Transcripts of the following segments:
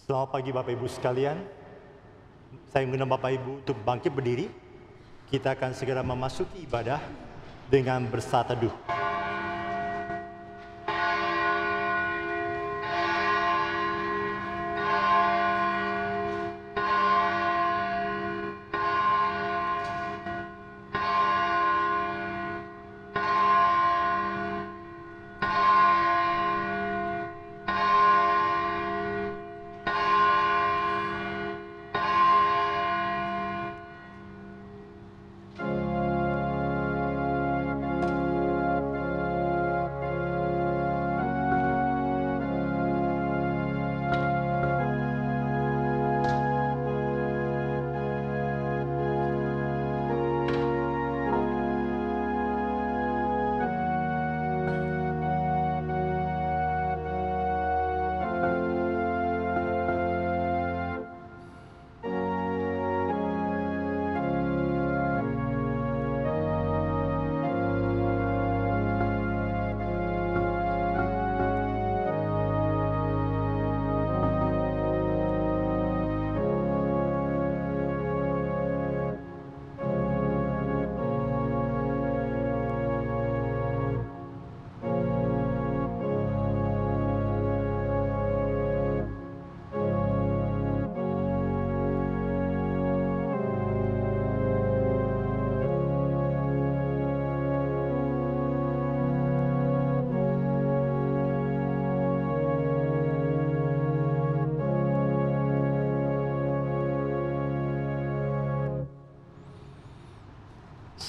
Selamat pagi Bapak Ibu sekalian. Saya mengundang Bapak Ibu untuk bangkit berdiri. Kita akan segera memasuki ibadah dengan bersatu teduh.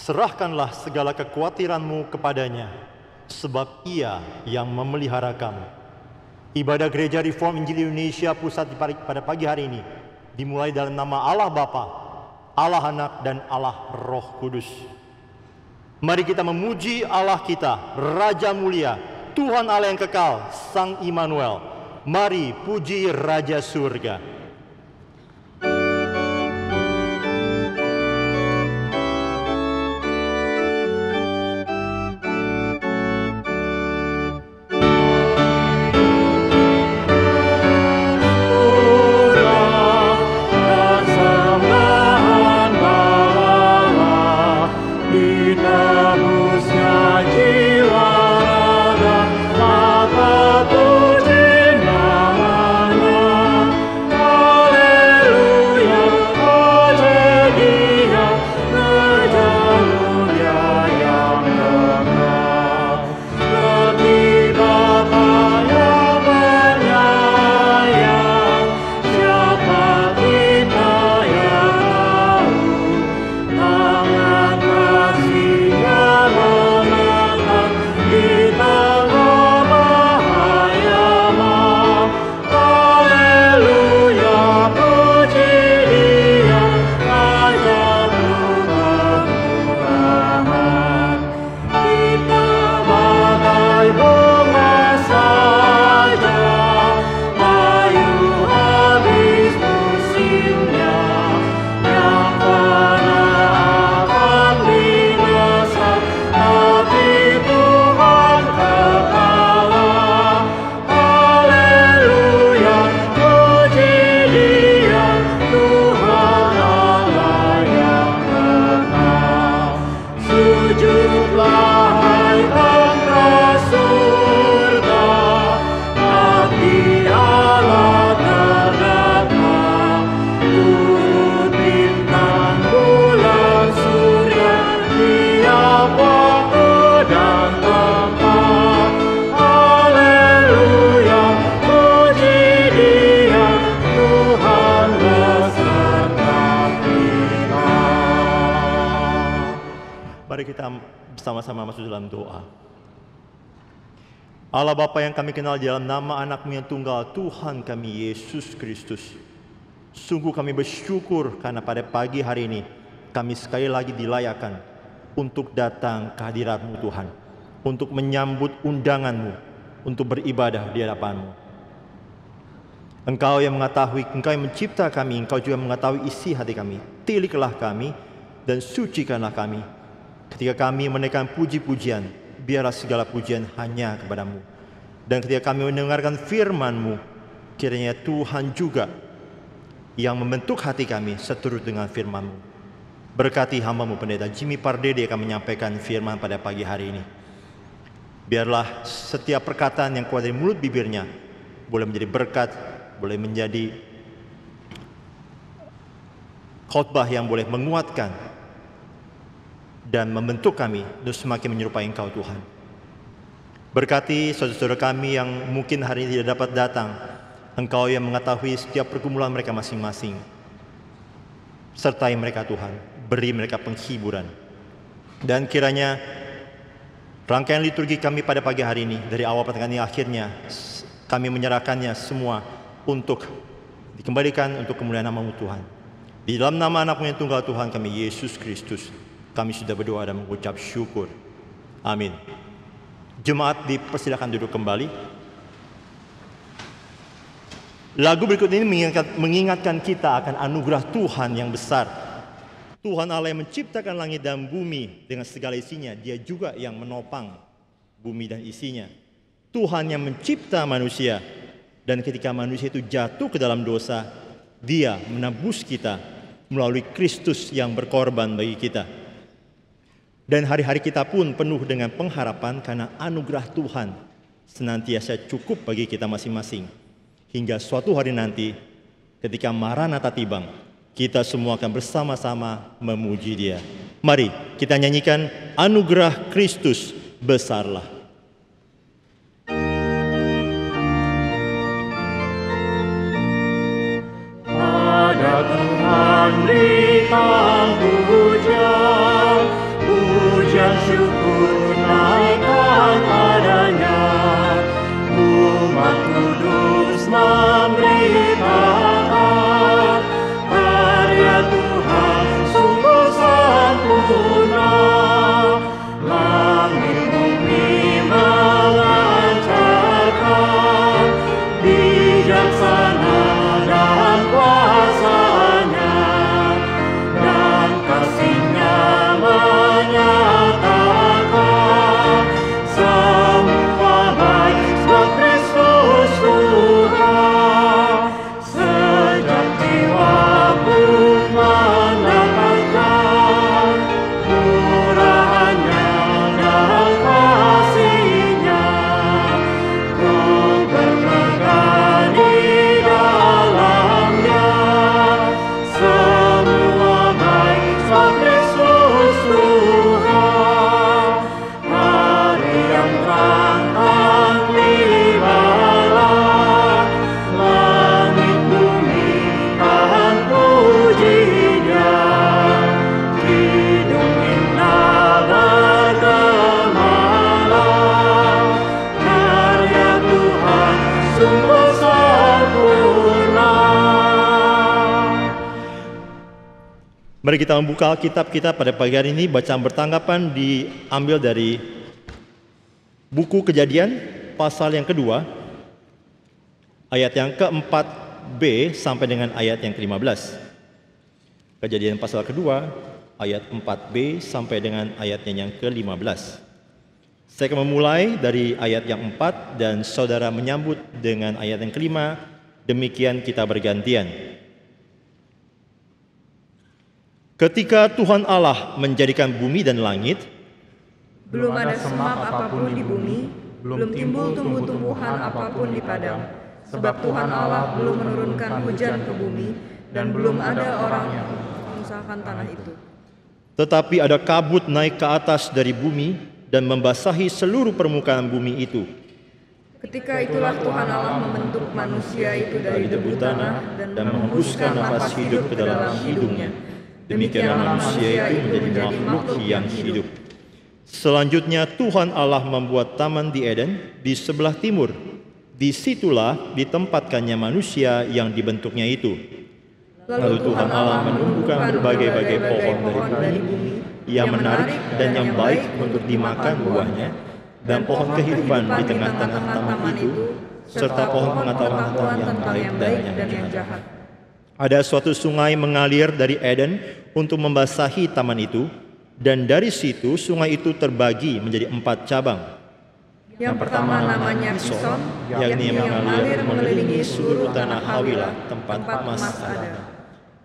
Serahkanlah segala kekhawatiranmu kepadanya, sebab Ia yang memelihara kamu. Ibadah Gereja Reform Injil Indonesia Pusat pada pagi hari ini dimulai dalam nama Allah Bapa, Allah Anak, dan Allah Roh Kudus. Mari kita memuji Allah kita, Raja Mulia, Tuhan Allah yang kekal, Sang Immanuel. Mari puji Raja Surga. Bersama-sama masuk dalam doa. Allah Bapa yang kami kenal di dalam nama anak-Mu yang tunggal, Tuhan kami Yesus Kristus. Sungguh kami bersyukur karena pada pagi hari ini kami sekali lagi dilayakkan untuk datang ke hadirat-Mu Tuhan, untuk menyambut undangan-Mu, untuk beribadah di hadapan-Mu. Engkau yang mengetahui, Engkau yang mencipta kami, Engkau juga mengetahui isi hati kami. Tiliklah kami dan sucikanlah kami. Ketika kami menaikkan puji-pujian, biarlah segala pujian hanya kepadamu. Dan ketika kami mendengarkan firman-Mu, kiranya Tuhan juga yang membentuk hati kami seturut dengan firman-Mu. Berkati hamba-Mu Pendeta Jimmy Pardede akan menyampaikan firman pada pagi hari ini. Biarlah setiap perkataan yang keluar dari mulut bibirnya boleh menjadi berkat, boleh menjadi khotbah yang boleh menguatkan dan membentuk kami untuk semakin menyerupai Engkau Tuhan. Berkati saudara-saudara kami yang mungkin hari ini tidak dapat datang. Engkau yang mengetahui setiap pergumulan mereka masing-masing. Sertai mereka Tuhan, beri mereka penghiburan. Dan kiranya rangkaian liturgi kami pada pagi hari ini, dari awal pertengahan hingga akhirnya, kami menyerahkannya semua untuk dikembalikan untuk kemuliaan nama-Mu Tuhan. Di dalam nama anak-Mu yang tunggal Tuhan kami, Yesus Kristus, kami sudah berdoa dan mengucap syukur. Amin. Jemaat dipersilakan duduk kembali. Lagu berikut ini mengingatkan kita akan anugerah Tuhan yang besar. Tuhan Allah yang menciptakan langit dan bumi dengan segala isinya. Dia juga yang menopang bumi dan isinya. Tuhan yang mencipta manusia. Dan ketika manusia itu jatuh ke dalam dosa, Dia menebus kita melalui Kristus yang berkorban bagi kita. Dan hari-hari kita pun penuh dengan pengharapan karena anugerah Tuhan senantiasa cukup bagi kita masing-masing. Hingga suatu hari nanti ketika Maranatha tiba, kita semua akan bersama-sama memuji Dia. Mari kita nyanyikan anugerah Kristus besarlah. Pada Tuhan berikan pujian, pujian syukur naikkan padanya. Umat kudus memberitakan karya Tuhan sungguh sempurna. Langit bumi melancarkan bijaksana dan kuasanya, dan kasih-Nya menyatakan semua baik sebab Kristus Tuhan. Sejak jiwaku mendapatkan murahan-Nya dan kasih-Nya, ku berpegang di dalam-Nya. Semua baik sebab Kristus Tuhan. Hari yang terang tibalah, langit bumi tahan puji-Nya. Kidung indah bergemalah, karya Tuhan sungguh sempurna. Mari kita membuka Alkitab kita pada pagi hari ini. Bacaan bertanggapan diambil dari buku Kejadian pasal yang kedua, ayat yang ke-4b sampai dengan ayat yang ke-15. Kejadian pasal kedua, ayat 4b sampai dengan ayatnya yang ke-15. Saya akan memulai dari ayat yang 4 dan saudara menyambut dengan ayat yang ke-5. Demikian kita bergantian. Ketika Tuhan Allah menjadikan bumi dan langit, belum ada semak apapun di bumi, belum timbul tumbuh-tumbuhan apapun di padang, sebab Tuhan Allah belum menurunkan hujan ke bumi, dan belum ada orang yang mengusahakan tanah itu. tetapi ada kabut naik ke atas dari bumi dan membasahi seluruh permukaan bumi itu. Ketika itulah Tuhan Allah membentuk manusia itu dari debu tanah dan menghembuskan nafas hidup ke dalam hidungnya. Demikianlah manusia itu menjadi makhluk yang hidup. Selanjutnya Tuhan Allah membuat taman di Eden di sebelah timur. Disitulah ditempatkannya manusia yang dibentuknya itu. Lalu Tuhan Allah menumbuhkan berbagai-bagai pohon dari bumi yang menarik dan yang baik untuk dimakan buahnya, dan pohon kehidupan di tengah-tengah taman itu, serta pohon pengetahuan yang baik dan yang jahat. Ada suatu sungai mengalir dari Eden untuk membasahi taman itu, dan dari situ sungai itu terbagi menjadi 4 cabang. Yang pertama namanya Pison, yakni yang mengalir mengelilingi seluruh tanah Hawilah, tempat emas ada.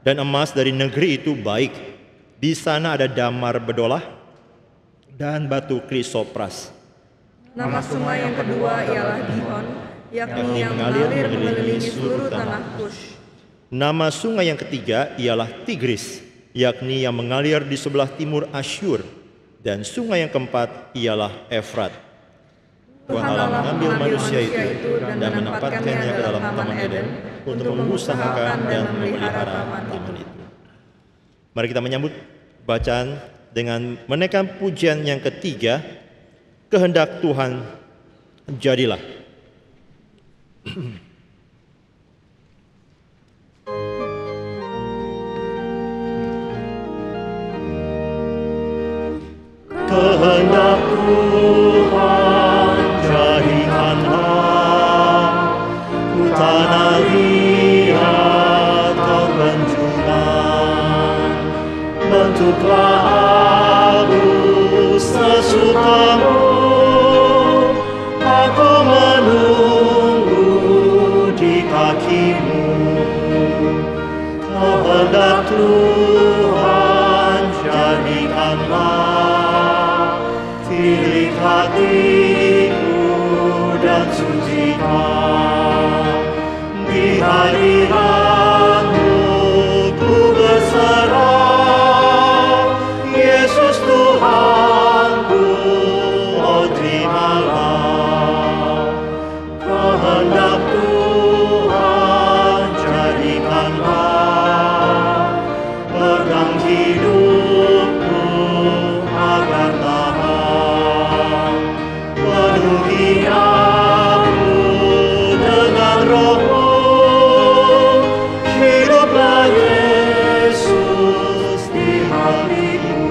Dan emas dari negeri itu baik. Di sana ada damar bedolah dan batu krisopras. Nama sungai yang kedua ialah Gihon, yakni yang mengalir mengelilingi seluruh tanah Kush. Nama sungai yang ketiga ialah Tigris, yakni yang mengalir di sebelah timur Asyur. Dan sungai yang keempat ialah Efrat. Tuhan Allah mengambil manusia itu dan menempatkannya ke dalam Taman Eden untuk mengusahakan dan memelihara taman itu. Mari kita menyambut bacaan dengan menaikkan pujian yang ketiga, kehendak Tuhan jadilah. Kehendak Tuhan jadikanlah ku tanah liat kau benculan, bentuklah aku sesukamu, aku menunggu di kakimu. Kehendak Tuhan jadikanlah pilih hatiku dan sucikan di hadiratmu ku berserah. Yesus Tuhanku, oh terimalah. Kehendak Tuhan jadikanlah pegang hidupku agar tahan. Penuhi aku dengan Roh-Mu, hiduplah Yesus di hatiku.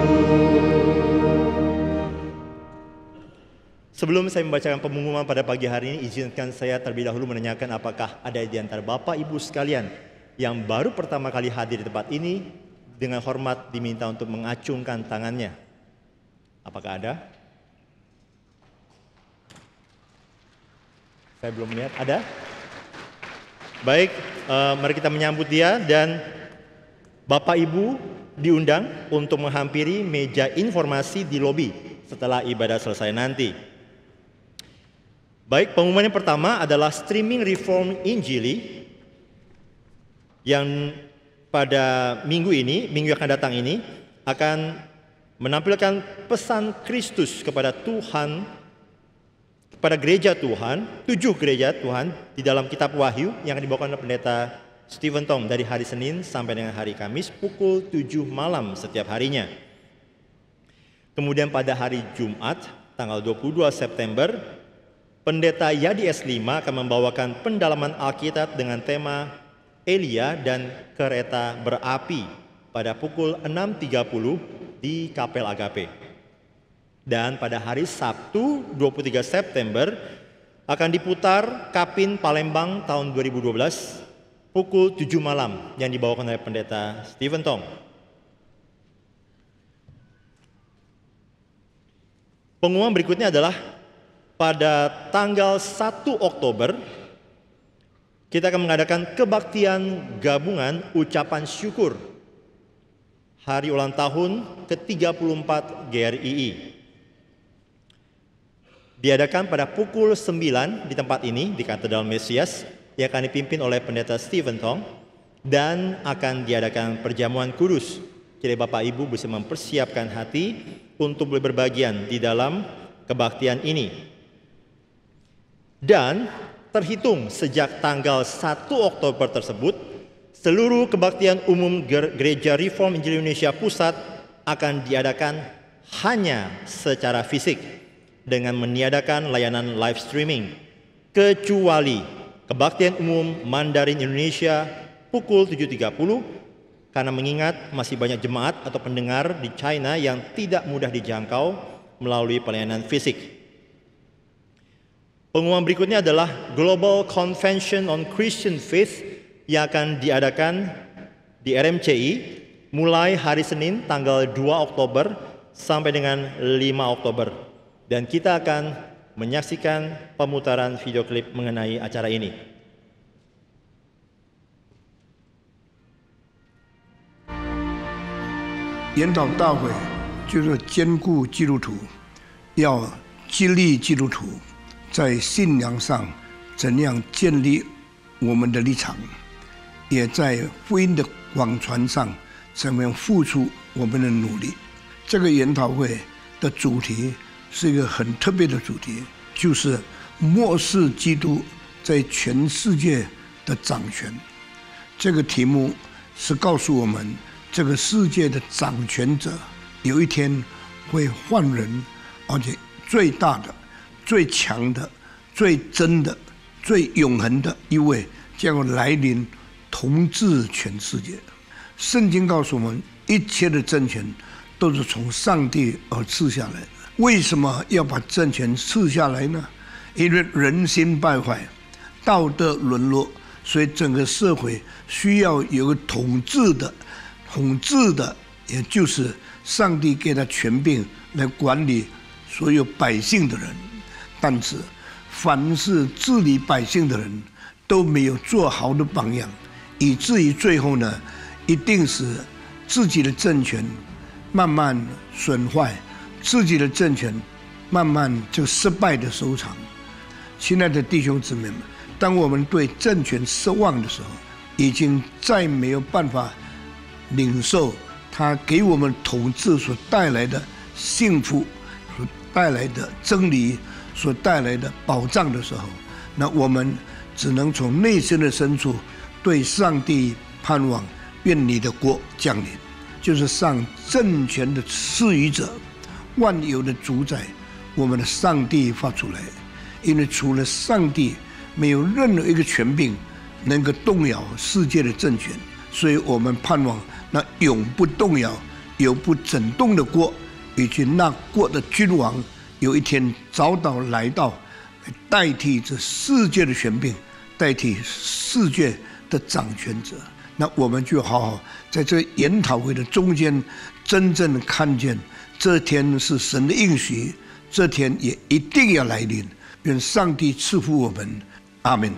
Sebelum saya membacakan pengumuman pada pagi hari ini, izinkan saya terlebih dahulu menanyakan apakah ada di antara Bapak Ibu sekalian yang baru pertama kali hadir di tempat ini, dengan hormat diminta untuk mengacungkan tangannya. Apakah ada? Saya belum melihat. Ada? Baik, mari kita menyambut dia, dan Bapak Ibu diundang untuk menghampiri meja informasi di lobi setelah ibadah selesai nanti. Baik, pengumuman yang pertama adalah streaming Reform Injili yang pada minggu ini, minggu yang akan datang ini, akan menampilkan pesan Kristus kepada Tuhan, kepada gereja Tuhan, 7 gereja Tuhan di dalam kitab Wahyu yang akan dibawakan oleh pendeta Stephen Tong dari hari Senin sampai dengan hari Kamis pukul 7 malam setiap harinya. Kemudian pada hari Jumat, tanggal 22 September, pendeta Yadi S5 akan membawakan pendalaman Alkitab dengan tema Elia dan kereta berapi pada pukul 6.30 di Kapel Agape. Dan pada hari Sabtu 23 September akan diputar Kapin Palembang tahun 2012 pukul 7 malam yang dibawakan oleh pendeta Stephen Tong. Pengumuman berikutnya adalah pada tanggal 1 Oktober kita akan mengadakan kebaktian gabungan ucapan syukur hari ulang tahun ke-34 GRII. Diadakan pada pukul 9 di tempat ini di Katedral Mesias yang akan dipimpin oleh pendeta Stephen Tong, dan akan diadakan perjamuan kudus. Jadi Bapak Ibu bisa mempersiapkan hati untuk boleh berbagian di dalam kebaktian ini. Dan terhitung sejak tanggal 1 Oktober tersebut, seluruh kebaktian umum Gereja Reform Injili Indonesia Pusat akan diadakan hanya secara fisik dengan meniadakan layanan live streaming, kecuali kebaktian umum Mandarin Indonesia pukul 7.30, karena mengingat masih banyak jemaat atau pendengar di China yang tidak mudah dijangkau melalui pelayanan fisik. Pengumuman berikutnya adalah Global Convention on Christian Faith yang akan diadakan di RMCI mulai hari Senin tanggal 2 Oktober sampai dengan 5 Oktober. Dan kita akan menyaksikan pemutaran video klip mengenai acara ini. 研讨大会就是兼顾基督徒，要激励基督徒在信仰上怎样建立我们的立场，也在福音的广传上怎么样付出我们的努力。这个研讨会的主题是一个很特别的主题，就是末世基督在全世界的掌权。这个题目是告诉我们，这个世界的掌权者有一天会换人，而且最大的、最强的、最真的、最永恒的一位将要来临，统治全世界。圣经告诉我们，一切的政权都是从上帝而赐下来的。为什么要把政权赐下来呢？因为人心败坏，道德沦落，所以整个社会需要有个统治的，也就是上帝给他权柄来管理所有百姓的人。但是凡是治理百姓的人都没有做好的榜样，以至于最后呢，一定是自己的政权慢慢损坏，自己的政权慢慢就失败的收场。亲爱的弟兄姊妹们，当我们对政权失望的时候，已经再没有办法领受他给我们统治所带来的幸福，所带来的真理，所带来的保障的时候，那我们只能从内心的深处对上帝盼望，愿你的国降临，就是上政权的赐予者，万有的主宰，我们的上帝发出来。因为除了上帝，没有任何一个权柄能够动摇世界的政权，所以我们盼望那永不动摇、永不震动的国，以及那国的君王，有一天早早来到，代替这世界的权柄，代替世界的掌权者。那我们就好好在这研讨会的中间，真正的看见这天是神的应许，这天也一定要来临。愿上帝赐福我们，阿们。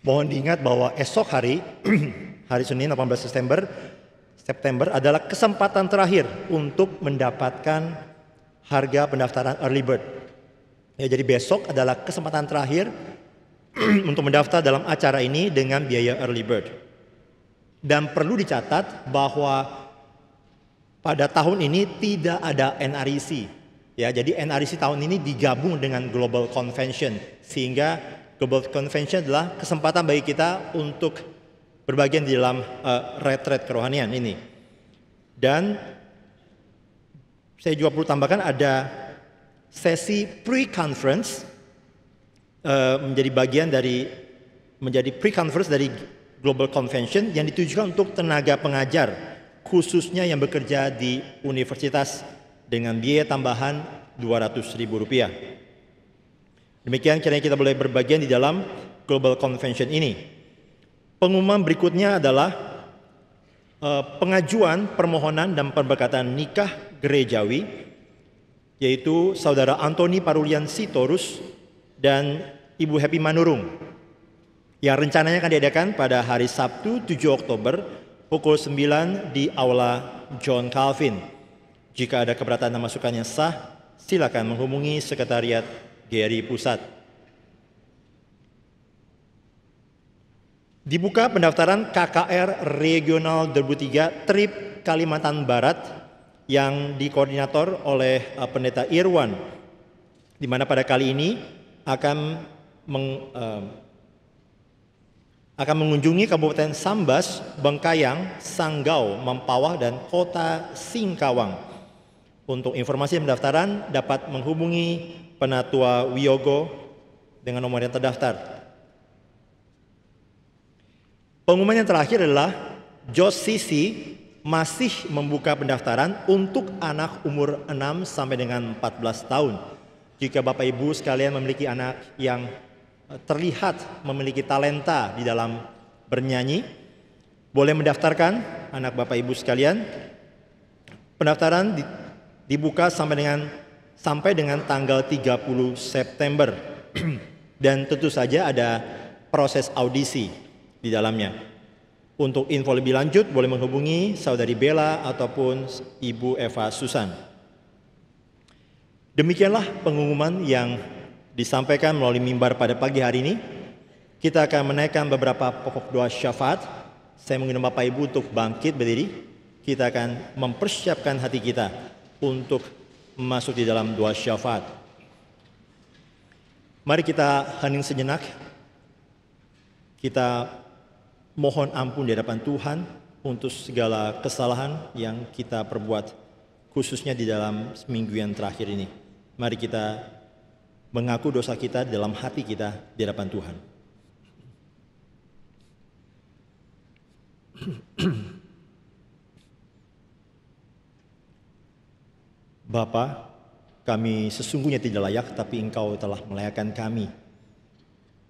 Mohon diingat bahwa esok hari, hari Senin 18 September adalah kesempatan terakhir untuk mendapatkan harga pendaftaran early bird. Ya, jadi besok adalah kesempatan terakhir untuk mendaftar dalam acara ini dengan biaya early bird. Dan perlu dicatat bahwa pada tahun ini tidak ada NREC. Ya, jadi NREC tahun ini digabung dengan Global Convention, sehingga Global Convention adalah kesempatan bagi kita untuk berbagian di dalam retreat kerohanian ini. Dan saya juga perlu tambahkan ada sesi pre-conference menjadi bagian dari pre-conference dari Global Convention yang ditujukan untuk tenaga pengajar khususnya yang bekerja di universitas dengan biaya tambahan Rp200.000. Demikian kiranya kita boleh berbagian di dalam Global Convention ini. Pengumuman berikutnya adalah pengajuan permohonan dan pemberkatan nikah gerejawi, yaitu Saudara Antoni Parulian Sitorus dan Ibu Happy Manurung, yang rencananya akan diadakan pada hari Sabtu 7 Oktober pukul 9 di Aula John Calvin. Jika ada keberatan dan masukan yang sah, silakan menghubungi Sekretariat GRI Pusat. Dibuka pendaftaran KKR Regional 2003 TRIP Kalimantan Barat yang dikoordinator oleh Pendeta Irwan, di mana pada kali ini akan mengunjungi Kabupaten Sambas, Bengkayang, Sanggau, Mempawah, dan Kota Singkawang. Untuk informasi pendaftaran dapat menghubungi Penatua Wiyogo dengan nomor yang terdaftar. Pengumuman yang terakhir adalah Jos Sisi masih membuka pendaftaran untuk anak umur 6 sampai dengan 14 tahun. Jika Bapak Ibu sekalian memiliki anak yang terlihat memiliki talenta di dalam bernyanyi, boleh mendaftarkan anak Bapak Ibu sekalian. Pendaftaran dibuka sampai dengan tanggal 30 September. Dan tentu saja ada proses audisi di dalamnya. Untuk info lebih lanjut boleh menghubungi Saudari Bella ataupun Ibu Eva Susan. Demikianlah pengumuman yang disampaikan melalui mimbar pada pagi hari ini. Kita akan menaikkan beberapa pokok doa syafaat. Saya mengundang Bapak Ibu untuk bangkit berdiri. Kita akan mempersiapkan hati kita untuk masuk di dalam doa syafaat. Mari kita hening sejenak. Kita mohon ampun di hadapan Tuhan untuk segala kesalahan yang kita perbuat, khususnya di dalam seminggu yang terakhir ini. Mari kita mengaku dosa kita dalam hati kita di hadapan Tuhan. Bapa, kami sesungguhnya tidak layak, tapi Engkau telah melayakkan kami.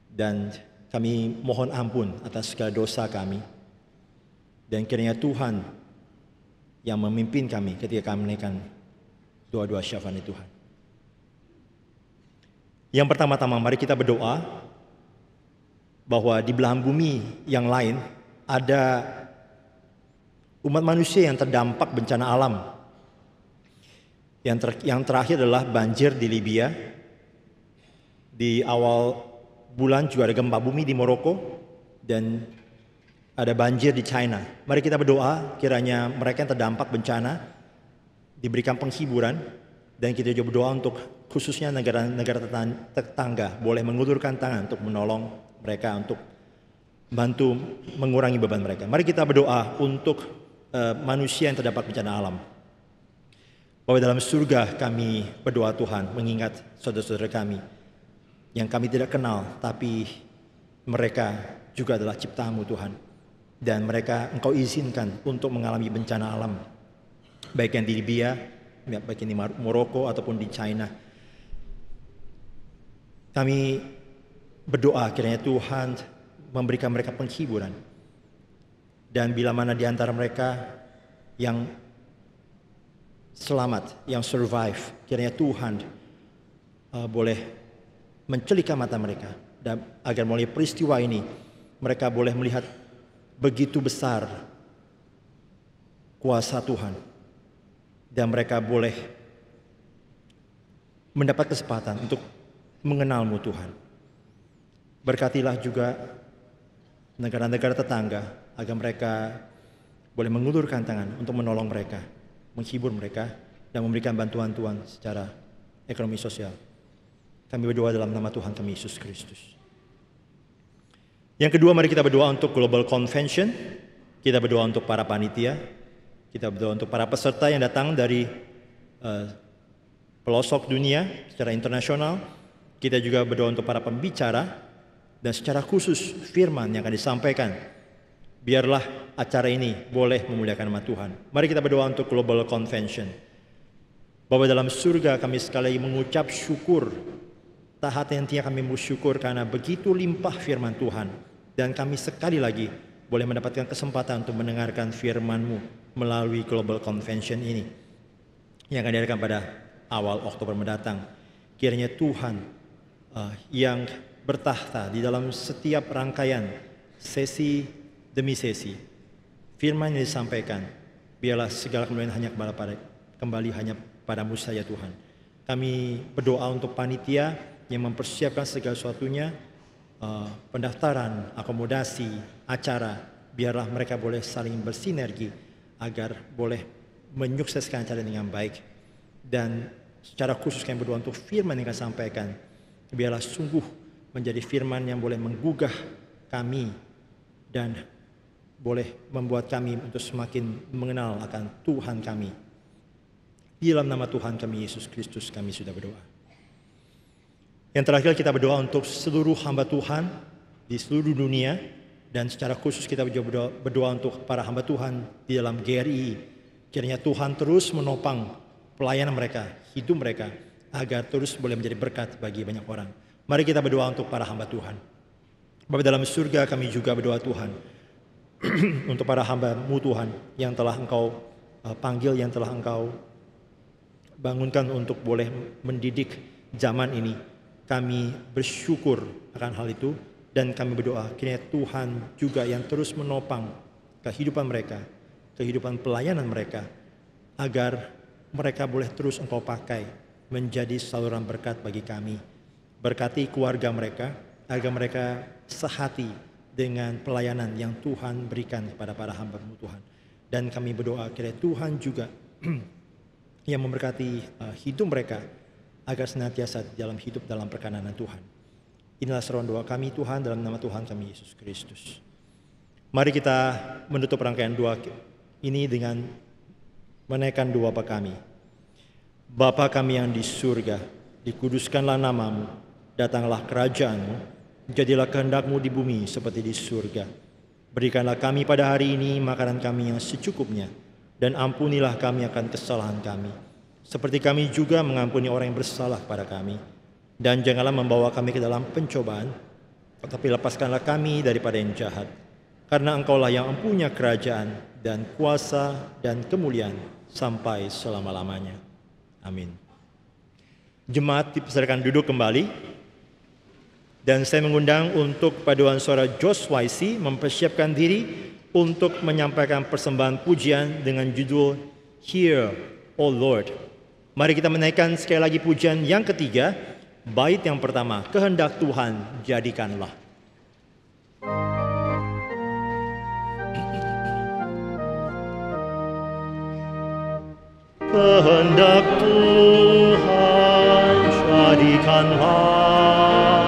Dan kami mohon ampun atas segala dosa kami. Dan kiranya Tuhan yang memimpin kami ketika kami menaikkan doa-doa syafaat Tuhan. Yang pertama-tama mari kita berdoa bahwa di belahan bumi yang lain ada umat manusia yang terdampak bencana alam. Yang terakhir adalah banjir di Libya. Di awal bulan juga ada gempa bumi di Maroko dan ada banjir di China. Mari kita berdoa kiranya mereka yang terdampak bencana diberikan penghiburan, dan kita juga berdoa untuk khususnya negara-negara tetangga boleh mengulurkan tangan untuk menolong mereka, untuk membantu mengurangi beban mereka. Mari kita berdoa untuk manusia yang terdapat bencana alam. Bahwa dalam surga kami berdoa Tuhan mengingat saudara-saudara kami yang kami tidak kenal, tapi mereka juga adalah ciptaan-Mu Tuhan. Dan mereka Engkau izinkan untuk mengalami bencana alam, baik yang di Libya, baik yang di Maroko ataupun di China. Kami berdoa kiranya Tuhan memberikan mereka penghiburan. Dan bila mana di antara mereka yang selamat, yang survive, kiranya Tuhan boleh mencelikkan mata mereka, dan agar melalui peristiwa ini mereka boleh melihat begitu besar kuasa Tuhan, dan mereka boleh mendapat kesempatan untuk mengenal-Mu Tuhan. Berkatilah juga negara-negara tetangga agar mereka boleh mengulurkan tangan untuk menolong mereka, menghibur mereka, dan memberikan bantuan Tuhan secara ekonomi sosial. Kami berdoa dalam nama Tuhan kami Yesus Kristus. Yang kedua, mari kita berdoa untuk Global Convention. Kita berdoa untuk para panitia. Kita berdoa untuk para peserta yang datang dari pelosok dunia secara internasional. Kita juga berdoa untuk para pembicara. Dan secara khusus firman yang akan disampaikan. Biarlah acara ini boleh memuliakan nama Tuhan. Mari kita berdoa untuk Global Convention. Bahwa dalam surga kami sekali lagi mengucap syukur. Tak hati-hatinya kami bersyukur karena begitu limpah firman Tuhan. Dan kami sekali lagi boleh mendapatkan kesempatan untuk mendengarkan firman-Mu melalui Global Convention ini, yang akan diadakan pada awal Oktober mendatang. Kiranya Tuhan yang bertahta di dalam setiap rangkaian sesi demi sesi, firman yang disampaikan, biarlah segala kemuliaan hanya kembali hanya pada-Mu saja Tuhan. Kami berdoa untuk panitia yang mempersiapkan segala sesuatunya, pendaftaran, akomodasi, acara, biarlah mereka boleh saling bersinergi agar boleh menyukseskan acara dengan baik. Dan secara khusus kami berdoa untuk firman yang kami sampaikan, biarlah sungguh menjadi firman yang boleh menggugah kami dan boleh membuat kami untuk semakin mengenal akan Tuhan kami. Di dalam nama Tuhan kami Yesus Kristus kami sudah berdoa. Yang terakhir kita berdoa untuk seluruh hamba Tuhan di seluruh dunia, Dan secara khusus kita juga berdoa untuk para hamba Tuhan di dalam GRI. Kiranya Tuhan terus menopang pelayanan mereka, hidup mereka, agar terus boleh menjadi berkat bagi banyak orang. Mari kita berdoa untuk para hamba Tuhan. Bapa dalam surga, kami juga berdoa Tuhan untuk para hamba-Mu Tuhan yang telah Engkau panggil, yang telah Engkau bangunkan untuk boleh mendidik zaman ini. Kami bersyukur akan hal itu. Dan kami berdoa, kiranya Tuhan juga yang terus menopang kehidupan mereka, kehidupan pelayanan mereka, agar mereka boleh terus Engkau pakai menjadi saluran berkat bagi kami. Berkati keluarga mereka, agar mereka sehati dengan pelayanan yang Tuhan berikan kepada para hamba-Mu Tuhan. Dan kami berdoa, kiranya Tuhan juga yang memberkati hidup mereka, agar senantiasa dalam hidup dalam perkenanan Tuhan. Inilah seruan doa kami Tuhan, dalam nama Tuhan kami Yesus Kristus. Mari kita menutup rangkaian doa ini dengan menaikkan doa Bapa kami. Bapa kami yang di surga, dikuduskanlah nama-Mu, datanglah kerajaan-Mu, jadilah kehendak-Mu di bumi seperti di surga. Berikanlah kami pada hari ini makanan kami yang secukupnya, dan ampunilah kami akan kesalahan kami, seperti kami juga mengampuni orang yang bersalah pada kami. Dan janganlah membawa kami ke dalam pencobaan, tetapi lepaskanlah kami daripada yang jahat. Karena Engkaulah yang mempunyai kerajaan dan kuasa dan kemuliaan sampai selama-lamanya. Amin. Jemaat dipersilakan duduk kembali. Dan saya mengundang untuk paduan suara Josh YC mempersiapkan diri untuk menyampaikan persembahan pujian dengan judul Hear, O Lord. Mari kita menaikkan sekali lagi pujian yang ketiga. Bait yang pertama, kehendak Tuhan jadikanlah. Kehendak Tuhan jadikanlah,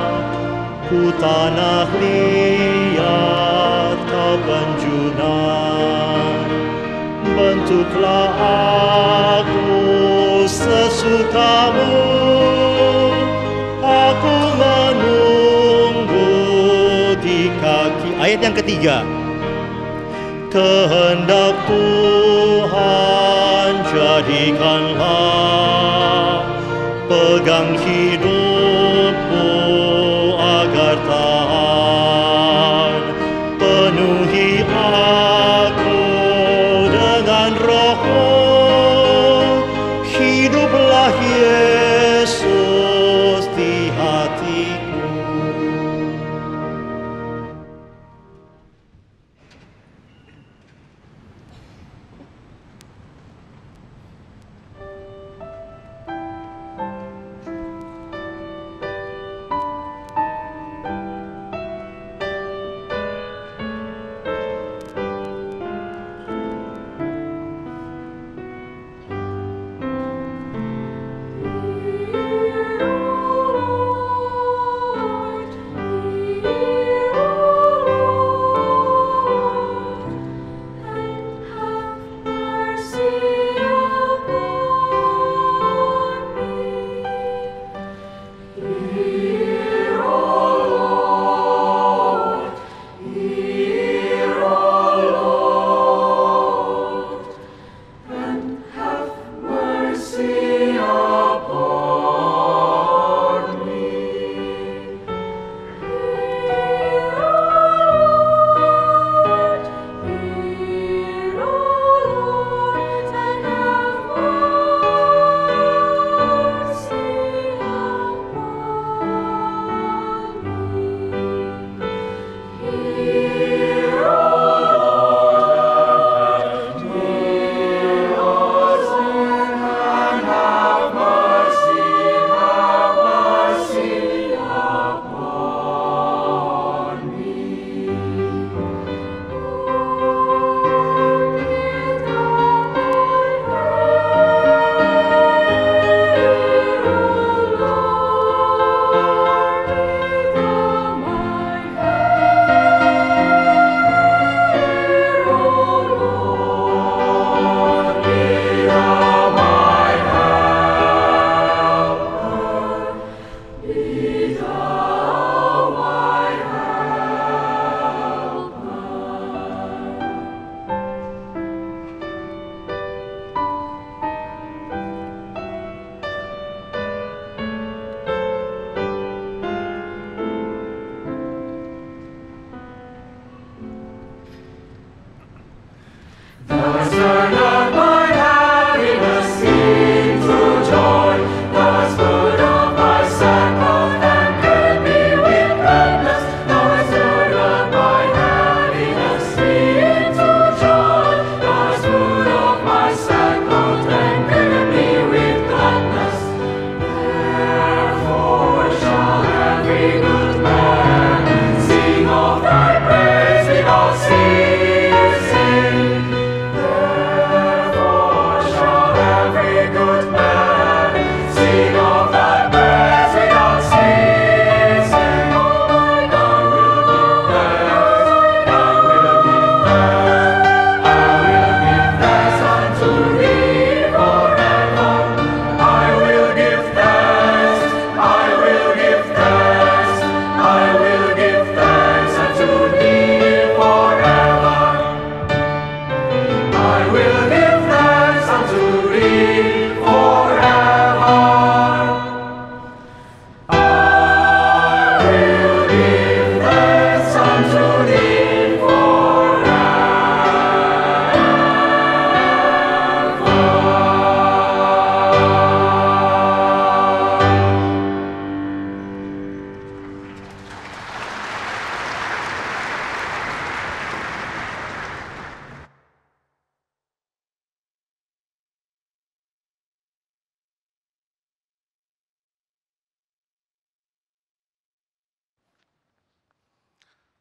ku tanah liat kau benjunan, bentuklah aku sesukamu. Aku menunggu di kaki. Ayat yang ketiga. Kehendak Tuhan jadikanlah, pegang hidupku agar tahan. Penuhi aku dengan Roh-Mu, hiduplah Yesus di hatiku.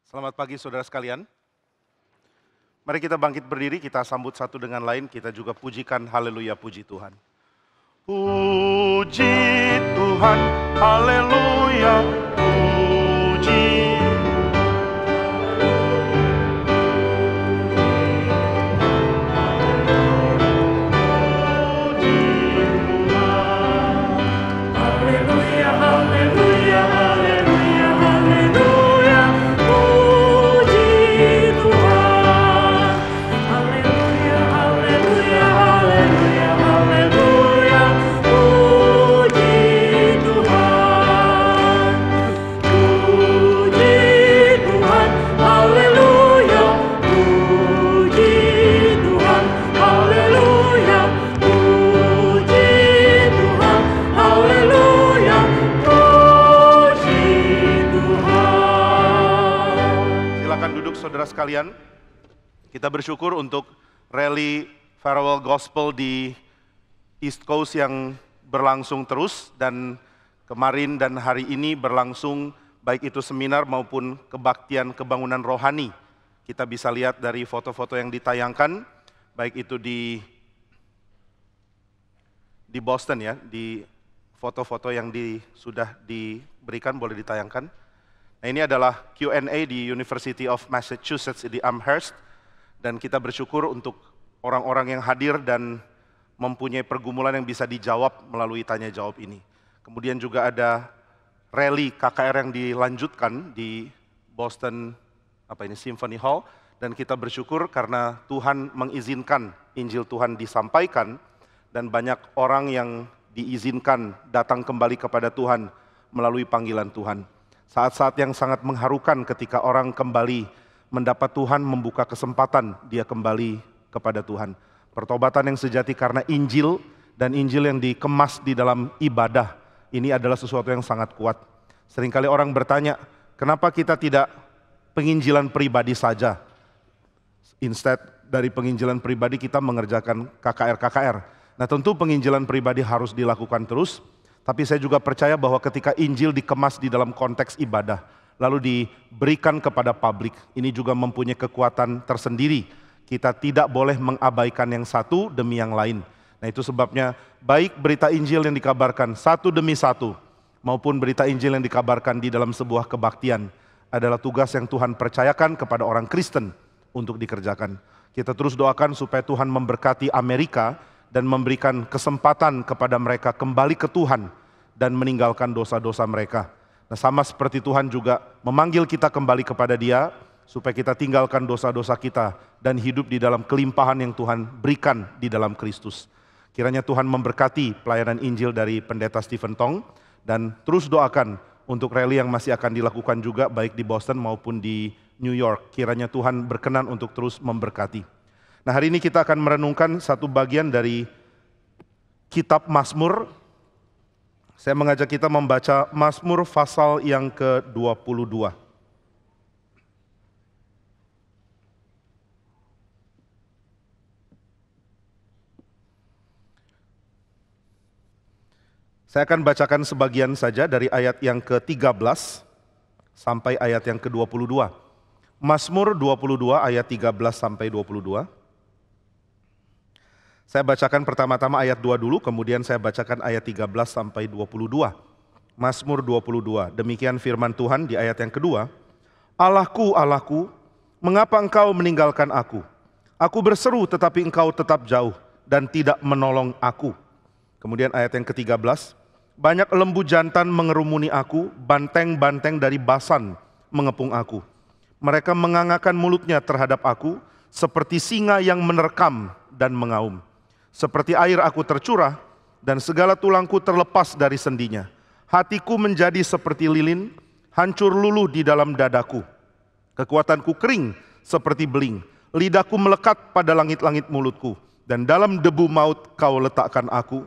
Selamat pagi saudara sekalian. Mari kita bangkit berdiri, kita sambut satu dengan lain, kita juga pujikan haleluya, puji Tuhan. Puji Tuhan, haleluya, puji. Saudara sekalian, kita bersyukur untuk rally Farewell Gospel di East Coast yang berlangsung terus, dan kemarin dan hari ini berlangsung baik itu seminar maupun kebaktian kebangunan rohani. Kita bisa lihat dari foto-foto yang ditayangkan, baik itu di Boston ya, di foto-foto yang sudah diberikan boleh ditayangkan. Nah, ini adalah Q&A di University of Massachusetts di Amherst, dan kita bersyukur untuk orang-orang yang hadir dan mempunyai pergumulan yang bisa dijawab melalui tanya jawab ini. Kemudian juga ada rally KKR yang dilanjutkan di Boston Symphony Hall, dan kita bersyukur karena Tuhan mengizinkan Injil Tuhan disampaikan dan banyak orang yang diizinkan datang kembali kepada Tuhan melalui panggilan Tuhan. Saat-saat yang sangat mengharukan ketika orang kembali mendapat Tuhan membuka kesempatan dia kembali kepada Tuhan. Pertobatan yang sejati karena Injil, dan Injil yang dikemas di dalam ibadah, ini adalah sesuatu yang sangat kuat. Seringkali orang bertanya, kenapa kita tidak penginjilan pribadi saja? Instead dari penginjilan pribadi kita mengerjakan KKR. Nah, tentu penginjilan pribadi harus dilakukan terus. Tapi saya juga percaya bahwa ketika Injil dikemas di dalam konteks ibadah, lalu diberikan kepada publik, ini juga mempunyai kekuatan tersendiri. Kita tidak boleh mengabaikan yang satu demi yang lain. Nah, itu sebabnya baik berita Injil yang dikabarkan satu demi satu, maupun berita Injil yang dikabarkan di dalam sebuah kebaktian, adalah tugas yang Tuhan percayakan kepada orang Kristen untuk dikerjakan. Kita terus doakan supaya Tuhan memberkati Amerika, dan memberikan kesempatan kepada mereka kembali ke Tuhan dan meninggalkan dosa-dosa mereka. Nah, sama seperti Tuhan juga memanggil kita kembali kepada Dia, supaya kita tinggalkan dosa-dosa kita dan hidup di dalam kelimpahan yang Tuhan berikan di dalam Kristus. Kiranya Tuhan memberkati pelayanan Injil dari Pendeta Stephen Tong, dan terus doakan untuk rally yang masih akan dilakukan juga baik di Boston maupun di New York. Kiranya Tuhan berkenan untuk terus memberkati. Nah, hari ini kita akan merenungkan satu bagian dari kitab Mazmur. Saya mengajak kita membaca Mazmur pasal yang ke-22. Saya akan bacakan sebagian saja dari ayat yang ke-13 sampai ayat yang ke-22. Mazmur 22 ayat 13 sampai 22. Saya bacakan pertama-tama ayat 2 dulu, kemudian saya bacakan ayat 13 sampai 22. Mazmur 22, demikian firman Tuhan di ayat yang kedua. Allahku, Allahku, mengapa engkau meninggalkan aku? Aku berseru tetapi engkau tetap jauh dan tidak menolong aku. Kemudian ayat yang ke-13. Banyak lembu jantan mengerumuni aku, banteng-banteng dari Basan mengepung aku. Mereka mengangakkan mulutnya terhadap aku, seperti singa yang menerkam dan mengaum. Seperti air aku tercurah, dan segala tulangku terlepas dari sendinya. Hatiku menjadi seperti lilin, hancur luluh di dalam dadaku. Kekuatanku kering seperti beling, lidahku melekat pada langit-langit mulutku, dan dalam debu maut kau letakkan aku.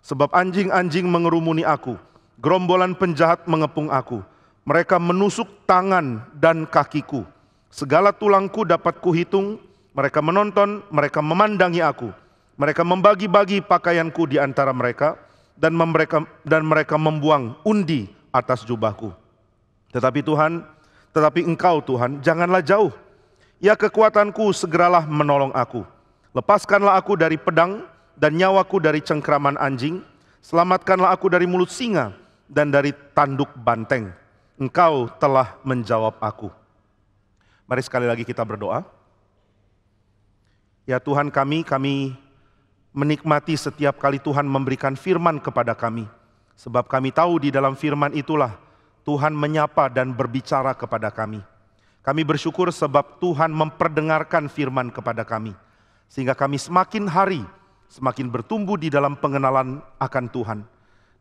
Sebab anjing-anjing mengerumuni aku, gerombolan penjahat mengepung aku. Mereka menusuk tangan dan kakiku. Segala tulangku dapat kuhitung, mereka menonton, mereka memandangi aku. Mereka membagi-bagi pakaianku di antara mereka, dan mereka membuang undi atas jubahku. Tetapi Tuhan, tetapi Engkau Tuhan janganlah jauh. Ya kekuatanku, segeralah menolong aku. Lepaskanlah aku dari pedang dan nyawaku dari cengkraman anjing. Selamatkanlah aku dari mulut singa dan dari tanduk banteng. Engkau telah menjawab aku. Mari sekali lagi kita berdoa. Ya Tuhan kami menikmati setiap kali Tuhan memberikan firman kepada kami. Sebab kami tahu di dalam firman itulah Tuhan menyapa dan berbicara kepada kami. Kami bersyukur sebab Tuhan memperdengarkan firman kepada kami. Sehingga kami semakin hari, semakin bertumbuh di dalam pengenalan akan Tuhan.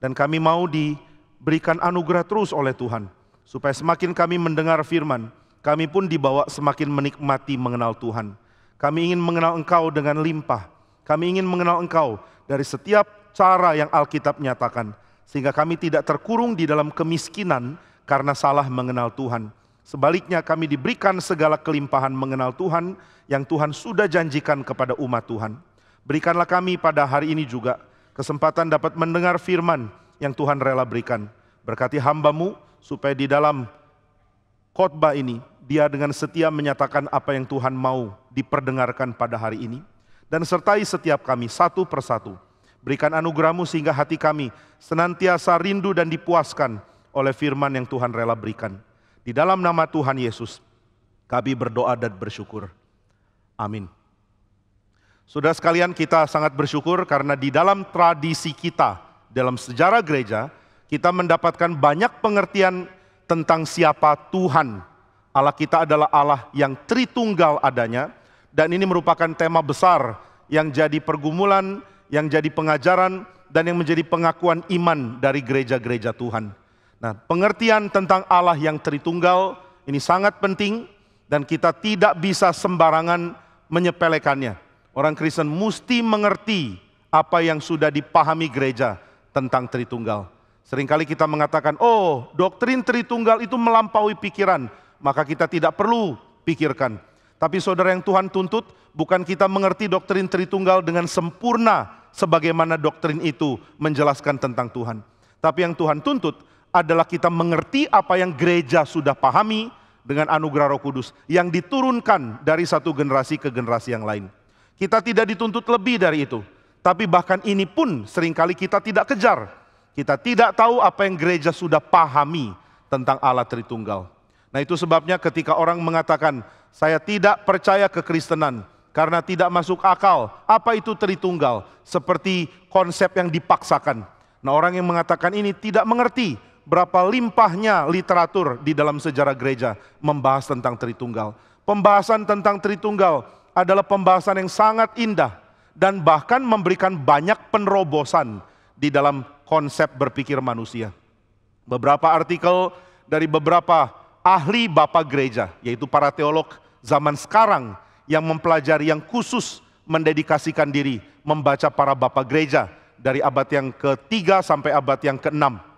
Dan kami mau diberikan anugerah terus oleh Tuhan. Supaya semakin kami mendengar firman, kami pun dibawa semakin menikmati mengenal Tuhan. Kami ingin mengenal Engkau dengan limpah. Kami ingin mengenal Engkau dari setiap cara yang Alkitab nyatakan. Sehingga kami tidak terkurung di dalam kemiskinan karena salah mengenal Tuhan. Sebaliknya kami diberikan segala kelimpahan mengenal Tuhan yang Tuhan sudah janjikan kepada umat Tuhan. Berikanlah kami pada hari ini juga kesempatan dapat mendengar firman yang Tuhan rela berikan. Berkati hamba-Mu supaya di dalam khotbah ini dia dengan setia menyatakan apa yang Tuhan mau diperdengarkan pada hari ini. Dan sertai setiap kami satu persatu. Berikan anugerah-Mu sehingga hati kami senantiasa rindu dan dipuaskan oleh firman yang Tuhan rela berikan. Di dalam nama Tuhan Yesus, kami berdoa dan bersyukur. Amin. Saudara sekalian, kita sangat bersyukur karena di dalam tradisi kita, dalam sejarah gereja, kita mendapatkan banyak pengertian tentang siapa Tuhan. Allah kita adalah Allah yang Tritunggal adanya, dan ini merupakan tema besar yang jadi pergumulan, yang jadi pengajaran, dan yang menjadi pengakuan iman dari gereja-gereja Tuhan. Nah, pengertian tentang Allah yang Tritunggal ini sangat penting dan kita tidak bisa sembarangan menyepelekannya. Orang Kristen mesti mengerti apa yang sudah dipahami gereja tentang Tritunggal. Seringkali kita mengatakan, oh doktrin Tritunggal itu melampaui pikiran, maka kita tidak perlu pikirkan. Tapi saudara, yang Tuhan tuntut bukan kita mengerti doktrin Tritunggal dengan sempurna sebagaimana doktrin itu menjelaskan tentang Tuhan. Tapi yang Tuhan tuntut adalah kita mengerti apa yang gereja sudah pahami dengan anugerah Roh Kudus yang diturunkan dari satu generasi ke generasi yang lain. Kita tidak dituntut lebih dari itu, tapi bahkan ini pun seringkali kita tidak kejar. Kita tidak tahu apa yang gereja sudah pahami tentang Allah Tritunggal. Nah, itu sebabnya ketika orang mengatakan, saya tidak percaya kekristenan karena tidak masuk akal, apa itu Tritunggal? Seperti konsep yang dipaksakan. Nah, orang yang mengatakan ini tidak mengerti berapa limpahnya literatur di dalam sejarah gereja membahas tentang Tritunggal. Pembahasan tentang Tritunggal adalah pembahasan yang sangat indah dan bahkan memberikan banyak penerobosan di dalam konsep berpikir manusia. Beberapa artikel dari beberapa ahli bapak gereja, yaitu para teolog zaman sekarang yang mempelajari, yang khusus mendedikasikan diri membaca para bapak gereja dari abad yang ke-3 sampai abad yang ke-6.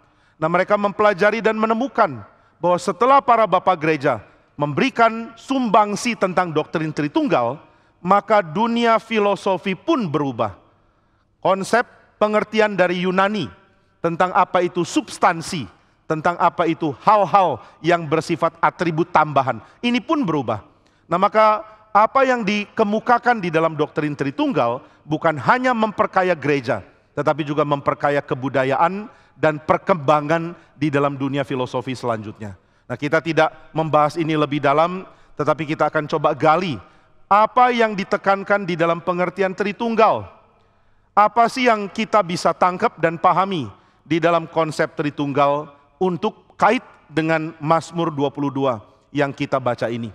Nah, mereka mempelajari dan menemukan bahwa setelah para bapak gereja memberikan sumbangsi tentang doktrin Tritunggal, maka dunia filosofi pun berubah. Konsep pengertian dari Yunani tentang apa itu substansi, tentang apa itu hal-hal yang bersifat atribut tambahan, ini pun berubah. Nah, maka apa yang dikemukakan di dalam doktrin Tritunggal bukan hanya memperkaya gereja, tetapi juga memperkaya kebudayaan dan perkembangan di dalam dunia filosofi selanjutnya. Nah, kita tidak membahas ini lebih dalam, tetapi kita akan coba gali apa yang ditekankan di dalam pengertian Tritunggal. Apa sih yang kita bisa tangkap dan pahami di dalam konsep Tritunggal untuk kait dengan Mazmur 22 yang kita baca ini.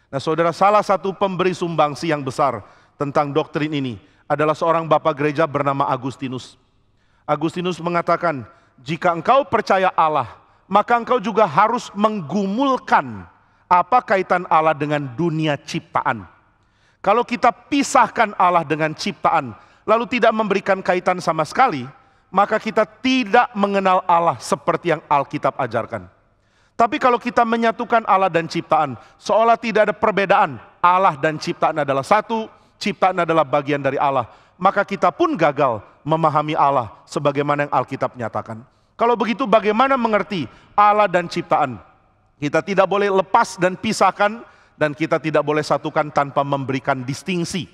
Nah, saudara, salah satu pemberi sumbangsi yang besar tentang doktrin ini adalah seorang bapak gereja bernama Agustinus. Agustinus mengatakan, jika engkau percaya Allah, maka engkau juga harus menggumulkan apa kaitan Allah dengan dunia ciptaan. Kalau kita pisahkan Allah dengan ciptaan, lalu tidak memberikan kaitan sama sekali, maka kita tidak mengenal Allah seperti yang Alkitab ajarkan. Tapi kalau kita menyatukan Allah dan ciptaan, seolah tidak ada perbedaan, Allah dan ciptaan adalah satu, ciptaan adalah bagian dari Allah, maka kita pun gagal memahami Allah sebagaimana yang Alkitab nyatakan. Kalau begitu bagaimana mengerti Allah dan ciptaan? Kita tidak boleh lepas dan pisahkan, dan kita tidak boleh satukan tanpa memberikan distingsi.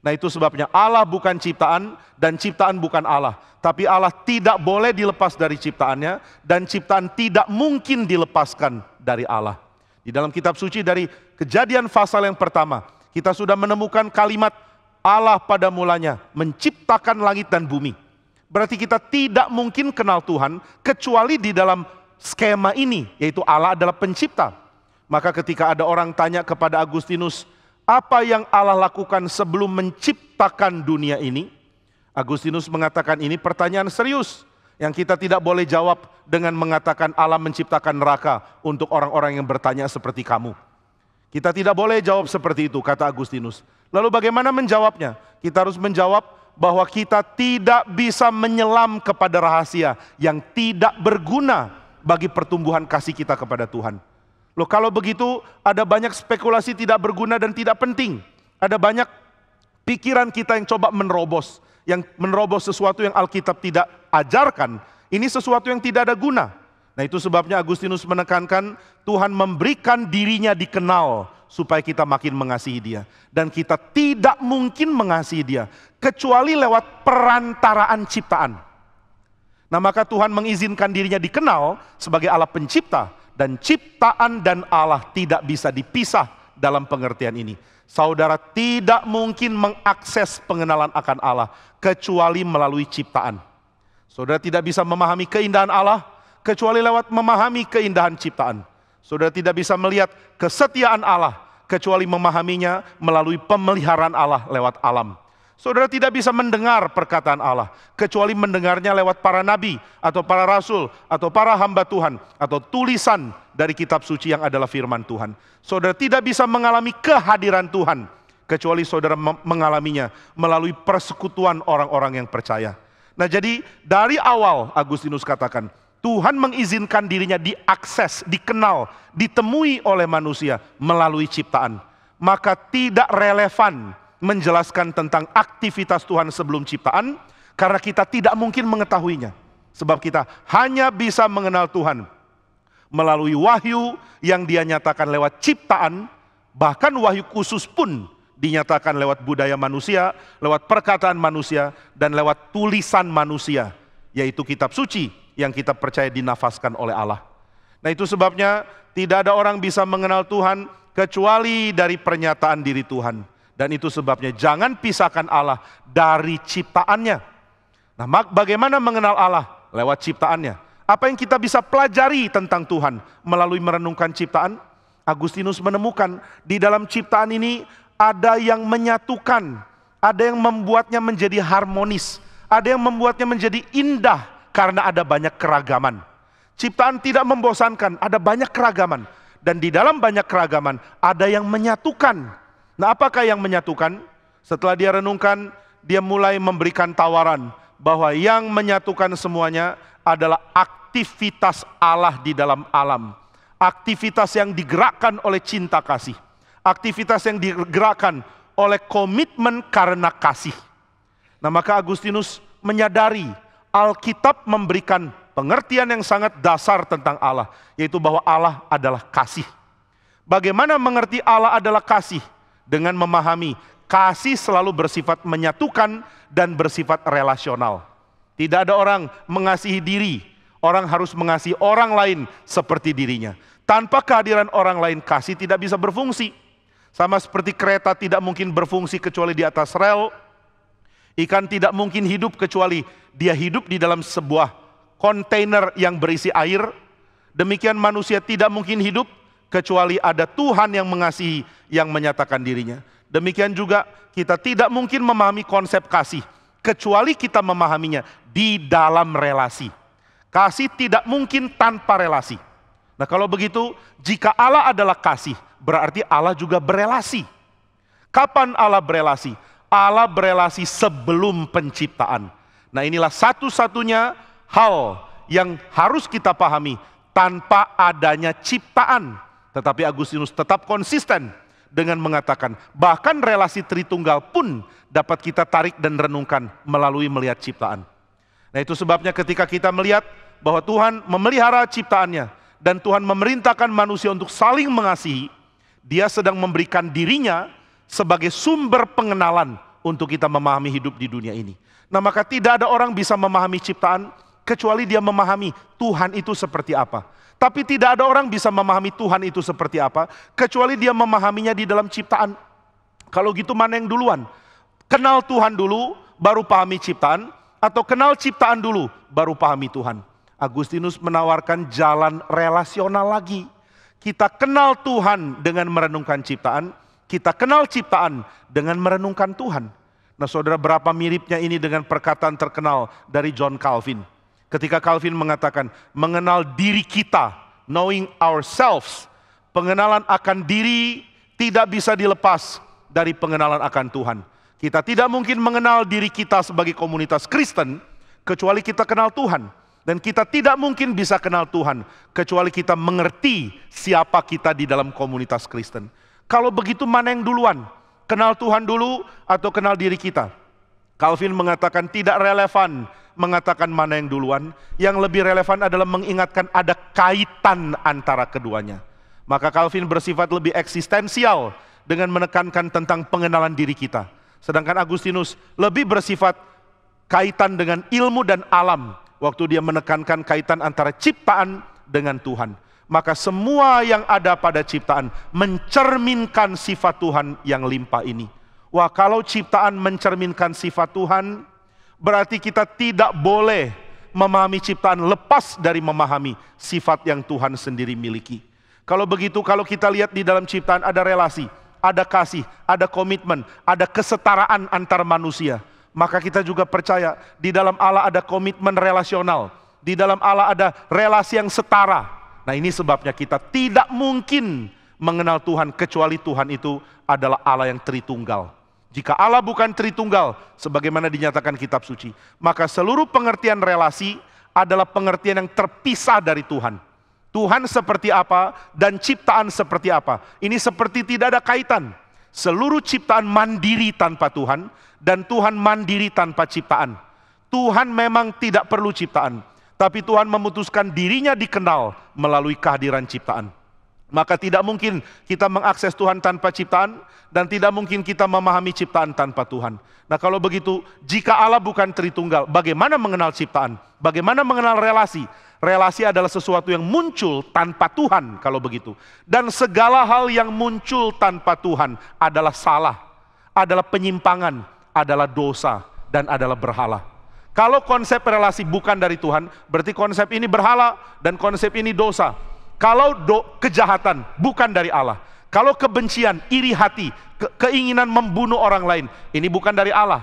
Nah itu sebabnya Allah bukan ciptaan dan ciptaan bukan Allah. Tapi Allah tidak boleh dilepas dari ciptaannya dan ciptaan tidak mungkin dilepaskan dari Allah. Di dalam kitab suci dari Kejadian pasal yang pertama, kita sudah menemukan kalimat Allah pada mulanya menciptakan langit dan bumi. Berarti kita tidak mungkin kenal Tuhan kecuali di dalam skema ini, yaitu Allah adalah pencipta. Maka ketika ada orang tanya kepada Agustinus, apa yang Allah lakukan sebelum menciptakan dunia ini? Agustinus mengatakan ini pertanyaan serius yang kita tidak boleh jawab dengan mengatakan Allah menciptakan neraka untuk orang-orang yang bertanya seperti kamu. Kita tidak boleh jawab seperti itu, kata Agustinus. Lalu bagaimana menjawabnya? Kita harus menjawab bahwa kita tidak bisa menyelam kepada rahasia yang tidak berguna bagi pertumbuhan kasih kita kepada Tuhan. Loh kalau begitu ada banyak spekulasi tidak berguna dan tidak penting. Ada banyak pikiran kita yang coba menerobos sesuatu yang Alkitab tidak ajarkan. Ini sesuatu yang tidak ada guna. Nah itu sebabnya Agustinus menekankan Tuhan memberikan dirinya dikenal supaya kita makin mengasihi dia. Dan kita tidak mungkin mengasihi dia kecuali lewat perantaraan ciptaan. Nah maka Tuhan mengizinkan dirinya dikenal sebagai Allah pencipta. Dan ciptaan dan Allah tidak bisa dipisah dalam pengertian ini. Saudara tidak mungkin mengakses pengenalan akan Allah kecuali melalui ciptaan. Saudara tidak bisa memahami keindahan Allah kecuali lewat memahami keindahan ciptaan. Saudara tidak bisa melihat kesetiaan Allah kecuali memahaminya melalui pemeliharaan Allah lewat alam. Saudara tidak bisa mendengar perkataan Allah kecuali mendengarnya lewat para nabi atau para rasul atau para hamba Tuhan atau tulisan dari kitab suci yang adalah firman Tuhan. Saudara tidak bisa mengalami kehadiran Tuhan kecuali saudara mengalaminya melalui persekutuan orang-orang yang percaya. Nah jadi dari awal Agustinus katakan Tuhan mengizinkan dirinya diakses, dikenal, ditemui oleh manusia melalui ciptaan. Maka tidak relevan menjelaskan tentang aktivitas Tuhan sebelum ciptaan, karena kita tidak mungkin mengetahuinya. Sebab kita hanya bisa mengenal Tuhan melalui wahyu yang dia nyatakan lewat ciptaan, bahkan wahyu khusus pun dinyatakan lewat budaya manusia, lewat perkataan manusia, dan lewat tulisan manusia, yaitu kitab suci yang kita percaya dinafaskan oleh Allah. Nah itu sebabnya tidak ada orang bisa mengenal Tuhan kecuali dari pernyataan diri Tuhan. Dan itu sebabnya jangan pisahkan Allah dari ciptaannya. Nah bagaimana mengenal Allah? Lewat ciptaannya. Apa yang kita bisa pelajari tentang Tuhan melalui merenungkan ciptaan? Agustinus menemukan di dalam ciptaan ini ada yang menyatukan, ada yang membuatnya menjadi harmonis, ada yang membuatnya menjadi indah karena ada banyak keragaman. Ciptaan tidak membosankan, ada banyak keragaman. Dan di dalam banyak keragaman ada yang menyatukan. Nah apakah yang menyatukan? Setelah dia renungkan, dia mulai memberikan tawaran bahwa yang menyatukan semuanya adalah aktivitas Allah di dalam alam. Aktivitas yang digerakkan oleh cinta kasih. Aktivitas yang digerakkan oleh komitmen karena kasih. Nah maka Agustinus menyadari Alkitab memberikan pengertian yang sangat dasar tentang Allah, yaitu bahwa Allah adalah kasih. Bagaimana mengerti Allah adalah kasih? Dengan memahami kasih selalu bersifat menyatukan dan bersifat relasional. Tidak ada orang mengasihi diri, orang harus mengasihi orang lain seperti dirinya. Tanpa kehadiran orang lain, kasih tidak bisa berfungsi. Sama seperti kereta tidak mungkin berfungsi kecuali di atas rel, ikan tidak mungkin hidup kecuali dia hidup di dalam sebuah kontainer yang berisi air. Demikian manusia tidak mungkin hidup kecuali ada Tuhan yang mengasihi, yang menyatakan dirinya. Demikian juga kita tidak mungkin memahami konsep kasih kecuali kita memahaminya di dalam relasi. Kasih tidak mungkin tanpa relasi. Nah kalau begitu, jika Allah adalah kasih, berarti Allah juga berelasi. Kapan Allah berelasi? Allah berelasi sebelum penciptaan. Nah inilah satu-satunya hal yang harus kita pahami tanpa adanya ciptaan. Tetapi Agustinus tetap konsisten dengan mengatakan bahkan relasi Tritunggal pun dapat kita tarik dan renungkan melalui melihat ciptaan. Nah itu sebabnya ketika kita melihat bahwa Tuhan memelihara ciptaannya dan Tuhan memerintahkan manusia untuk saling mengasihi, Dia sedang memberikan dirinya sebagai sumber pengenalan untuk kita memahami hidup di dunia ini. Nah, maka tidak ada orang bisa memahami ciptaan kecuali dia memahami Tuhan itu seperti apa. Tapi tidak ada orang bisa memahami Tuhan itu seperti apa kecuali dia memahaminya di dalam ciptaan. Kalau gitu mana yang duluan? Kenal Tuhan dulu baru pahami ciptaan, atau kenal ciptaan dulu baru pahami Tuhan? Agustinus menawarkan jalan relasional lagi. Kita kenal Tuhan dengan merenungkan ciptaan, kita kenal ciptaan dengan merenungkan Tuhan. Nah saudara, berapa miripnya ini dengan perkataan terkenal dari John Calvin. Ketika Calvin mengatakan, mengenal diri kita, knowing ourselves, pengenalan akan diri tidak bisa dilepas dari pengenalan akan Tuhan. Kita tidak mungkin mengenal diri kita sebagai komunitas Kristen, kecuali kita kenal Tuhan. Dan kita tidak mungkin bisa kenal Tuhan, kecuali kita mengerti siapa kita di dalam komunitas Kristen. Kalau begitu mana yang duluan? Kenal Tuhan dulu atau kenal diri kita? Calvin mengatakan tidak relevan mengatakan mana yang duluan. Yang lebih relevan adalah mengingatkan ada kaitan antara keduanya. Maka Calvin bersifat lebih eksistensial dengan menekankan tentang pengenalan diri kita. Sedangkan Agustinus lebih bersifat kaitan dengan ilmu dan alam, waktu dia menekankan kaitan antara ciptaan dengan Tuhan. Maka semua yang ada pada ciptaan mencerminkan sifat Tuhan yang limpah ini. Wah, kalau ciptaan mencerminkan sifat Tuhan, berarti kita tidak boleh memahami ciptaan lepas dari memahami sifat yang Tuhan sendiri miliki. Kalau begitu, kalau kita lihat di dalam ciptaan ada relasi, ada kasih, ada komitmen, ada kesetaraan antar manusia. Maka kita juga percaya di dalam Allah ada komitmen relasional. Di dalam Allah ada relasi yang setara. Nah ini sebabnya kita tidak mungkin mengenal Tuhan kecuali Tuhan itu adalah Allah yang Tritunggal. Jika Allah bukan Tritunggal, sebagaimana dinyatakan kitab suci, maka seluruh pengertian relasi adalah pengertian yang terpisah dari Tuhan. Tuhan seperti apa dan ciptaan seperti apa. Ini seperti tidak ada kaitan. Seluruh ciptaan mandiri tanpa Tuhan, dan Tuhan mandiri tanpa ciptaan. Tuhan memang tidak perlu ciptaan, tapi Tuhan memutuskan dirinya dikenal melalui kehadiran ciptaan. Maka tidak mungkin kita mengakses Tuhan tanpa ciptaan, dan tidak mungkin kita memahami ciptaan tanpa Tuhan. Nah kalau begitu, jika Allah bukan Tritunggal, bagaimana mengenal ciptaan? Bagaimana mengenal relasi? Relasi adalah sesuatu yang muncul tanpa Tuhan kalau begitu. Dan segala hal yang muncul tanpa Tuhan adalah salah, adalah penyimpangan, adalah dosa, dan adalah berhala. Kalau konsep relasi bukan dari Tuhan, berarti konsep ini berhala dan konsep ini dosa. Kalau kejahatan bukan dari Allah, kalau kebencian, iri hati, keinginan membunuh orang lain, ini bukan dari Allah.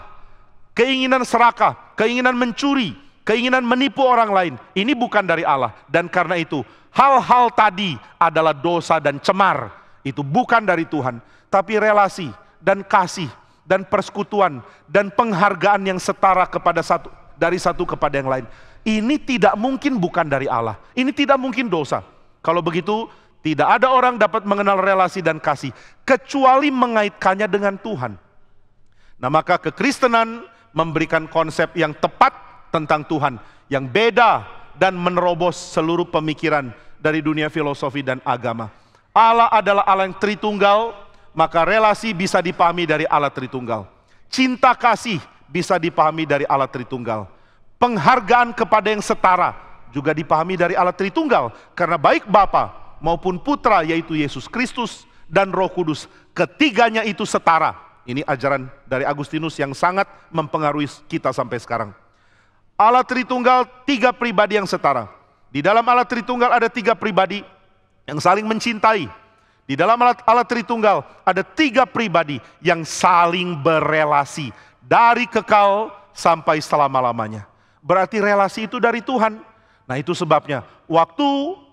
Keinginan serakah, keinginan mencuri, keinginan menipu orang lain, ini bukan dari Allah. Dan karena itu, hal-hal tadi adalah dosa dan cemar. Itu bukan dari Tuhan. Tapi relasi dan kasih dan persekutuan dan penghargaan yang setara kepada dari satu kepada yang lain, ini tidak mungkin bukan dari Allah. Ini tidak mungkin dosa. Kalau begitu, tidak ada orang dapat mengenal relasi dan kasih kecuali mengaitkannya dengan Tuhan. Nah maka kekristenan memberikan konsep yang tepat tentang Tuhan, yang beda dan menerobos seluruh pemikiran dari dunia filosofi dan agama. Allah adalah Allah yang Tritunggal, maka relasi bisa dipahami dari Allah Tritunggal. Cinta kasih bisa dipahami dari Allah Tritunggal. Penghargaan kepada yang setara juga dipahami dari Allah Tritunggal. Karena baik Bapa maupun Putra yaitu Yesus Kristus dan Roh Kudus, ketiganya itu setara. Ini ajaran dari Agustinus yang sangat mempengaruhi kita sampai sekarang. Allah Tritunggal, tiga pribadi yang setara. Di dalam Allah Tritunggal ada tiga pribadi yang saling mencintai. Di dalam Allah Tritunggal ada tiga pribadi yang saling berelasi dari kekal sampai selama-lamanya. Berarti relasi itu dari Tuhan. Nah itu sebabnya waktu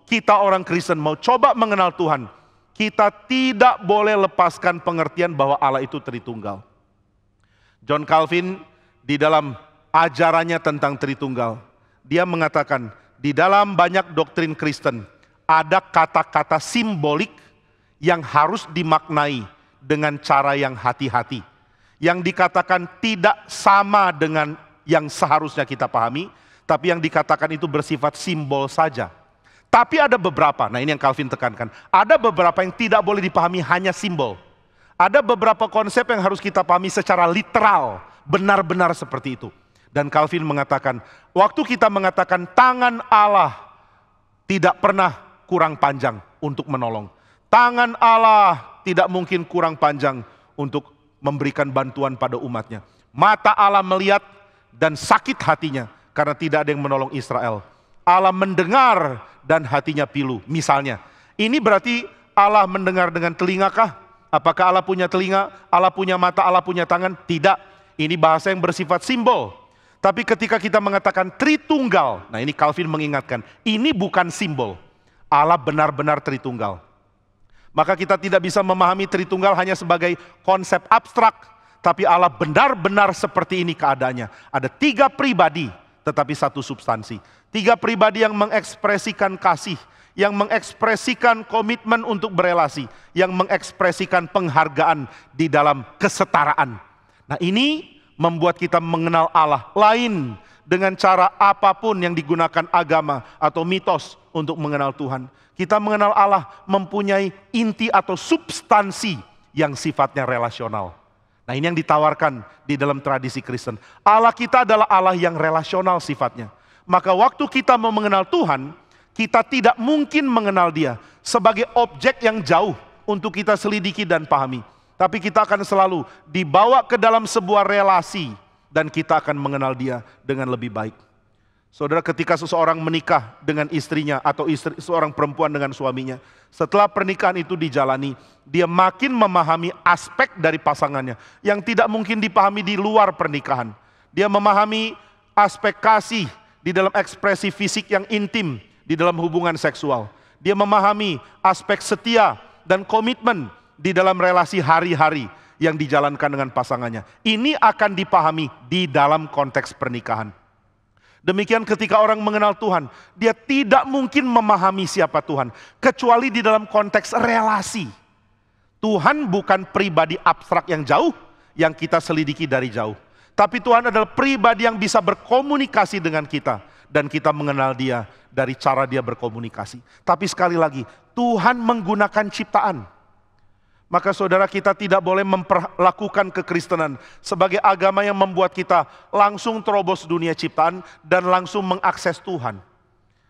kita orang Kristen mau coba mengenal Tuhan, kita tidak boleh lepaskan pengertian bahwa Allah itu Tritunggal. John Calvin di dalam ajarannya tentang Tritunggal, dia mengatakan di dalam banyak doktrin Kristen ada kata-kata simbolik yang harus dimaknai dengan cara yang hati-hati, yang dikatakan tidak sama dengan yang seharusnya kita pahami, tapi yang dikatakan itu bersifat simbol saja. Tapi ada beberapa, nah ini yang Calvin tekankan, ada beberapa yang tidak boleh dipahami hanya simbol. Ada beberapa konsep yang harus kita pahami secara literal, benar-benar seperti itu. Dan Calvin mengatakan, waktu kita mengatakan tangan Allah tidak pernah kurang panjang untuk menolong. Tangan Allah tidak mungkin kurang panjang untuk memberikan bantuan pada umatnya. Mata Allah melihat dan sakit hatinya karena tidak ada yang menolong Israel. Allah mendengar dan hatinya pilu. Misalnya, ini berarti Allah mendengar dengan telingakah? Apakah Allah punya telinga, Allah punya mata, Allah punya tangan? Tidak. Ini bahasa yang bersifat simbol. Tapi ketika kita mengatakan Tritunggal, nah ini Calvin mengingatkan, ini bukan simbol. Allah benar-benar Tritunggal. Maka kita tidak bisa memahami Tritunggal hanya sebagai konsep abstrak, tapi Allah benar-benar seperti ini keadaannya. Ada 3 pribadi, tetapi 1 substansi. 3 pribadi yang mengekspresikan kasih, yang mengekspresikan komitmen untuk berelasi, yang mengekspresikan penghargaan di dalam kesetaraan. Nah ini membuat kita mengenal Allah lain dengan cara apapun yang digunakan agama atau mitos untuk mengenal Tuhan. Kita mengenal Allah mempunyai inti atau substansi yang sifatnya relasional. Nah ini yang ditawarkan di dalam tradisi Kristen. Allah kita adalah Allah yang relasional sifatnya. Maka waktu kita mau mengenal Tuhan, kita tidak mungkin mengenal Dia sebagai objek yang jauh untuk kita selidiki dan pahami. Tapi kita akan selalu dibawa ke dalam sebuah relasi dan kita akan mengenal Dia dengan lebih baik. Saudara, ketika seseorang menikah dengan istrinya atau seorang perempuan dengan suaminya, setelah pernikahan itu dijalani, dia makin memahami aspek dari pasangannya yang tidak mungkin dipahami di luar pernikahan. Dia memahami aspek kasih di dalam ekspresi fisik yang intim di dalam hubungan seksual. Dia memahami aspek setia dan komitmen di dalam relasi hari-hari yang dijalankan dengan pasangannya. Ini akan dipahami di dalam konteks pernikahan. Demikian ketika orang mengenal Tuhan, dia tidak mungkin memahami siapa Tuhan, kecuali di dalam konteks relasi. Tuhan bukan pribadi abstrak yang jauh, yang kita selidiki dari jauh. Tapi Tuhan adalah pribadi yang bisa berkomunikasi dengan kita. Dan kita mengenal Dia dari cara Dia berkomunikasi. Tapi sekali lagi, Tuhan menggunakan ciptaan. Maka saudara, kita tidak boleh memperlakukan kekristenan sebagai agama yang membuat kita langsung terobos dunia ciptaan dan langsung mengakses Tuhan.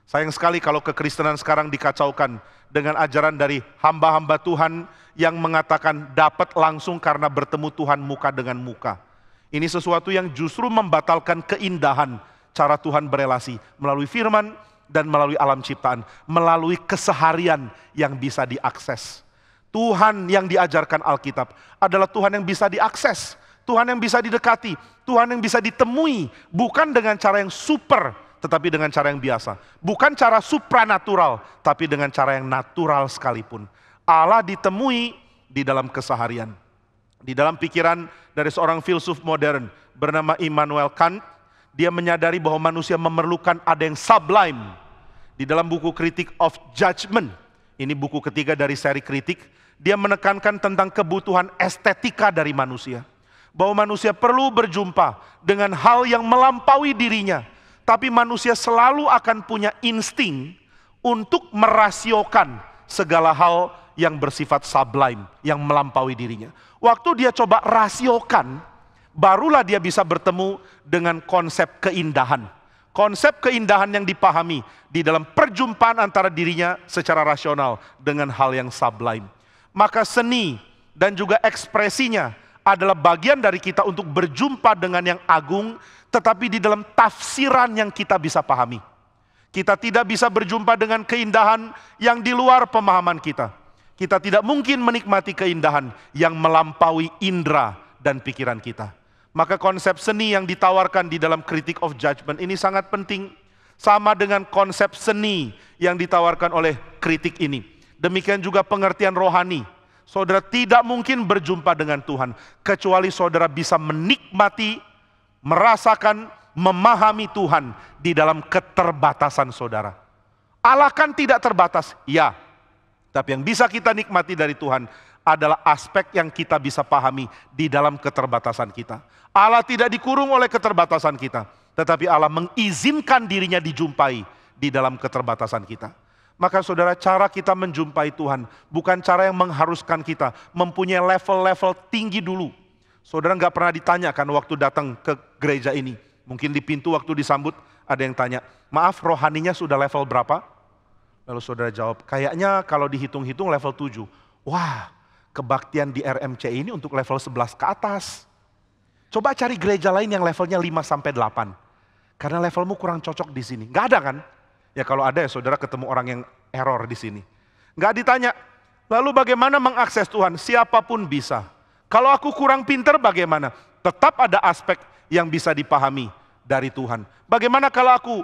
Sayang sekali kalau kekristenan sekarang dikacaukan dengan ajaran dari hamba-hamba Tuhan yang mengatakan dapat langsung karena bertemu Tuhan muka dengan muka. Ini sesuatu yang justru membatalkan keindahan cara Tuhan berelasi melalui firman dan melalui alam ciptaan, melalui keseharian yang bisa diakses. Tuhan yang diajarkan Alkitab adalah Tuhan yang bisa diakses, Tuhan yang bisa didekati, Tuhan yang bisa ditemui, bukan dengan cara yang super, tetapi dengan cara yang biasa. Bukan cara supranatural, tapi dengan cara yang natural sekalipun. Allah ditemui di dalam keseharian. Di dalam pikiran dari seorang filsuf modern bernama Immanuel Kant, dia menyadari bahwa manusia memerlukan ada yang sublime. Di dalam buku Critique of Judgment, ini buku ketiga dari seri kritik, dia menekankan tentang kebutuhan estetika dari manusia. Bahwa manusia perlu berjumpa dengan hal yang melampaui dirinya. Tapi manusia selalu akan punya insting untuk merasiokan segala hal yang bersifat sublime, yang melampaui dirinya. Waktu dia coba rasiokan, barulah dia bisa bertemu dengan konsep keindahan. Konsep keindahan yang dipahami di dalam perjumpaan antara dirinya secara rasional dengan hal yang sublime. Maka seni dan juga ekspresinya adalah bagian dari kita untuk berjumpa dengan yang agung, tetapi di dalam tafsiran yang kita bisa pahami. Kita tidak bisa berjumpa dengan keindahan yang di luar pemahaman kita. Kita tidak mungkin menikmati keindahan yang melampaui indera dan pikiran kita. Maka konsep seni yang ditawarkan di dalam Critique of Judgment ini sangat penting. Sama dengan konsep seni yang ditawarkan oleh kritik ini. Demikian juga pengertian rohani. Saudara tidak mungkin berjumpa dengan Tuhan kecuali saudara bisa menikmati, merasakan, memahami Tuhan di dalam keterbatasan saudara. Allah kan tidak terbatas, ya. Tapi yang bisa kita nikmati dari Tuhan adalah aspek yang kita bisa pahami di dalam keterbatasan kita. Allah tidak dikurung oleh keterbatasan kita, tetapi Allah mengizinkan dirinya dijumpai di dalam keterbatasan kita. Maka saudara, cara kita menjumpai Tuhan bukan cara yang mengharuskan kita mempunyai level-level tinggi dulu. Saudara nggak pernah ditanyakan waktu datang ke gereja ini. Mungkin di pintu waktu disambut ada yang tanya, maaf rohaninya sudah level berapa? Lalu saudara jawab, kayaknya kalau dihitung-hitung level 7. Wah, kebaktian di RMC ini untuk level 11 ke atas. Coba cari gereja lain yang levelnya 5-8. Karena levelmu kurang cocok di sini. Nggak ada kan? Ya kalau ada ya saudara ketemu orang yang error di sini. Nggak ditanya, lalu bagaimana mengakses Tuhan? Siapapun bisa. Kalau aku kurang pinter bagaimana? Tetap ada aspek yang bisa dipahami dari Tuhan. Bagaimana kalau aku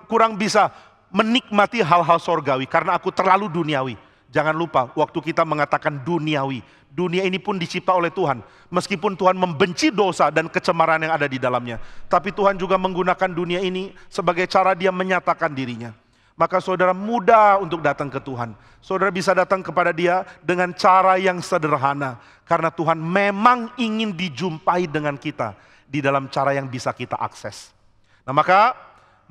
kurang bisa menikmati hal-hal sorgawi karena aku terlalu duniawi. Jangan lupa waktu kita mengatakan duniawi, dunia ini pun dicipta oleh Tuhan. Meskipun Tuhan membenci dosa dan kecemaran yang ada di dalamnya, tapi Tuhan juga menggunakan dunia ini sebagai cara Dia menyatakan dirinya. Maka saudara mudah untuk datang ke Tuhan. Saudara bisa datang kepada Dia dengan cara yang sederhana. Karena Tuhan memang ingin dijumpai dengan kita di dalam cara yang bisa kita akses. Nah maka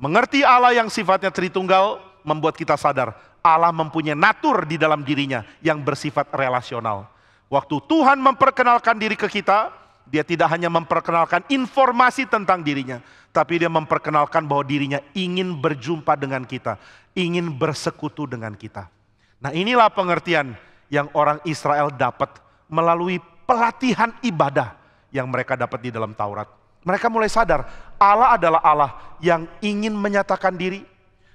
mengerti Allah yang sifatnya Tritunggal membuat kita sadar Allah mempunyai natur di dalam dirinya yang bersifat relasional. Waktu Tuhan memperkenalkan diri ke kita, Dia tidak hanya memperkenalkan informasi tentang dirinya, tapi Dia memperkenalkan bahwa dirinya ingin berjumpa dengan kita, ingin bersekutu dengan kita. Nah inilah pengertian yang orang Israel dapat melalui pelatihan ibadah yang mereka dapat di dalam Taurat. Mereka mulai sadar Allah adalah Allah yang ingin menyatakan diri.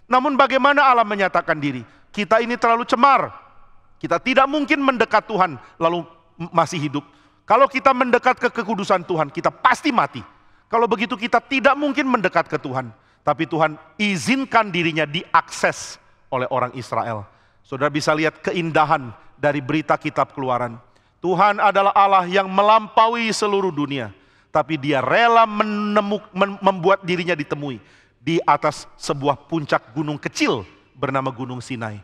Namun bagaimana Allah menyatakan diri? Kita ini terlalu cemar. Kita tidak mungkin mendekat Tuhan lalu masih hidup. Kalau kita mendekat ke kekudusan Tuhan, kita pasti mati. Kalau begitu kita tidak mungkin mendekat ke Tuhan. Tapi Tuhan izinkan dirinya diakses oleh orang Israel. Saudara bisa lihat keindahan dari berita kitab Keluaran. Tuhan adalah Allah yang melampaui seluruh dunia. Tapi Dia rela membuat dirinya ditemui di atas sebuah puncak gunung kecil bernama Gunung Sinai.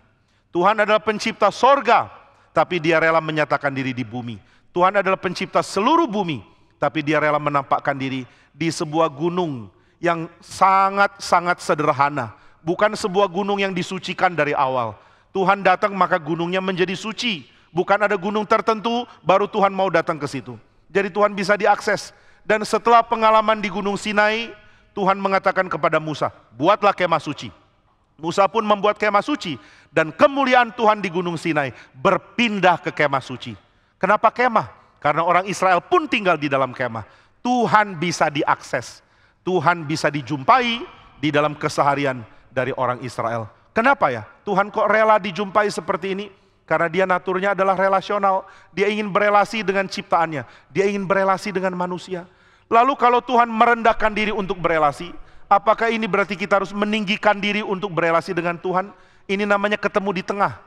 Tuhan adalah pencipta sorga, tapi Dia rela menyatakan diri di bumi. Tuhan adalah pencipta seluruh bumi, tapi Dia rela menampakkan diri di sebuah gunung yang sangat-sangat sederhana. Bukan sebuah gunung yang disucikan dari awal. Tuhan datang maka gunungnya menjadi suci. Bukan ada gunung tertentu baru Tuhan mau datang ke situ. Jadi Tuhan bisa diakses. Dan setelah pengalaman di Gunung Sinai, Tuhan mengatakan kepada Musa, buatlah kemah suci. Musa pun membuat kemah suci. Dan kemuliaan Tuhan di Gunung Sinai berpindah ke kemah suci. Kenapa kemah? Karena orang Israel pun tinggal di dalam kemah. Tuhan bisa diakses. Tuhan bisa dijumpai di dalam keseharian dari orang Israel. Kenapa ya? Tuhan kok rela dijumpai seperti ini? Karena Dia naturnya adalah relasional. Dia ingin berelasi dengan ciptaannya. Dia ingin berelasi dengan manusia. Lalu kalau Tuhan merendahkan diri untuk berelasi, apakah ini berarti kita harus meninggikan diri untuk berelasi dengan Tuhan? Ini namanya ketemu di tengah.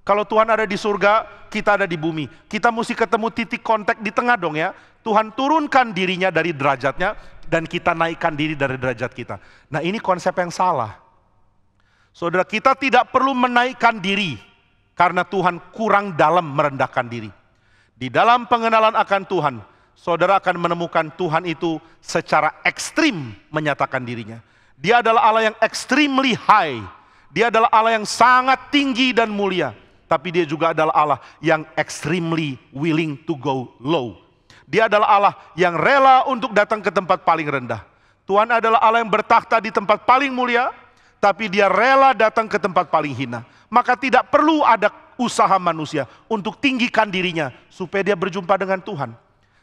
Kalau Tuhan ada di surga, kita ada di bumi. Kita mesti ketemu titik kontak di tengah dong ya. Tuhan turunkan dirinya dari derajatnya, dan kita naikkan diri dari derajat kita. Nah ini konsep yang salah. Saudara, kita tidak perlu menaikkan diri, karena Tuhan kurang dalam merendahkan diri. Di dalam pengenalan akan Tuhan, saudara akan menemukan Tuhan itu secara ekstrim menyatakan dirinya. Dia adalah Allah yang extremely high. Dia adalah Allah yang sangat tinggi dan mulia. Tapi Dia juga adalah Allah yang extremely willing to go low. Dia adalah Allah yang rela untuk datang ke tempat paling rendah. Tuhan adalah Allah yang bertakhta di tempat paling mulia, tapi Dia rela datang ke tempat paling hina. Maka tidak perlu ada usaha manusia untuk tinggikan dirinya supaya dia berjumpa dengan Tuhan.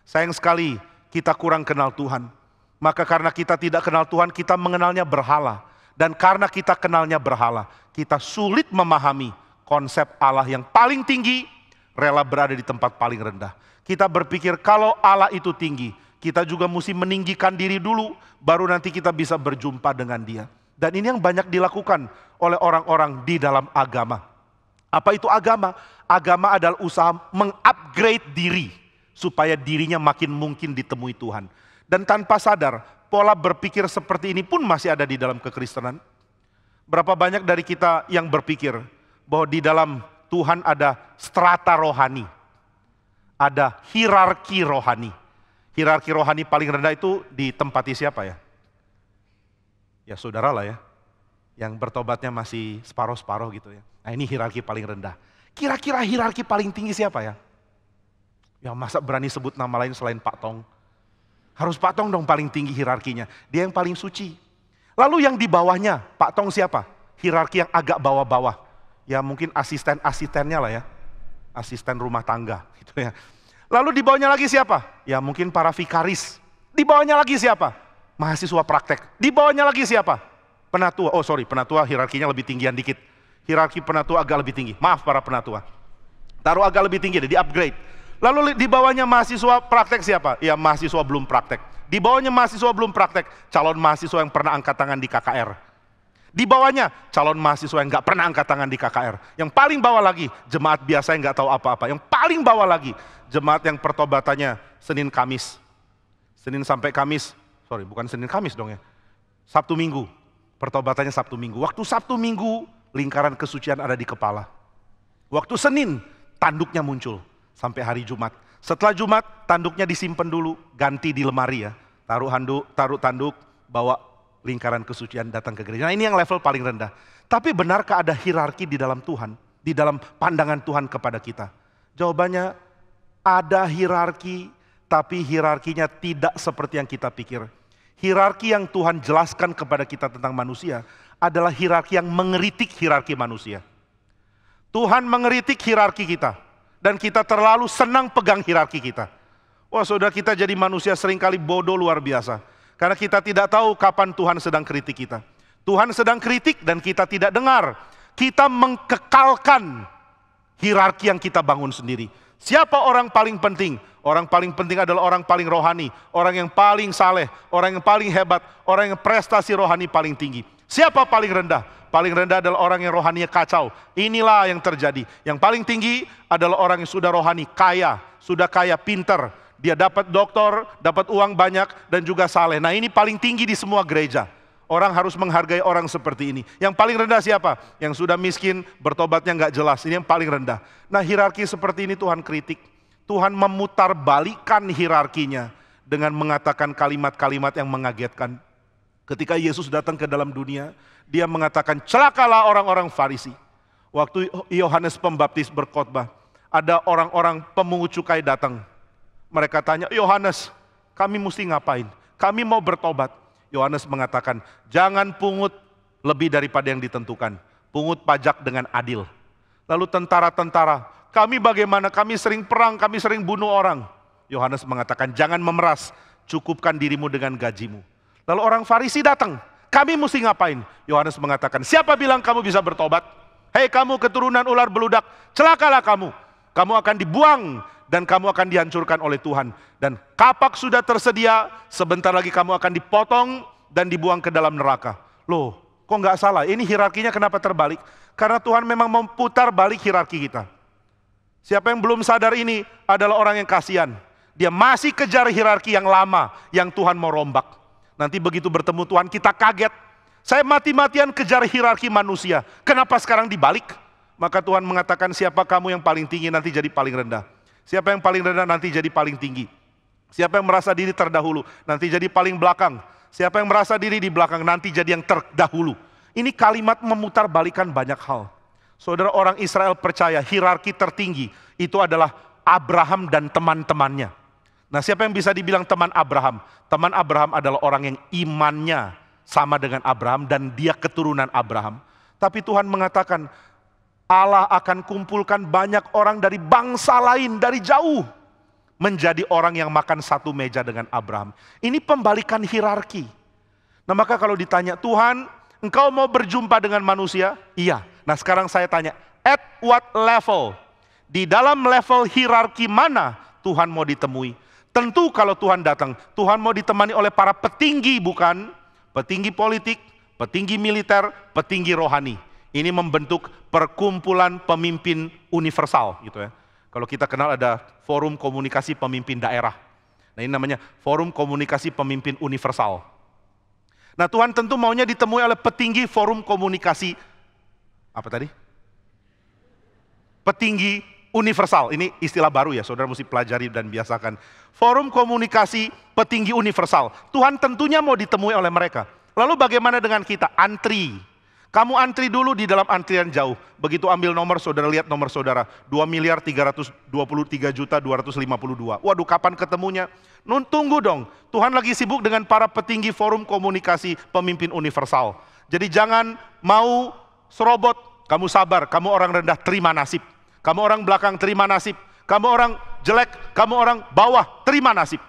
Sayang sekali kita kurang kenal Tuhan. Maka karena kita tidak kenal Tuhan, kita mengenalnya berhala. Dan karena kita kenalnya berhala, kita sulit memahami konsep Allah yang paling tinggi, rela berada di tempat paling rendah. Kita berpikir kalau Allah itu tinggi, kita juga mesti meninggikan diri dulu, baru nanti kita bisa berjumpa dengan Dia. Dan ini yang banyak dilakukan oleh orang-orang di dalam agama. Apa itu agama? Agama adalah usaha mengupgrade diri supaya dirinya makin mungkin ditemui Tuhan. Dan tanpa sadar, pola berpikir seperti ini pun masih ada di dalam kekristenan. Berapa banyak dari kita yang berpikir bahwa di dalam Tuhan ada strata rohani, ada hierarki rohani. Hierarki rohani paling rendah itu ditempati siapa ya? Ya saudara lah ya. Yang bertobatnya masih separuh-separuh gitu ya. Nah ini hierarki paling rendah. Kira-kira hierarki paling tinggi siapa ya? Ya masa berani sebut nama lain selain Pak Tong? Harus Pak Tong dong paling tinggi hierarkinya. Dia yang paling suci. Lalu yang di bawahnya, Pak Tong siapa? Hierarki yang agak bawah-bawah. Ya mungkin asisten-asistennya lah ya. Asisten rumah tangga gitu ya. Lalu di bawahnya lagi siapa? Ya mungkin para vikaris. Di bawahnya lagi siapa? Mahasiswa praktek. Di bawahnya lagi siapa? Penatua. Oh sorry, penatua hierarkinya lebih tinggian dikit. Hierarki penatua agak lebih tinggi. Maaf para penatua. Taruh agak lebih tinggi deh, di upgrade. Lalu di bawahnya mahasiswa praktek siapa? Ya mahasiswa belum praktek. Di bawahnya mahasiswa belum praktek, calon mahasiswa yang pernah angkat tangan di KKR. Di bawahnya calon mahasiswa yang nggak pernah angkat tangan di KKR. Yang paling bawah lagi jemaat biasa yang nggak tahu apa-apa. Yang paling bawah lagi jemaat yang pertobatannya Senin Kamis. Senin sampai Kamis, sorry bukan Senin Kamis dong ya. Sabtu Minggu, pertobatannya Sabtu Minggu. Waktu Sabtu Minggu lingkaran kesucian ada di kepala. Waktu Senin tanduknya muncul sampai hari Jumat. Setelah Jumat tanduknya disimpan dulu, ganti di lemari ya. Taruh handuk, taruh tanduk, bawa lingkaran kesucian datang ke gereja. Nah ini yang level paling rendah. Tapi benarkah ada hierarki di dalam Tuhan? Di dalam pandangan Tuhan kepada kita? Jawabannya ada hierarki, tapi hierarkinya tidak seperti yang kita pikir. Hierarki yang Tuhan jelaskan kepada kita tentang manusia adalah hierarki yang mengeritik hierarki manusia. Tuhan mengeritik hierarki kita. Dan kita terlalu senang pegang hierarki kita. Wah saudara, kita jadi manusia seringkali bodoh luar biasa. Karena kita tidak tahu kapan Tuhan sedang kritik kita. Tuhan sedang kritik dan kita tidak dengar. Kita mengkekalkan hierarki yang kita bangun sendiri. Siapa orang paling penting? Orang paling penting adalah orang paling rohani. Orang yang paling saleh. Orang yang paling hebat. Orang yang prestasi rohani paling tinggi. Siapa paling rendah? Paling rendah adalah orang yang rohaninya kacau. Inilah yang terjadi. Yang paling tinggi adalah orang yang sudah rohani, kaya, sudah kaya, pinter. Dia dapat doktor, dapat uang banyak, dan juga saleh. Nah ini paling tinggi di semua gereja. Orang harus menghargai orang seperti ini. Yang paling rendah siapa? Yang sudah miskin, bertobatnya nggak jelas. Ini yang paling rendah. Nah hierarki seperti ini Tuhan kritik. Tuhan memutarbalikkan hierarkinya dengan mengatakan kalimat-kalimat yang mengagetkan. Ketika Yesus datang ke dalam dunia, dia mengatakan celakalah orang-orang Farisi. Waktu Yohanes Pembaptis berkhotbah, ada orang-orang pemungut cukai datang. Mereka tanya, Yohanes, kami mesti ngapain? Kami mau bertobat. Yohanes mengatakan, jangan pungut lebih daripada yang ditentukan. Pungut pajak dengan adil. Lalu tentara-tentara, kami bagaimana? Kami sering perang, kami sering bunuh orang. Yohanes mengatakan, jangan memeras, cukupkan dirimu dengan gajimu. Lalu orang Farisi datang, kami mesti ngapain? Yohanes mengatakan, siapa bilang kamu bisa bertobat? Hei kamu keturunan ular beludak, celakalah kamu. Kamu akan dibuang dan kamu akan dihancurkan oleh Tuhan. Dan kapak sudah tersedia, sebentar lagi kamu akan dipotong dan dibuang ke dalam neraka. Loh, kok nggak salah? Ini hierarkinya kenapa terbalik? Karena Tuhan memang memutar balik hierarki kita. Siapa yang belum sadar ini adalah orang yang kasihan. Dia masih kejar hierarki yang lama yang Tuhan mau rombak. Nanti begitu bertemu Tuhan kita kaget. Saya mati-matian kejar hierarki manusia. Kenapa sekarang dibalik? Maka Tuhan mengatakan siapa kamu yang paling tinggi nanti jadi paling rendah. Siapa yang paling rendah nanti jadi paling tinggi. Siapa yang merasa diri terdahulu nanti jadi paling belakang. Siapa yang merasa diri di belakang nanti jadi yang terdahulu. Ini kalimat memutarbalikkan banyak hal. Saudara, orang Israel percaya hierarki tertinggi itu adalah Abraham dan teman-temannya. Nah siapa yang bisa dibilang teman Abraham? Teman Abraham adalah orang yang imannya sama dengan Abraham dan dia keturunan Abraham. Tapi Tuhan mengatakan Allah akan kumpulkan banyak orang dari bangsa lain dari jauh. Menjadi orang yang makan satu meja dengan Abraham. Ini pembalikan hierarki. Nah maka kalau ditanya, Tuhan engkau mau berjumpa dengan manusia? Iya. Nah sekarang saya tanya, at what level? Di dalam level hierarki mana Tuhan mau ditemui? Tentu kalau Tuhan datang, Tuhan mau ditemani oleh para petinggi bukan? Petinggi politik, petinggi militer, petinggi rohani. Ini membentuk perkumpulan pemimpin universal gitu ya. Kalau kita kenal ada forum komunikasi pemimpin daerah. Nah ini namanya forum komunikasi pemimpin universal. Nah Tuhan tentu maunya ditemui oleh petinggi forum komunikasi, apa tadi? Petinggi universal, ini istilah baru ya, saudara mesti pelajari dan biasakan. Forum komunikasi petinggi universal. Tuhan tentunya mau ditemui oleh mereka. Lalu bagaimana dengan kita? Antri. Kamu antri dulu di dalam antrian jauh. Begitu ambil nomor, saudara lihat nomor saudara. 2.323.252. Waduh, kapan ketemunya? Tunggu dong. Tuhan lagi sibuk dengan para petinggi forum komunikasi pemimpin universal. Jadi jangan mau serobot. Kamu sabar, kamu orang rendah, terima nasib. Kamu orang belakang, terima nasib. Kamu orang jelek, kamu orang bawah, terima nasib.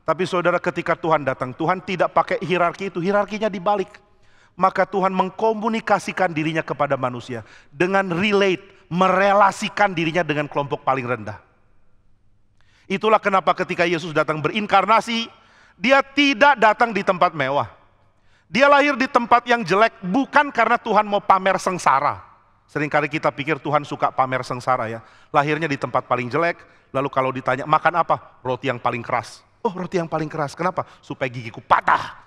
Tapi saudara, ketika Tuhan datang, Tuhan tidak pakai hierarki itu, hierarkinya dibalik. Maka Tuhan mengkomunikasikan dirinya kepada manusia dengan relate, merelasikan dirinya dengan kelompok paling rendah. Itulah kenapa ketika Yesus datang berinkarnasi, dia tidak datang di tempat mewah. Dia lahir di tempat yang jelek bukan karena Tuhan mau pamer sengsara. Seringkali kita pikir Tuhan suka pamer sengsara ya. Lahirnya di tempat paling jelek, lalu kalau ditanya makan apa? Roti yang paling keras. Oh, roti yang paling keras. Kenapa? Supaya gigiku patah.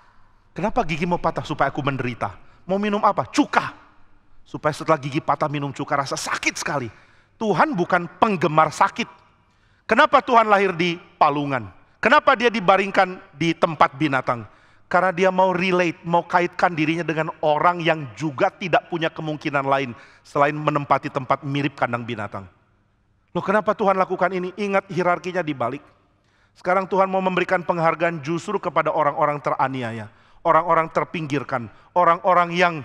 Kenapa gigi mau patah? Supaya aku menderita. Mau minum apa? Cuka. Supaya setelah gigi patah minum cuka rasa sakit sekali. Tuhan bukan penggemar sakit. Kenapa Tuhan lahir di palungan? Kenapa dia dibaringkan di tempat binatang? Karena dia mau relate, mau kaitkan dirinya dengan orang yang juga tidak punya kemungkinan lain selain menempati tempat mirip kandang binatang. Loh, kenapa Tuhan lakukan ini? Ingat hierarkinya dibalik. Sekarang Tuhan mau memberikan penghargaan justru kepada orang-orang teraniaya, orang-orang terpinggirkan, orang-orang yang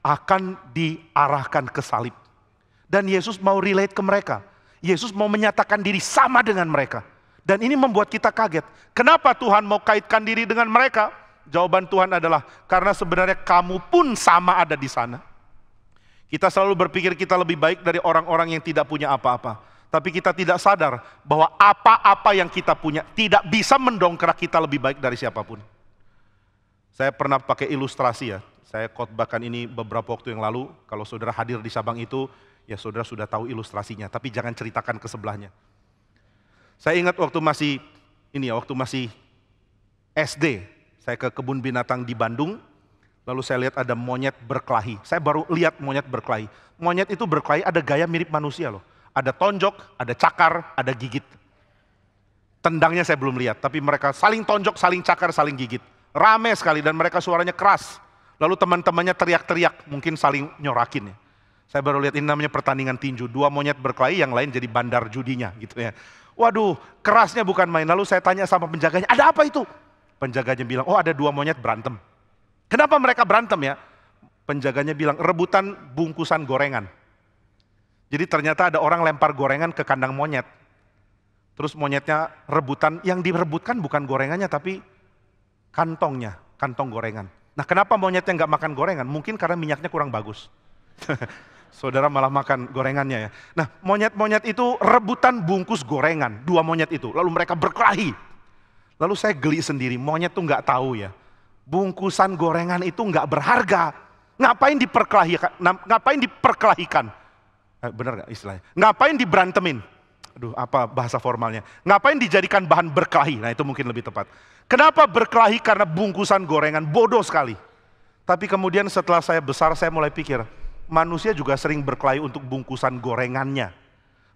akan diarahkan ke salib. Dan Yesus mau relate ke mereka. Yesus mau menyatakan diri sama dengan mereka. Dan ini membuat kita kaget. Kenapa Tuhan mau kaitkan diri dengan mereka? Jawaban Tuhan adalah karena sebenarnya kamu pun sama ada di sana. Kita selalu berpikir kita lebih baik dari orang-orang yang tidak punya apa-apa. Tapi kita tidak sadar bahwa apa-apa yang kita punya tidak bisa mendongkrak kita lebih baik dari siapapun. Saya pernah pakai ilustrasi ya. Saya khotbahkan ini beberapa waktu yang lalu. Kalau saudara hadir di Sabang itu, ya saudara sudah tahu ilustrasinya. Tapi jangan ceritakan ke sebelahnya. Saya ingat waktu masih SD. Saya ke kebun binatang di Bandung, lalu saya lihat ada monyet berkelahi. Saya baru lihat monyet berkelahi. Monyet itu berkelahi ada gaya mirip manusia loh. Ada tonjok, ada cakar, ada gigit. Tendangnya saya belum lihat, tapi mereka saling tonjok, saling cakar, saling gigit. Rame sekali dan mereka suaranya keras. Lalu teman-temannya teriak-teriak, mungkin saling nyorakin ya. Saya baru lihat ini namanya pertandingan tinju. 2 monyet berkelahi, yang lain jadi bandar judinya gitu ya. Waduh, kerasnya bukan main. Lalu saya tanya sama penjaganya, ada apa itu? Penjaganya bilang, oh ada 2 monyet berantem. Kenapa mereka berantem ya? Penjaganya bilang, rebutan bungkusan gorengan. Jadi ternyata ada orang lempar gorengan ke kandang monyet. Terus monyetnya rebutan, yang direbutkan bukan gorengannya tapi kantongnya, kantong gorengan. Nah, kenapa monyetnya nggak makan gorengan? Mungkin karena minyaknya kurang bagus. Saudara malah makan gorengannya ya. Nah, monyet-monyet itu rebutan bungkus gorengan, 2 monyet itu. Lalu mereka berkelahi. Lalu saya geli sendiri, monyet tuh nggak tahu ya. Bungkusan gorengan itu nggak berharga. Ngapain diperkelahikan? Benar nggak istilahnya? Ngapain diberantemin? Aduh, apa bahasa formalnya? Ngapain dijadikan bahan berkelahi? Nah, itu mungkin lebih tepat. Kenapa berkelahi? Karena bungkusan gorengan, bodoh sekali. Tapi kemudian setelah saya besar, saya mulai pikir, manusia juga sering berkelahi untuk bungkusan gorengannya.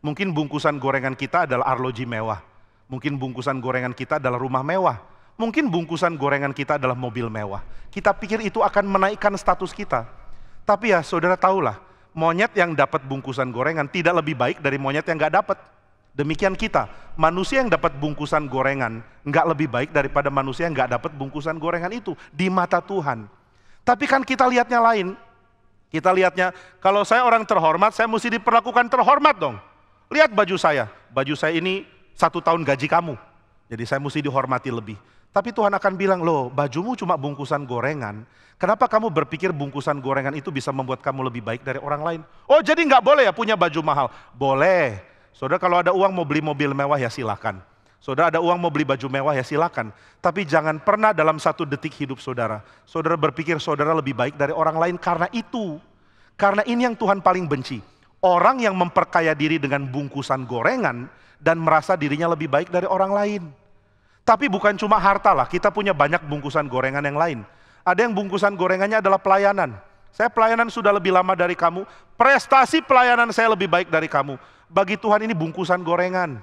Mungkin bungkusan gorengan kita adalah arloji mewah. Mungkin bungkusan gorengan kita adalah rumah mewah. Mungkin bungkusan gorengan kita adalah mobil mewah. Kita pikir itu akan menaikkan status kita. Tapi ya saudara tahulah, monyet yang dapat bungkusan gorengan tidak lebih baik dari monyet yang nggak dapat. Demikian kita, manusia yang dapat bungkusan gorengan nggak lebih baik daripada manusia yang nggak dapat bungkusan gorengan itu di mata Tuhan. Tapi kan kita lihatnya lain. Kita lihatnya, kalau saya orang terhormat, saya mesti diperlakukan terhormat dong. Lihat baju saya ini 1 tahun gaji kamu. Jadi saya mesti dihormati lebih. Tapi Tuhan akan bilang, loh bajumu cuma bungkusan gorengan. Kenapa kamu berpikir bungkusan gorengan itu bisa membuat kamu lebih baik dari orang lain? Oh jadi nggak boleh ya punya baju mahal? Boleh. Saudara kalau ada uang mau beli mobil mewah ya silakan. Saudara ada uang mau beli baju mewah ya silakan. Tapi jangan pernah dalam 1 detik hidup saudara berpikir saudara lebih baik dari orang lain karena itu. Karena ini yang Tuhan paling benci. Orang yang memperkaya diri dengan bungkusan gorengan dan merasa dirinya lebih baik dari orang lain. Tapi bukan cuma harta lah, kita punya banyak bungkusan gorengan yang lain. Ada yang bungkusan gorengannya adalah pelayanan. Saya pelayanan sudah lebih lama dari kamu, prestasi pelayanan saya lebih baik dari kamu. Bagi Tuhan ini bungkusan gorengan.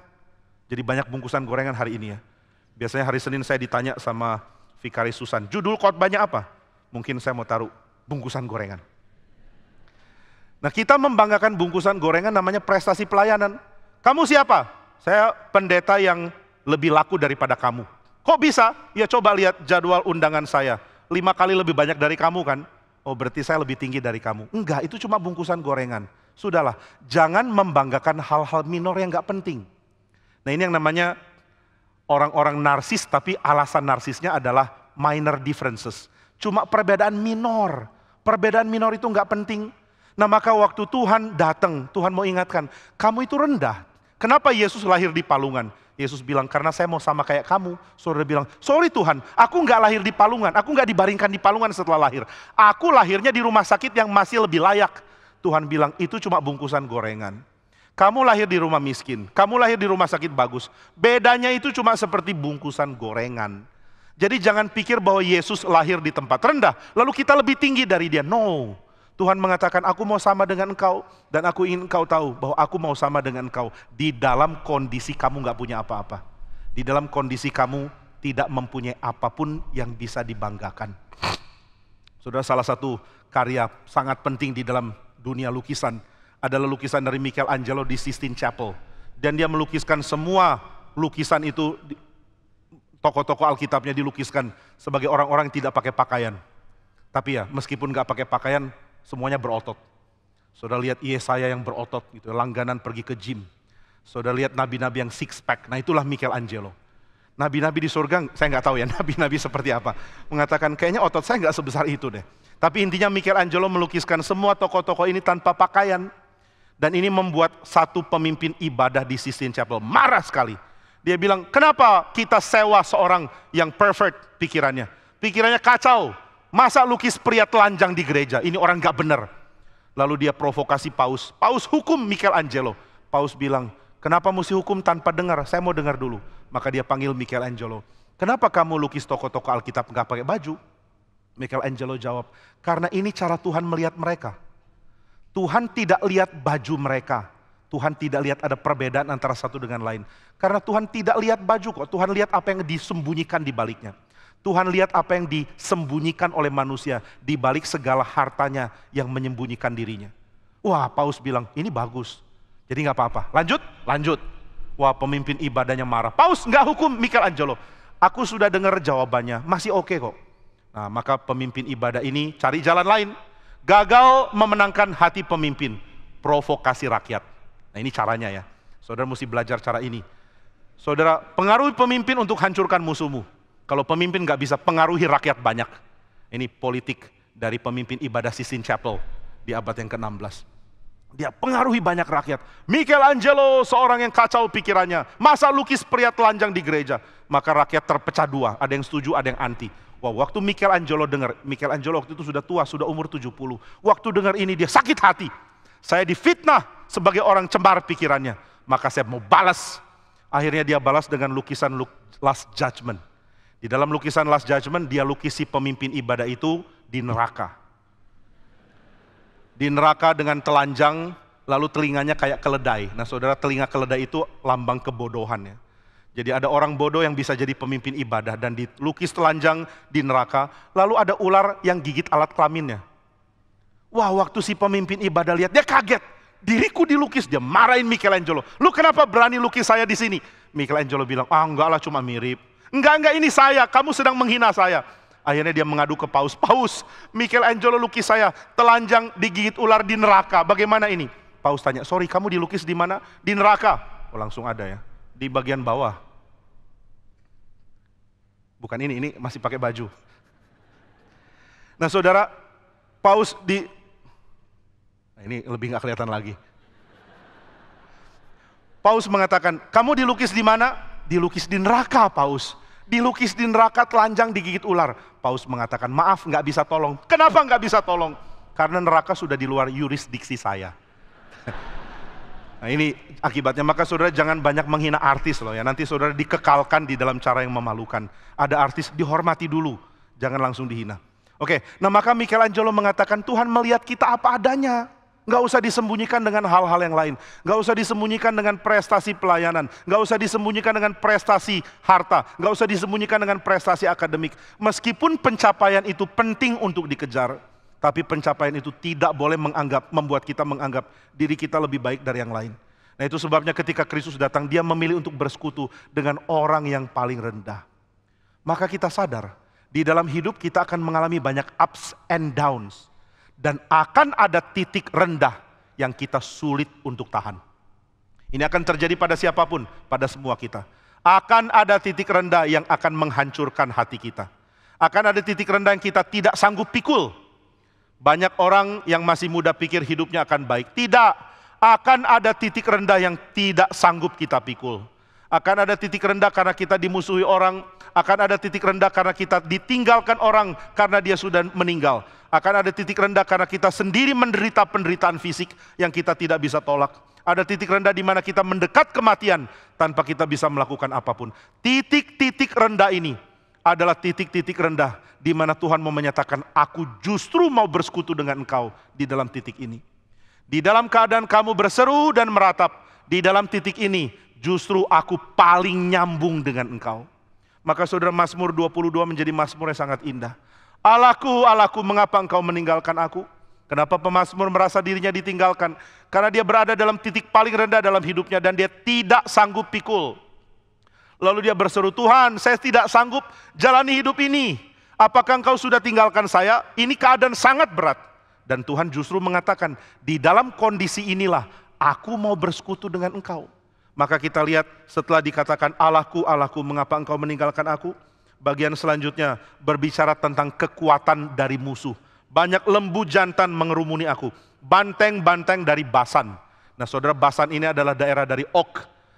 Jadi banyak bungkusan gorengan hari ini ya. Biasanya hari Senin saya ditanya sama Vikaris Susan, judul khotbahnya apa? Mungkin saya mau taruh bungkusan gorengan. Nah, kita membanggakan bungkusan gorengan namanya prestasi pelayanan. Kamu siapa? Saya pendeta yang lebih laku daripada kamu. Kok bisa? Ya coba lihat jadwal undangan saya. 5 kali lebih banyak dari kamu kan? Oh berarti saya lebih tinggi dari kamu. Enggak, itu cuma bungkusan gorengan. Sudahlah, jangan membanggakan hal-hal minor yang gak penting. Nah ini yang namanya orang-orang narsis, tapi alasan narsisnya adalah minor differences. Cuma perbedaan minor. Perbedaan minor itu gak penting. Nah maka waktu Tuhan datang, Tuhan mau ingatkan, kamu itu rendah. Kenapa Yesus lahir di palungan? Yesus bilang, karena saya mau sama kayak kamu. Saudara bilang, sorry Tuhan, aku nggak lahir di palungan, aku nggak dibaringkan di palungan setelah lahir. Aku lahirnya di rumah sakit yang masih lebih layak. Tuhan bilang, itu cuma bungkusan gorengan. Kamu lahir di rumah miskin, kamu lahir di rumah sakit bagus. Bedanya itu cuma seperti bungkusan gorengan. Jadi jangan pikir bahwa Yesus lahir di tempat rendah, lalu kita lebih tinggi dari dia. No. Tuhan mengatakan, aku mau sama dengan engkau, dan aku ingin engkau tahu bahwa aku mau sama dengan engkau di dalam kondisi kamu gak punya apa-apa. Di dalam kondisi kamu tidak mempunyai apapun yang bisa dibanggakan. Saudara, salah satu karya sangat penting di dalam dunia lukisan adalah lukisan dari Michelangelo di Sistine Chapel. Dan dia melukiskan semua lukisan itu, tokoh-tokoh Alkitabnya dilukiskan sebagai orang-orang yang tidak pakai pakaian. Tapi ya, meskipun gak pakai pakaian, semuanya berotot. Saudara lihat Yesaya yang berotot, gitu, langganan pergi ke gym. Saudara lihat nabi-nabi yang six pack, nah itulah Michelangelo. Nabi-nabi di surga, saya nggak tahu ya nabi-nabi seperti apa. Mengatakan kayaknya otot saya nggak sebesar itu deh. Tapi intinya Michelangelo melukiskan semua tokoh-tokoh ini tanpa pakaian. Dan ini membuat satu pemimpin ibadah di Sistine Chapel marah sekali. Dia bilang, kenapa kita sewa seorang yang perfect pikirannya? Pikirannya kacau. Masa lukis pria telanjang di gereja? Ini orang gak benar. Lalu dia provokasi Paus. Paus hukum Michelangelo. Paus bilang, kenapa mesti hukum tanpa dengar? Saya mau dengar dulu. Maka dia panggil Michelangelo. Kenapa kamu lukis tokoh-tokoh Alkitab gak pakai baju? Michelangelo jawab, karena ini cara Tuhan melihat mereka. Tuhan tidak lihat baju mereka. Tuhan tidak lihat ada perbedaan antara satu dengan lain. Karena Tuhan tidak lihat baju kok. Tuhan lihat apa yang disembunyikan di baliknya. Tuhan lihat apa yang disembunyikan oleh manusia di balik segala hartanya yang menyembunyikan dirinya. Wah, Paus bilang, ini bagus. Jadi nggak apa-apa. Lanjut. Wah, pemimpin ibadahnya marah. Paus nggak hukum Michelangelo. Aku sudah dengar jawabannya, masih oke kok. Nah, maka pemimpin ibadah ini cari jalan lain. Gagal memenangkan hati pemimpin. Provokasi rakyat. Nah, ini caranya ya. Saudara mesti belajar cara ini. Saudara, pengaruhi pemimpin untuk hancurkan musuhmu. Kalau pemimpin nggak bisa pengaruhi rakyat banyak. Ini politik dari pemimpin ibadah Sistine Chapel di abad yang ke-16. Dia pengaruhi banyak rakyat. Michelangelo seorang yang kacau pikirannya. Masa lukis pria telanjang di gereja? Maka rakyat terpecah dua. Ada yang setuju, ada yang anti. Wah, waktu Michelangelo dengar, Michelangelo waktu itu sudah tua, sudah umur 70. Waktu dengar ini dia sakit hati. Saya difitnah sebagai orang cembar pikirannya. Maka saya mau balas. Akhirnya dia balas dengan lukisan Last Judgment. Di dalam lukisan Last Judgment, dia lukisi pemimpin ibadah itu di neraka. Di neraka dengan telanjang, lalu telinganya kayak keledai. Nah saudara, telinga keledai itu lambang kebodohan ya. Jadi ada orang bodoh yang bisa jadi pemimpin ibadah dan dilukis telanjang di neraka. Lalu ada ular yang gigit alat kelaminnya. Wah, waktu si pemimpin ibadah lihat, dia kaget. Diriku dilukis, dia marahin Michelangelo. Lu kenapa berani lukis saya di sini? Michelangelo bilang, enggak lah, cuma mirip. Enggak, ini saya, kamu sedang menghina saya. Akhirnya dia mengadu ke Paus. Paus, Michelangelo lukis saya, telanjang digigit ular di neraka. Bagaimana ini? Paus tanya, sorry kamu dilukis di mana? Di neraka. Oh, langsung ada ya, di bagian bawah. Bukan ini masih pakai baju. Nah saudara, Paus nah, ini lebih gak kelihatan lagi. Paus mengatakan, kamu dilukis di mana? Dilukis di neraka, Paus. Dilukis di neraka, telanjang digigit ular. Paus mengatakan, maaf gak bisa tolong. Kenapa gak bisa tolong? Karena neraka sudah di luar yurisdiksi saya. Nah ini akibatnya, maka saudara jangan banyak menghina artis loh ya. Nanti saudara dikekalkan di dalam cara yang memalukan. Ada artis dihormati dulu, jangan langsung dihina. Oke, nah maka Michelangelo mengatakan Tuhan melihat kita apa adanya. Gak usah disembunyikan dengan hal-hal yang lain. Gak usah disembunyikan dengan prestasi pelayanan. Gak usah disembunyikan dengan prestasi harta. Gak usah disembunyikan dengan prestasi akademik. Meskipun pencapaian itu penting untuk dikejar, Tapi pencapaian itu tidak boleh membuat kita menganggap diri kita lebih baik dari yang lain. Nah itu sebabnya ketika Kristus datang, dia memilih untuk bersekutu dengan orang yang paling rendah. Maka kita sadar, di dalam hidup kita akan mengalami banyak ups and downs. Dan akan ada titik rendah yang kita sulit untuk tahan. Ini akan terjadi pada siapapun, pada semua kita. Akan ada titik rendah yang akan menghancurkan hati kita. Akan ada titik rendah yang kita tidak sanggup pikul. Banyak orang yang masih muda pikir hidupnya akan baik. Tidak, akan ada titik rendah yang tidak sanggup kita pikul. Akan ada titik rendah karena kita dimusuhi orang. Akan ada titik rendah karena kita ditinggalkan orang karena dia sudah meninggal. Akan ada titik rendah karena kita sendiri menderita penderitaan fisik yang kita tidak bisa tolak. Ada titik rendah di mana kita mendekat kematian tanpa kita bisa melakukan apapun. Titik-titik rendah ini adalah titik-titik rendah di mana Tuhan mau menyatakan, aku justru mau bersekutu dengan engkau di dalam titik ini. Di dalam keadaan kamu berseru dan meratap, di dalam titik ini justru aku paling nyambung dengan engkau. Maka saudara, Mazmur 22 menjadi mazmur yang sangat indah. Allahku, Allahku, mengapa engkau meninggalkan aku? Kenapa pemazmur merasa dirinya ditinggalkan? Karena dia berada dalam titik paling rendah dalam hidupnya dan dia tidak sanggup pikul. Lalu dia berseru, Tuhan, saya tidak sanggup jalani hidup ini. Apakah engkau sudah tinggalkan saya? Ini keadaan sangat berat. Dan Tuhan justru mengatakan, di dalam kondisi inilah aku mau bersekutu dengan engkau. Maka kita lihat setelah dikatakan, Allahku, Allahku, mengapa engkau meninggalkan aku? Bagian selanjutnya berbicara tentang kekuatan dari musuh. Banyak lembu jantan mengerumuni aku. Banteng-banteng dari Basan. Nah saudara, Basan ini adalah daerah dari Og,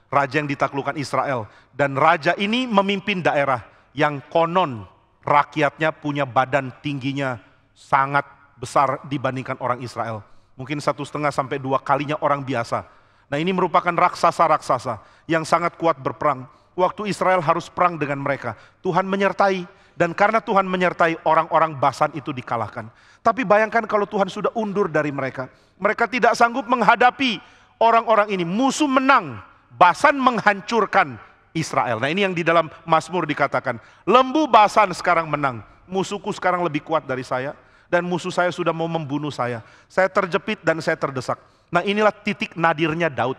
raja yang ditaklukkan Israel. Dan raja ini memimpin daerah yang konon rakyatnya punya badan tingginya sangat besar dibandingkan orang Israel. Mungkin 1,5 sampai 2 kalinya orang biasa. Nah ini merupakan raksasa-raksasa yang sangat kuat berperang. Waktu Israel harus perang dengan mereka, Tuhan menyertai. Dan karena Tuhan menyertai, orang-orang Basan itu dikalahkan. Tapi bayangkan kalau Tuhan sudah undur dari mereka. Mereka tidak sanggup menghadapi orang-orang ini. Musuh menang, Basan menghancurkan Israel. Nah ini yang di dalam Mazmur dikatakan, lembu Basan sekarang menang. Musuhku sekarang lebih kuat dari saya. Dan musuh saya sudah mau membunuh saya. Saya terjepit dan saya terdesak. Nah inilah titik nadirnya Daud.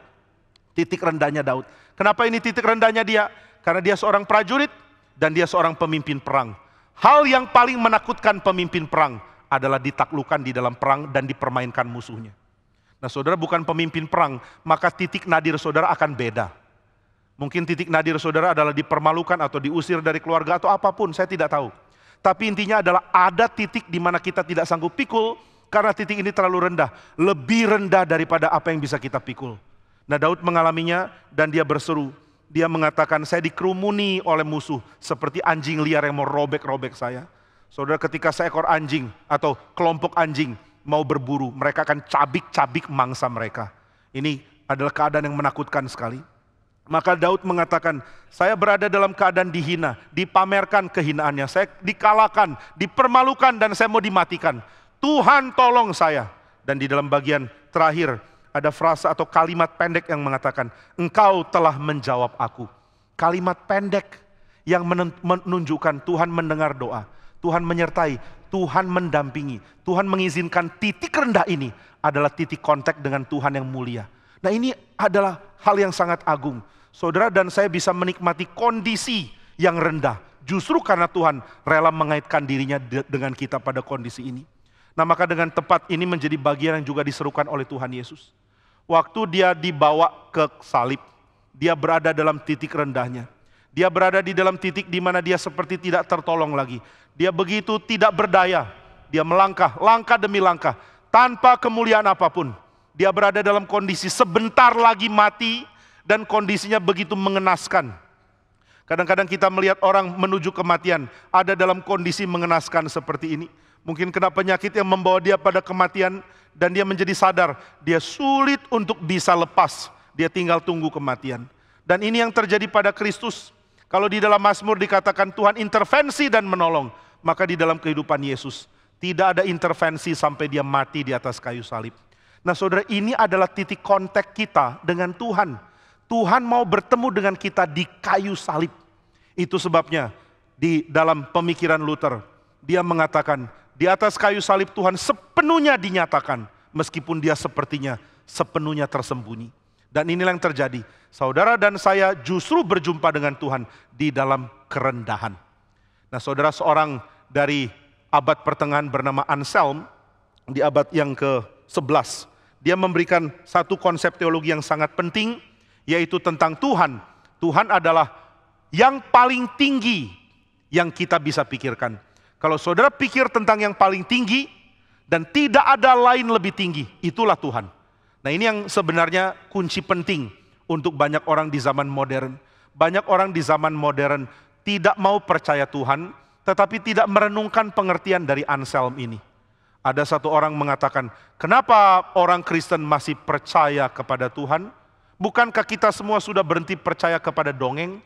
Titik rendahnya Daud. Kenapa ini titik rendahnya dia? Karena dia seorang prajurit dan dia seorang pemimpin perang. Hal yang paling menakutkan pemimpin perang adalah ditaklukkan di dalam perang dan dipermainkan musuhnya. Nah saudara, bukan pemimpin perang, maka titik nadir saudara akan beda. Mungkin titik nadir saudara adalah dipermalukan atau diusir dari keluarga atau apapun, saya tidak tahu. Tapi intinya adalah ada titik di mana kita tidak sanggup pikul karena titik ini terlalu rendah. Lebih rendah daripada apa yang bisa kita pikul. Nah Daud mengalaminya dan dia berseru. Dia mengatakan, saya dikerumuni oleh musuh seperti anjing liar yang mau robek-robek saya. Saudara, ketika seekor anjing atau kelompok anjing mau berburu, mereka akan cabik-cabik mangsa mereka. Ini adalah keadaan yang menakutkan sekali. Maka Daud mengatakan, saya berada dalam keadaan dihina, dipamerkan kehinaannya, saya dikalahkan, dipermalukan dan saya mau dimatikan. Tuhan tolong saya. Dan di dalam bagian terakhir ada frasa atau kalimat pendek yang mengatakan, engkau telah menjawab aku. Kalimat pendek yang menunjukkan Tuhan mendengar doa. Tuhan menyertai, Tuhan mendampingi. Tuhan mengizinkan titik rendah ini adalah titik kontak dengan Tuhan yang mulia. Nah ini adalah hal yang sangat agung. Saudara dan saya bisa menikmati kondisi yang rendah. Justru karena Tuhan rela mengaitkan dirinya dengan kita pada kondisi ini. Nah maka dengan tepat ini menjadi bagian yang juga diserukan oleh Tuhan Yesus. Waktu dia dibawa ke salib, dia berada dalam titik rendahnya. Dia berada di dalam titik di mana dia seperti tidak tertolong lagi. Dia begitu tidak berdaya. Dia melangkah, langkah demi langkah, tanpa kemuliaan apapun. Dia berada dalam kondisi sebentar lagi mati dan kondisinya begitu mengenaskan. Kadang-kadang kita melihat orang menuju kematian ada dalam kondisi mengenaskan seperti ini. Mungkin kena penyakit yang membawa dia pada kematian dan dia menjadi sadar dia sulit untuk bisa lepas. Dia tinggal tunggu kematian. Dan ini yang terjadi pada Kristus. Kalau di dalam Mazmur dikatakan Tuhan intervensi dan menolong, maka di dalam kehidupan Yesus tidak ada intervensi sampai dia mati di atas kayu salib. Nah saudara, ini adalah titik kontak kita dengan Tuhan. Tuhan mau bertemu dengan kita di kayu salib. Itu sebabnya di dalam pemikiran Luther, dia mengatakan Di atas kayu salib Tuhan sepenuhnya dinyatakan, meskipun dia sepertinya sepenuhnya tersembunyi. Dan inilah yang terjadi. Saudara dan saya justru berjumpa dengan Tuhan di dalam kerendahan. Nah saudara, seorang dari abad pertengahan bernama Anselm, di abad yang ke-11, dia memberikan satu konsep teologi yang sangat penting, yaitu tentang Tuhan. Tuhan adalah yang paling tinggi yang kita bisa pikirkan. Kalau saudara pikir tentang yang paling tinggi, dan tidak ada lain lebih tinggi, itulah Tuhan. Nah ini yang sebenarnya kunci penting untuk banyak orang di zaman modern. Banyak orang di zaman modern tidak mau percaya Tuhan, tetapi tidak merenungkan pengertian dari Anselm ini. Ada satu orang mengatakan, kenapa orang Kristen masih percaya kepada Tuhan? Bukankah kita semua sudah berhenti percaya kepada dongeng?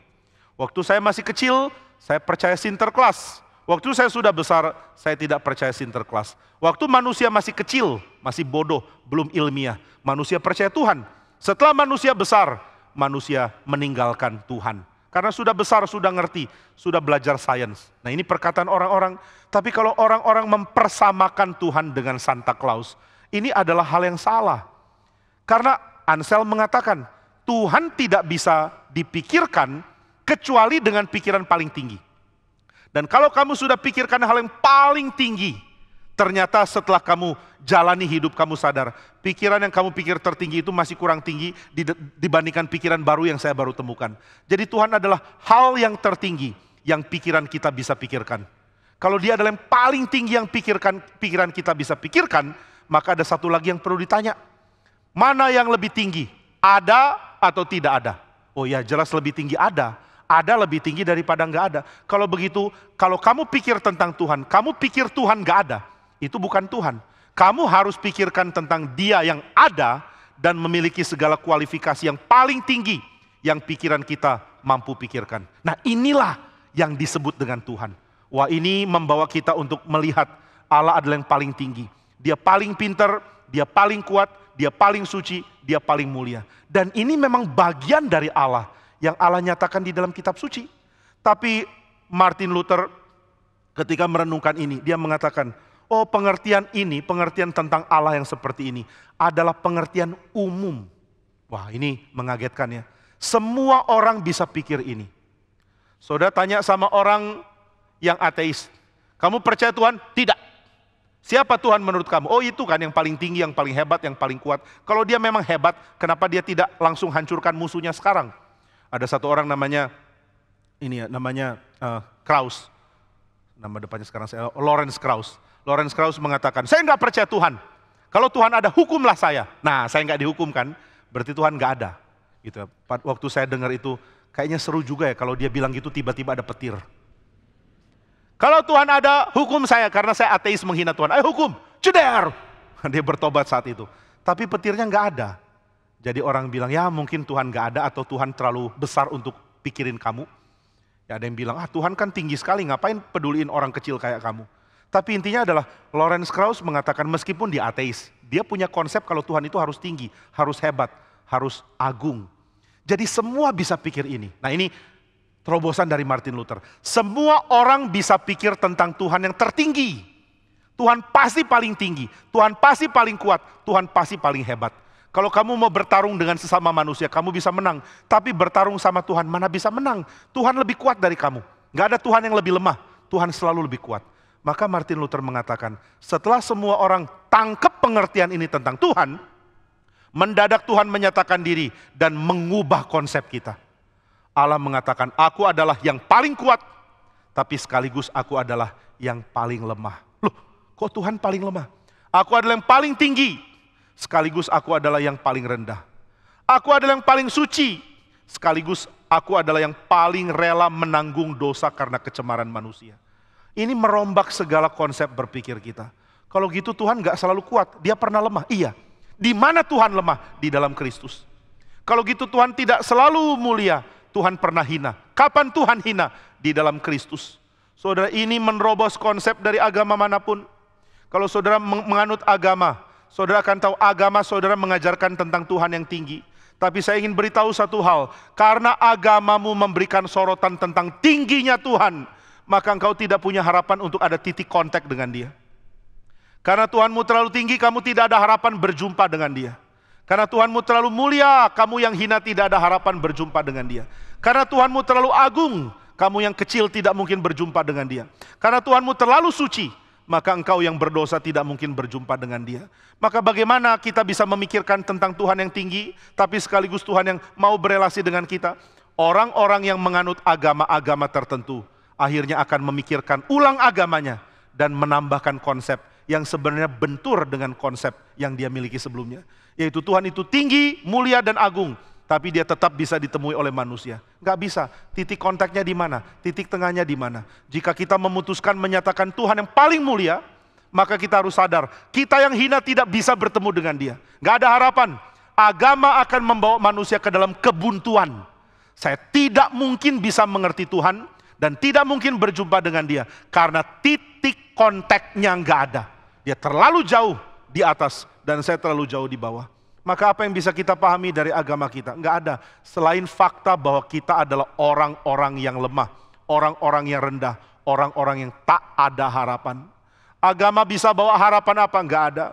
Waktu saya masih kecil, saya percaya Sinterklas. Waktu saya sudah besar, saya tidak percaya Sinterklas. Waktu manusia masih kecil, masih bodoh, belum ilmiah, manusia percaya Tuhan. Setelah manusia besar, manusia meninggalkan Tuhan. Karena sudah besar, sudah ngerti, sudah belajar sains. Nah ini perkataan orang-orang. Tapi kalau orang-orang mempersamakan Tuhan dengan Santa Claus, ini adalah hal yang salah. Karena Anselm mengatakan, Tuhan tidak bisa dipikirkan kecuali dengan pikiran paling tinggi. Dan kalau kamu sudah pikirkan hal yang paling tinggi, ternyata setelah kamu jalani hidup kamu sadar, pikiran yang kamu pikir tertinggi itu masih kurang tinggi dibandingkan pikiran baru yang saya baru temukan. Jadi Tuhan adalah hal yang tertinggi yang pikiran kita bisa pikirkan. Kalau dia adalah yang paling tinggi yang pikiran kita bisa pikirkan, maka ada satu lagi yang perlu ditanya. Mana yang lebih tinggi? Ada atau tidak ada? Oh ya, jelas lebih tinggi ada. Ada lebih tinggi daripada nggak ada. Kalau begitu, kalau kamu pikir tentang Tuhan, kamu pikir Tuhan nggak ada, itu bukan Tuhan. Kamu harus pikirkan tentang Dia yang ada dan memiliki segala kualifikasi yang paling tinggi yang pikiran kita mampu pikirkan. Nah inilah yang disebut dengan Tuhan. Wah ini membawa kita untuk melihat Allah adalah yang paling tinggi. Dia paling pintar, Dia paling kuat, Dia paling suci, Dia paling mulia. Dan ini memang bagian dari Allah yang Allah nyatakan di dalam kitab suci. Tapi Martin Luther ketika merenungkan ini, dia mengatakan, oh pengertian ini, pengertian tentang Allah yang seperti ini adalah pengertian umum. Wah ini mengagetkan ya. Semua orang bisa pikir ini. Saudara tanya sama orang yang ateis, kamu percaya Tuhan? Tidak. Siapa Tuhan menurut kamu? Oh itu kan yang paling tinggi, yang paling hebat, yang paling kuat. Kalau dia memang hebat, kenapa dia tidak langsung hancurkan musuhnya sekarang? Ada satu orang namanya Krauss. Nama depannya sekarang saya Lawrence Krauss. Lawrence Krauss mengatakan, saya nggak percaya Tuhan. Kalau Tuhan ada, hukumlah saya. Nah, saya nggak dihukumkan, berarti Tuhan nggak ada. Gitu. Waktu saya dengar itu, kayaknya seru juga ya kalau dia bilang gitu tiba-tiba ada petir. Kalau Tuhan ada, hukum saya karena saya ateis menghina Tuhan. Ayo hukum, ceder. Dia bertobat saat itu. Tapi petirnya nggak ada. Jadi orang bilang, ya mungkin Tuhan gak ada atau Tuhan terlalu besar untuk pikirin kamu. Ya ada yang bilang, Tuhan kan tinggi sekali, ngapain peduliin orang kecil kayak kamu. Tapi intinya adalah, Lawrence Krauss mengatakan meskipun dia ateis, dia punya konsep kalau Tuhan itu harus tinggi, harus hebat, harus agung. Jadi semua bisa pikir ini. Nah ini terobosan dari Martin Luther. Semua orang bisa pikir tentang Tuhan yang tertinggi. Tuhan pasti paling tinggi, Tuhan pasti paling kuat, Tuhan pasti paling hebat. Kalau kamu mau bertarung dengan sesama manusia, kamu bisa menang. Tapi bertarung sama Tuhan, mana bisa menang? Tuhan lebih kuat dari kamu. Gak ada Tuhan yang lebih lemah, Tuhan selalu lebih kuat. Maka Martin Luther mengatakan, setelah semua orang tangkap pengertian ini tentang Tuhan, mendadak Tuhan menyatakan diri dan mengubah konsep kita. Allah mengatakan, aku adalah yang paling kuat, tapi sekaligus aku adalah yang paling lemah. Loh, kok Tuhan paling lemah? Aku adalah yang paling tinggi, sekaligus aku adalah yang paling rendah. Aku adalah yang paling suci, sekaligus aku adalah yang paling rela menanggung dosa karena kecemaran manusia. Ini merombak segala konsep berpikir kita. Kalau gitu Tuhan gak selalu kuat, dia pernah lemah. Iya, di mana Tuhan lemah? Di dalam Kristus. Kalau gitu Tuhan tidak selalu mulia, Tuhan pernah hina. Kapan Tuhan hina? Di dalam Kristus. Saudara, ini menerobos konsep dari agama manapun. Kalau saudara menganut agama, saudara akan tahu agama saudara mengajarkan tentang Tuhan yang tinggi. Tapi saya ingin beritahu satu hal, karena agamamu memberikan sorotan tentang tingginya Tuhan, maka engkau tidak punya harapan untuk ada titik kontak dengan Dia. Karena Tuhanmu terlalu tinggi, kamu tidak ada harapan berjumpa dengan Dia. Karena Tuhanmu terlalu mulia, kamu yang hina tidak ada harapan berjumpa dengan Dia. Karena Tuhanmu terlalu agung, kamu yang kecil tidak mungkin berjumpa dengan Dia. Karena Tuhanmu terlalu suci, maka engkau yang berdosa tidak mungkin berjumpa dengan Dia. Maka bagaimana kita bisa memikirkan tentang Tuhan yang tinggi, tapi sekaligus Tuhan yang mau berelasi dengan kita? Orang-orang yang menganut agama-agama tertentu, akhirnya akan memikirkan ulang agamanya, dan menambahkan konsep yang sebenarnya bentur dengan konsep yang dia miliki sebelumnya. Yaitu Tuhan itu tinggi, mulia, dan agung, tapi dia tetap bisa ditemui oleh manusia. Nggak bisa. Titik kontaknya di mana? Titik tengahnya di mana? Jika kita memutuskan menyatakan Tuhan yang paling mulia, maka kita harus sadar, kita yang hina tidak bisa bertemu dengan Dia. Nggak ada harapan. Agama akan membawa manusia ke dalam kebuntuan. Saya tidak mungkin bisa mengerti Tuhan, dan tidak mungkin berjumpa dengan Dia, karena titik kontaknya nggak ada. Dia terlalu jauh di atas, dan saya terlalu jauh di bawah. Maka apa yang bisa kita pahami dari agama kita? Nggak ada. Selain fakta bahwa kita adalah orang-orang yang lemah, orang-orang yang rendah, orang-orang yang tak ada harapan. Agama bisa bawa harapan apa? Nggak ada.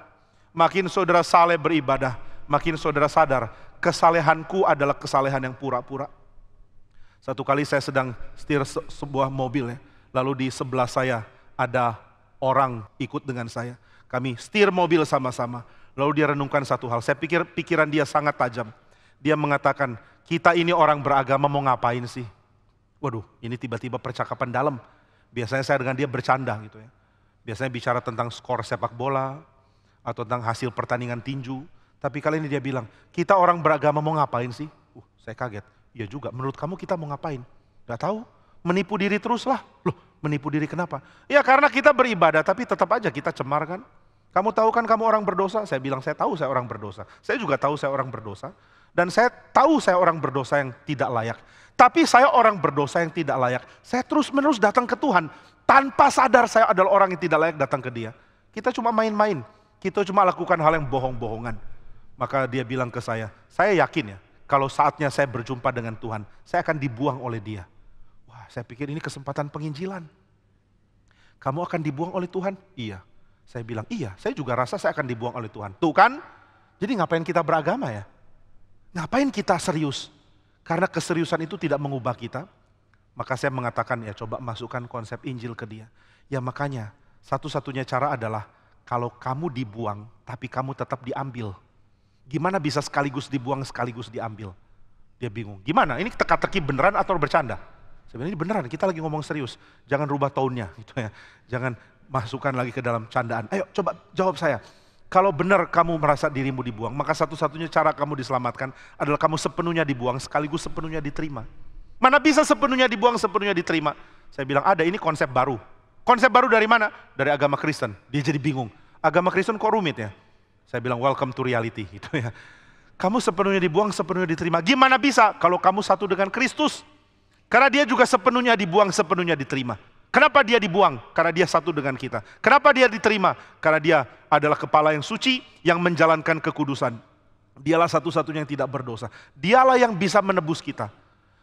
Makin saudara saleh beribadah, makin saudara sadar, kesalehanku adalah kesalehan yang pura-pura. Satu kali saya sedang setir sebuah mobil ya, lalu di sebelah saya ada orang ikut dengan saya. Kami setir mobil sama-sama. Lalu dia renungkan satu hal. Saya pikir pikiran dia sangat tajam. Dia mengatakan, kita ini orang beragama mau ngapain sih? Waduh, ini tiba-tiba percakapan dalam. Biasanya saya dengan dia bercanda gitu ya. Biasanya bicara tentang skor sepak bola, atau tentang hasil pertandingan tinju. Tapi kali ini dia bilang, kita orang beragama mau ngapain sih? Saya kaget. Iya juga, menurut kamu kita mau ngapain? Gak tahu, menipu diri terus lah. Loh, menipu diri kenapa? Ya karena kita beribadah, tapi tetap aja kita cemar kan. Kamu tahu kan kamu orang berdosa? Saya bilang, saya tahu saya orang berdosa. Saya juga tahu saya orang berdosa. Dan saya tahu saya orang berdosa yang tidak layak. Tapi saya orang berdosa yang tidak layak. Saya terus-menerus datang ke Tuhan. Tanpa sadar saya adalah orang yang tidak layak datang ke Dia. Kita cuma main-main. Kita cuma lakukan hal yang bohong-bohongan. Maka dia bilang ke saya yakin ya, kalau saatnya saya berjumpa dengan Tuhan, saya akan dibuang oleh Dia. Wah, saya pikir ini kesempatan penginjilan. Kamu akan dibuang oleh Tuhan? Iya. Saya bilang, iya, saya juga rasa saya akan dibuang oleh Tuhan. Tuh kan? Jadi ngapain kita beragama ya? Ngapain kita serius? Karena keseriusan itu tidak mengubah kita. Maka saya mengatakan, ya coba masukkan konsep Injil ke dia. Ya makanya, satu-satunya cara adalah, kalau kamu dibuang, tapi kamu tetap diambil. Gimana bisa sekaligus dibuang, sekaligus diambil? Dia bingung. Gimana? Ini teka-teki beneran atau bercanda? Sebenarnya ini beneran, kita lagi ngomong serius. Jangan rubah tone-nya gitu ya. Jangan masukkan lagi ke dalam candaan. Ayo coba jawab saya. Kalau benar kamu merasa dirimu dibuang, maka satu-satunya cara kamu diselamatkan adalah kamu sepenuhnya dibuang sekaligus sepenuhnya diterima. Mana bisa sepenuhnya dibuang, sepenuhnya diterima? Saya bilang ada, ini konsep baru. Konsep baru dari mana? Dari agama Kristen. Dia jadi bingung. Agama Kristen kok rumit ya? Saya bilang welcome to reality gitu ya. Kamu sepenuhnya dibuang, sepenuhnya diterima. Gimana bisa kalau kamu satu dengan Kristus? Karena Dia juga sepenuhnya dibuang, sepenuhnya diterima. Kenapa Dia dibuang? Karena Dia satu dengan kita. Kenapa Dia diterima? Karena Dia adalah kepala yang suci, yang menjalankan kekudusan. Dialah satu-satunya yang tidak berdosa. Dialah yang bisa menebus kita.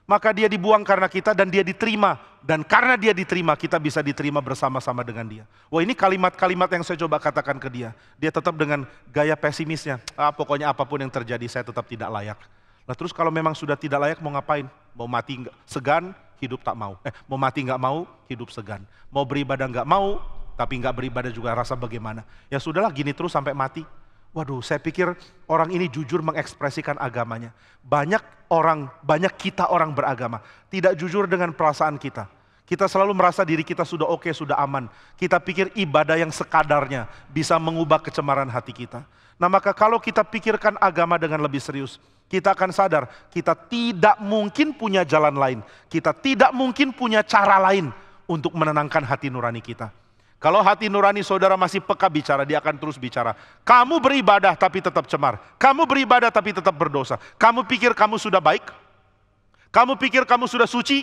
Maka Dia dibuang karena kita, dan Dia diterima. Dan karena Dia diterima, kita bisa diterima bersama-sama dengan Dia. Wah, ini kalimat-kalimat yang saya coba katakan ke dia. Dia tetap dengan gaya pesimisnya. Pokoknya apapun yang terjadi, saya tetap tidak layak. Nah terus kalau memang sudah tidak layak, mau ngapain? Mau mati segan, hidup tak mau. Mau mati nggak mau, hidup segan. Mau beribadah nggak mau, tapi nggak beribadah juga rasa bagaimana. Ya sudahlah, gini terus sampai mati. Waduh, saya pikir orang ini jujur mengekspresikan agamanya. Banyak kita orang beragama tidak jujur dengan perasaan kita. Kita selalu merasa diri kita sudah oke, sudah aman. Kita pikir ibadah yang sekadarnya bisa mengubah kecemaran hati kita. Nah maka kalau kita pikirkan agama dengan lebih serius, kita akan sadar kita tidak mungkin punya jalan lain. Kita tidak mungkin punya cara lain untuk menenangkan hati nurani kita. Kalau hati nurani saudara masih peka bicara, dia akan terus bicara. Kamu beribadah tapi tetap cemar. Kamu beribadah tapi tetap berdosa. Kamu pikir kamu sudah baik? Kamu pikir kamu sudah suci?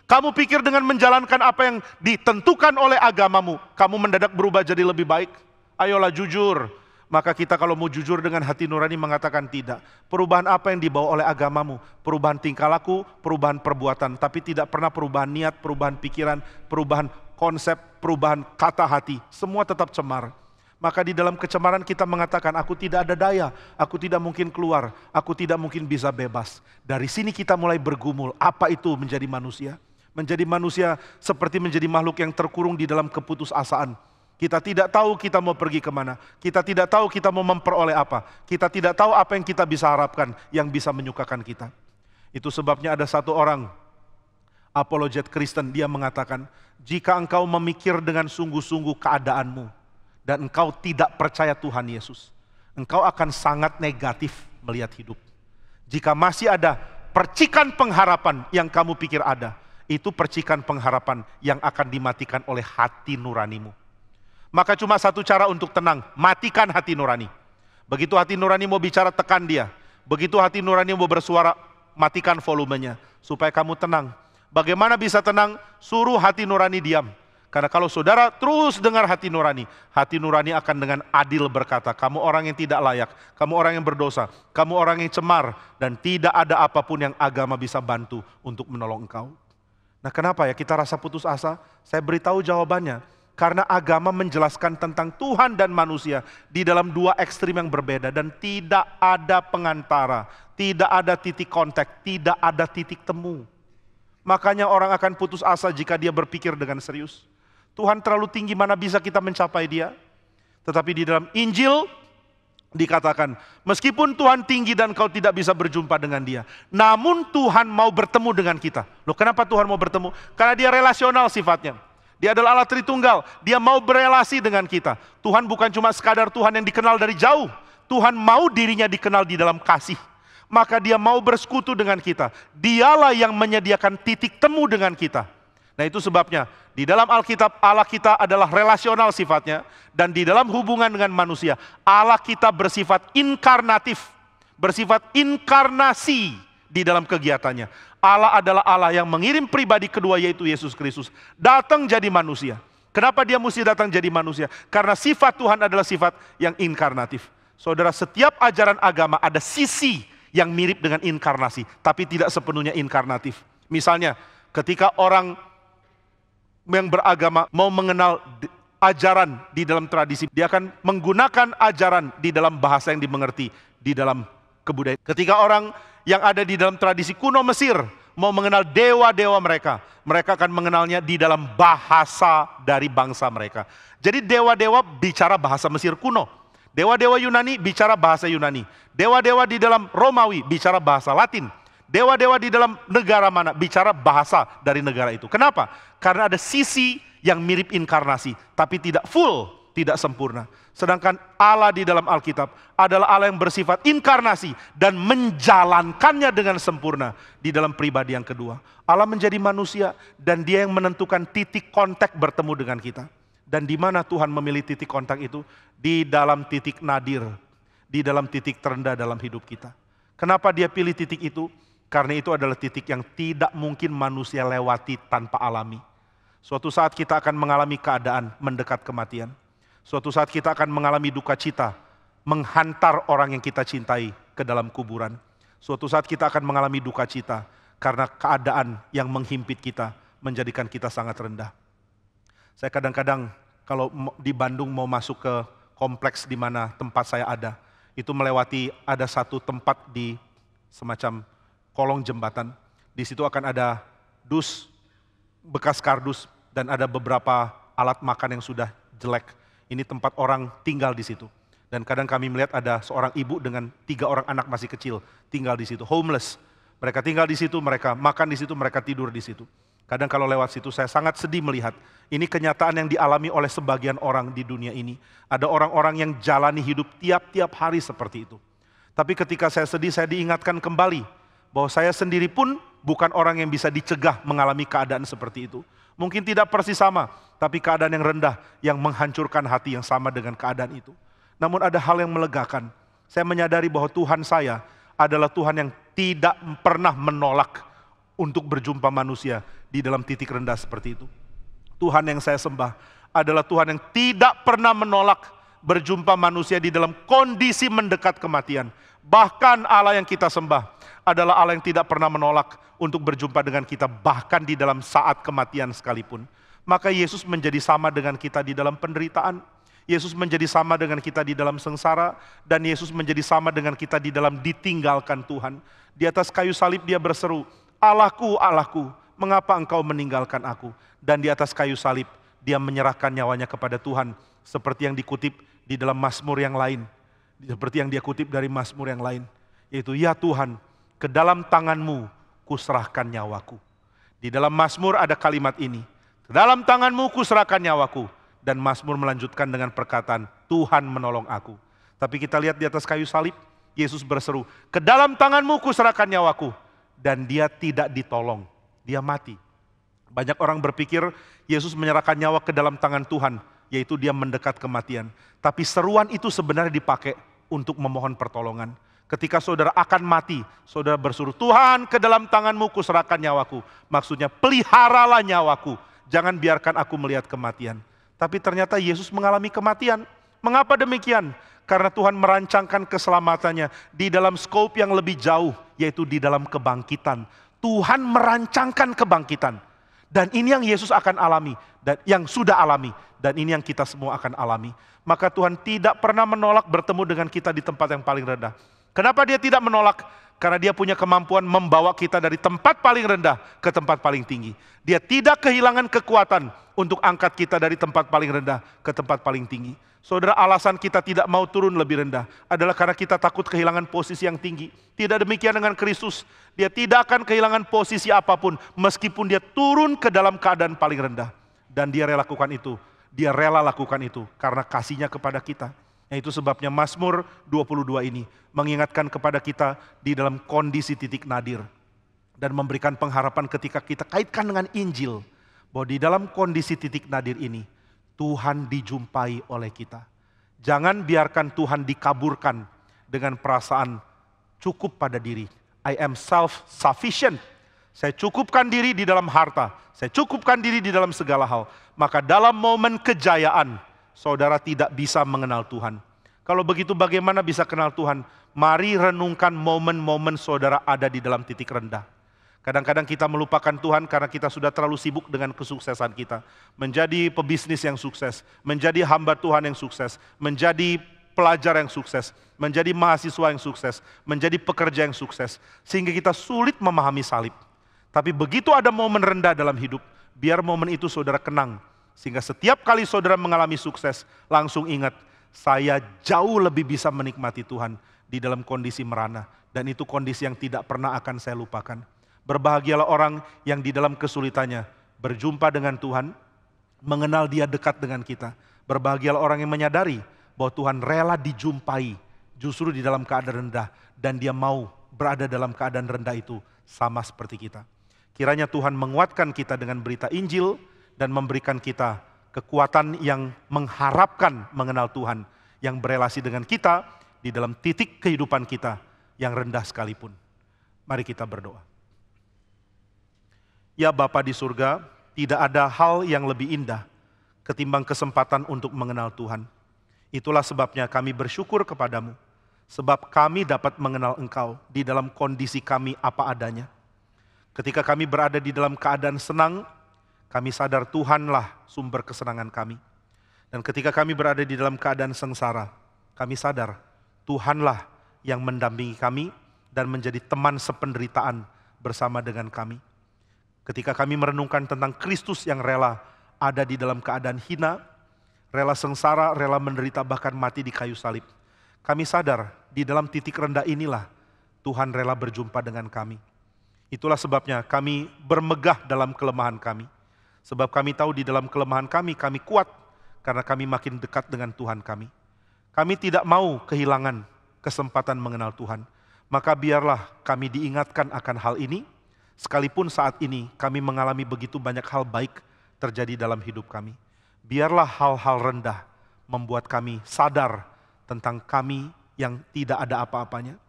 Kamu pikir dengan menjalankan apa yang ditentukan oleh agamamu, kamu mendadak berubah jadi lebih baik? Ayolah jujur. Maka kita kalau mau jujur dengan hati nurani mengatakan tidak. Perubahan apa yang dibawa oleh agamamu? Perubahan tingkah laku, perubahan perbuatan. Tapi tidak pernah perubahan niat, perubahan pikiran, perubahan konsep, perubahan kata hati. Semua tetap cemar. Maka di dalam kecemaran kita mengatakan, aku tidak ada daya, aku tidak mungkin keluar, aku tidak mungkin bisa bebas. Dari sini kita mulai bergumul, apa itu menjadi manusia? Menjadi manusia seperti menjadi makhluk yang terkurung di dalam keputusasaan. Kita tidak tahu kita mau pergi kemana, kita tidak tahu kita mau memperoleh apa, kita tidak tahu apa yang kita bisa harapkan yang bisa menyukakan kita. Itu sebabnya ada satu orang apologet Kristen, dia mengatakan, jika engkau memikir dengan sungguh-sungguh keadaanmu, dan engkau tidak percaya Tuhan Yesus, engkau akan sangat negatif melihat hidup. Jika masih ada percikan pengharapan yang kamu pikir ada, itu percikan pengharapan yang akan dimatikan oleh hati nuranimu. Maka cuma satu cara untuk tenang, matikan hati nurani. Begitu hati nurani mau bicara, tekan dia. Begitu hati nurani mau bersuara, matikan volumenya, supaya kamu tenang. Bagaimana bisa tenang? Suruh hati nurani diam. Karena kalau saudara terus dengar hati nurani akan dengan adil berkata, kamu orang yang tidak layak, kamu orang yang berdosa, kamu orang yang cemar, dan tidak ada apapun yang agama bisa bantu untuk menolong engkau. Nah, kenapa ya kita rasa putus asa? Saya beritahu jawabannya. Karena agama menjelaskan tentang Tuhan dan manusia di dalam dua ekstrim yang berbeda, dan tidak ada pengantara, tidak ada titik kontak, tidak ada titik temu. Makanya orang akan putus asa jika dia berpikir dengan serius. Tuhan terlalu tinggi, mana bisa kita mencapai dia? Tetapi di dalam Injil dikatakan, meskipun Tuhan tinggi dan kau tidak bisa berjumpa dengan dia, namun Tuhan mau bertemu dengan kita. Loh, kenapa Tuhan mau bertemu? Karena dia relasional sifatnya. Dia adalah Allah Tritunggal, dia mau berelasi dengan kita. Tuhan bukan cuma sekadar Tuhan yang dikenal dari jauh. Tuhan mau dirinya dikenal di dalam kasih. Maka dia mau bersekutu dengan kita. Dialah yang menyediakan titik temu dengan kita. Nah, itu sebabnya di dalam Alkitab Allah kita adalah relasional sifatnya, dan di dalam hubungan dengan manusia Allah kita bersifat inkarnatif, bersifat inkarnasi di dalam kegiatannya. Allah adalah Allah yang mengirim pribadi kedua, yaitu Yesus Kristus, datang jadi manusia. Kenapa dia mesti datang jadi manusia? Karena sifat Tuhan adalah sifat yang inkarnatif. Saudara, setiap ajaran agama ada sisi yang mirip dengan inkarnasi, tapi tidak sepenuhnya inkarnatif. Misalnya, ketika orang yang beragama mau mengenal ajaran di dalam tradisi, dia akan menggunakan ajaran di dalam bahasa yang dimengerti di dalam kebudayaan. Ketika orang yang ada di dalam tradisi kuno Mesir mau mengenal dewa-dewa mereka, mereka akan mengenalnya di dalam bahasa dari bangsa mereka. Jadi dewa-dewa bicara bahasa Mesir kuno, dewa-dewa Yunani bicara bahasa Yunani, dewa-dewa di dalam Romawi bicara bahasa Latin, dewa-dewa di dalam negara mana bicara bahasa dari negara itu. Kenapa? Karena ada sisi yang mirip inkarnasi, tapi tidak full, tidak sempurna. Sedangkan Allah di dalam Alkitab adalah Allah yang bersifat inkarnasi dan menjalankannya dengan sempurna di dalam pribadi yang kedua. Allah menjadi manusia dan dia yang menentukan titik kontak bertemu dengan kita. Dan di mana Tuhan memilih titik kontak itu? Di dalam titik nadir, di dalam titik terendah dalam hidup kita. Kenapa dia pilih titik itu? Karena itu adalah titik yang tidak mungkin manusia lewati tanpa alami. Suatu saat kita akan mengalami keadaan mendekat kematian. Suatu saat kita akan mengalami duka cita, menghantar orang yang kita cintai ke dalam kuburan. Suatu saat kita akan mengalami duka cita, karena keadaan yang menghimpit kita, menjadikan kita sangat rendah. Saya kadang-kadang kalau di Bandung mau masuk ke kompleks di mana tempat saya ada, itu melewati ada satu tempat di semacam kolong jembatan. Di situ akan ada dus, bekas kardus, dan ada beberapa alat makan yang sudah jelek. Ini tempat orang tinggal di situ. Dan kadang kami melihat ada seorang ibu dengan 3 orang anak masih kecil tinggal di situ, homeless. Mereka tinggal di situ, mereka makan di situ, mereka tidur di situ. Kadang kalau lewat situ saya sangat sedih melihat. Ini kenyataan yang dialami oleh sebagian orang di dunia ini. Ada orang-orang yang jalani hidup tiap-tiap hari seperti itu. Tapi ketika saya sedih, saya diingatkan kembali bahwa saya sendiri pun bukan orang yang bisa dicegah mengalami keadaan seperti itu. Mungkin tidak persis sama, tapi keadaan yang rendah yang menghancurkan hati yang sama dengan keadaan itu. Namun ada hal yang melegakan. Saya menyadari bahwa Tuhan saya adalah Tuhan yang tidak pernah menolak untuk berjumpa manusia di dalam titik rendah seperti itu. Tuhan yang saya sembah adalah Tuhan yang tidak pernah menolak berjumpa manusia di dalam kondisi mendekat kematian. Bahkan Allah yang kita sembah adalah Allah yang tidak pernah menolak untuk berjumpa dengan kita bahkan di dalam saat kematian sekalipun. Maka Yesus menjadi sama dengan kita di dalam penderitaan. Yesus menjadi sama dengan kita di dalam sengsara, dan Yesus menjadi sama dengan kita di dalam ditinggalkan Tuhan. Di atas kayu salib dia berseru, "Allahku, Allahku, mengapa engkau meninggalkan aku?" Dan di atas kayu salib dia menyerahkan nyawanya kepada Tuhan, seperti yang dikutip di dalam Mazmur yang lain. Seperti yang dia kutip dari Mazmur yang lain, yaitu, "Ya Tuhan, ke dalam tangan-Mu kuserahkan nyawaku." Di dalam Mazmur ada kalimat ini, "Ke dalam tangan-Mu kuserahkan nyawaku." Dan Mazmur melanjutkan dengan perkataan, "Tuhan menolong aku." Tapi kita lihat di atas kayu salib, Yesus berseru, "Ke dalam tangan-Mu kuserahkan nyawaku." Dan dia tidak ditolong, dia mati. Banyak orang berpikir Yesus menyerahkan nyawa ke dalam tangan Tuhan, yaitu dia mendekat kematian. Tapi seruan itu sebenarnya dipakai untuk memohon pertolongan. Ketika saudara akan mati, saudara berseru, "Tuhan, ke dalam tangan-Mu kuserahkan nyawaku." Maksudnya, peliharalah nyawaku, jangan biarkan aku melihat kematian. Tapi ternyata Yesus mengalami kematian. Mengapa demikian? Karena Tuhan merancangkan keselamatannya di dalam skop yang lebih jauh, yaitu di dalam kebangkitan. Tuhan merancangkan kebangkitan. Dan ini yang Yesus akan alami, dan yang sudah alami, dan ini yang kita semua akan alami. Maka Tuhan tidak pernah menolak bertemu dengan kita di tempat yang paling rendah. Kenapa dia tidak menolak? Karena dia punya kemampuan membawa kita dari tempat paling rendah ke tempat paling tinggi. Dia tidak kehilangan kekuatan untuk angkat kita dari tempat paling rendah ke tempat paling tinggi. Saudara, alasan kita tidak mau turun lebih rendah adalah karena kita takut kehilangan posisi yang tinggi. Tidak demikian dengan Kristus. Dia tidak akan kehilangan posisi apapun meskipun dia turun ke dalam keadaan paling rendah. Dan dia rela lakukan itu. Dia rela lakukan itu karena kasihnya kepada kita. Itu sebabnya Mazmur 22 ini mengingatkan kepada kita di dalam kondisi titik nadir. Dan memberikan pengharapan ketika kita kaitkan dengan Injil. Bahwa di dalam kondisi titik nadir ini, Tuhan dijumpai oleh kita. Jangan biarkan Tuhan dikaburkan dengan perasaan cukup pada diri. I am self-sufficient. Saya cukupkan diri di dalam harta. Saya cukupkan diri di dalam segala hal. Maka dalam momen kejayaan, saudara tidak bisa mengenal Tuhan. Kalau begitu bagaimana bisa kenal Tuhan? Mari renungkan momen-momen saudara ada di dalam titik rendah. Kadang-kadang kita melupakan Tuhan karena kita sudah terlalu sibuk dengan kesuksesan kita. Menjadi pebisnis yang sukses, menjadi hamba Tuhan yang sukses, menjadi pelajar yang sukses, menjadi mahasiswa yang sukses, menjadi pekerja yang sukses. Sehingga kita sulit memahami salib. Tapi begitu ada momen rendah dalam hidup, biar momen itu saudara kenang. Sehingga setiap kali saudara mengalami sukses, langsung ingat, saya jauh lebih bisa menikmati Tuhan di dalam kondisi merana. Dan itu kondisi yang tidak pernah akan saya lupakan. Berbahagialah orang yang di dalam kesulitannya berjumpa dengan Tuhan, mengenal Dia dekat dengan kita. Berbahagialah orang yang menyadari bahwa Tuhan rela dijumpai justru di dalam keadaan rendah. Dan Dia mau berada dalam keadaan rendah itu sama seperti kita. Kiranya Tuhan menguatkan kita dengan berita Injil dan memberikan kita kekuatan yang mengharapkan mengenal Tuhan, yang berelasi dengan kita di dalam titik kehidupan kita yang rendah sekalipun. Mari kita berdoa. Ya Bapa di surga, tidak ada hal yang lebih indah ketimbang kesempatan untuk mengenal Tuhan. Itulah sebabnya kami bersyukur kepadamu, sebab kami dapat mengenal Engkau di dalam kondisi kami apa adanya. Ketika kami berada di dalam keadaan senang, kami sadar Tuhanlah sumber kesenangan kami. Dan ketika kami berada di dalam keadaan sengsara, kami sadar Tuhanlah yang mendampingi kami dan menjadi teman sependeritaan bersama dengan kami. Ketika kami merenungkan tentang Kristus yang rela ada di dalam keadaan hina, rela sengsara, rela menderita bahkan mati di kayu salib. Kami sadar di dalam titik rendah inilah Tuhan rela berjumpa dengan kami. Itulah sebabnya kami bermegah dalam kelemahan kami. Sebab kami tahu di dalam kelemahan kami kuat karena kami makin dekat dengan Tuhan kami. Kami tidak mau kehilangan kesempatan mengenal Tuhan. Maka biarlah kami diingatkan akan hal ini. Sekalipun saat ini kami mengalami begitu banyak hal baik terjadi dalam hidup kami. Biarlah hal-hal rendah membuat kami sadar tentang kami yang tidak ada apa-apanya.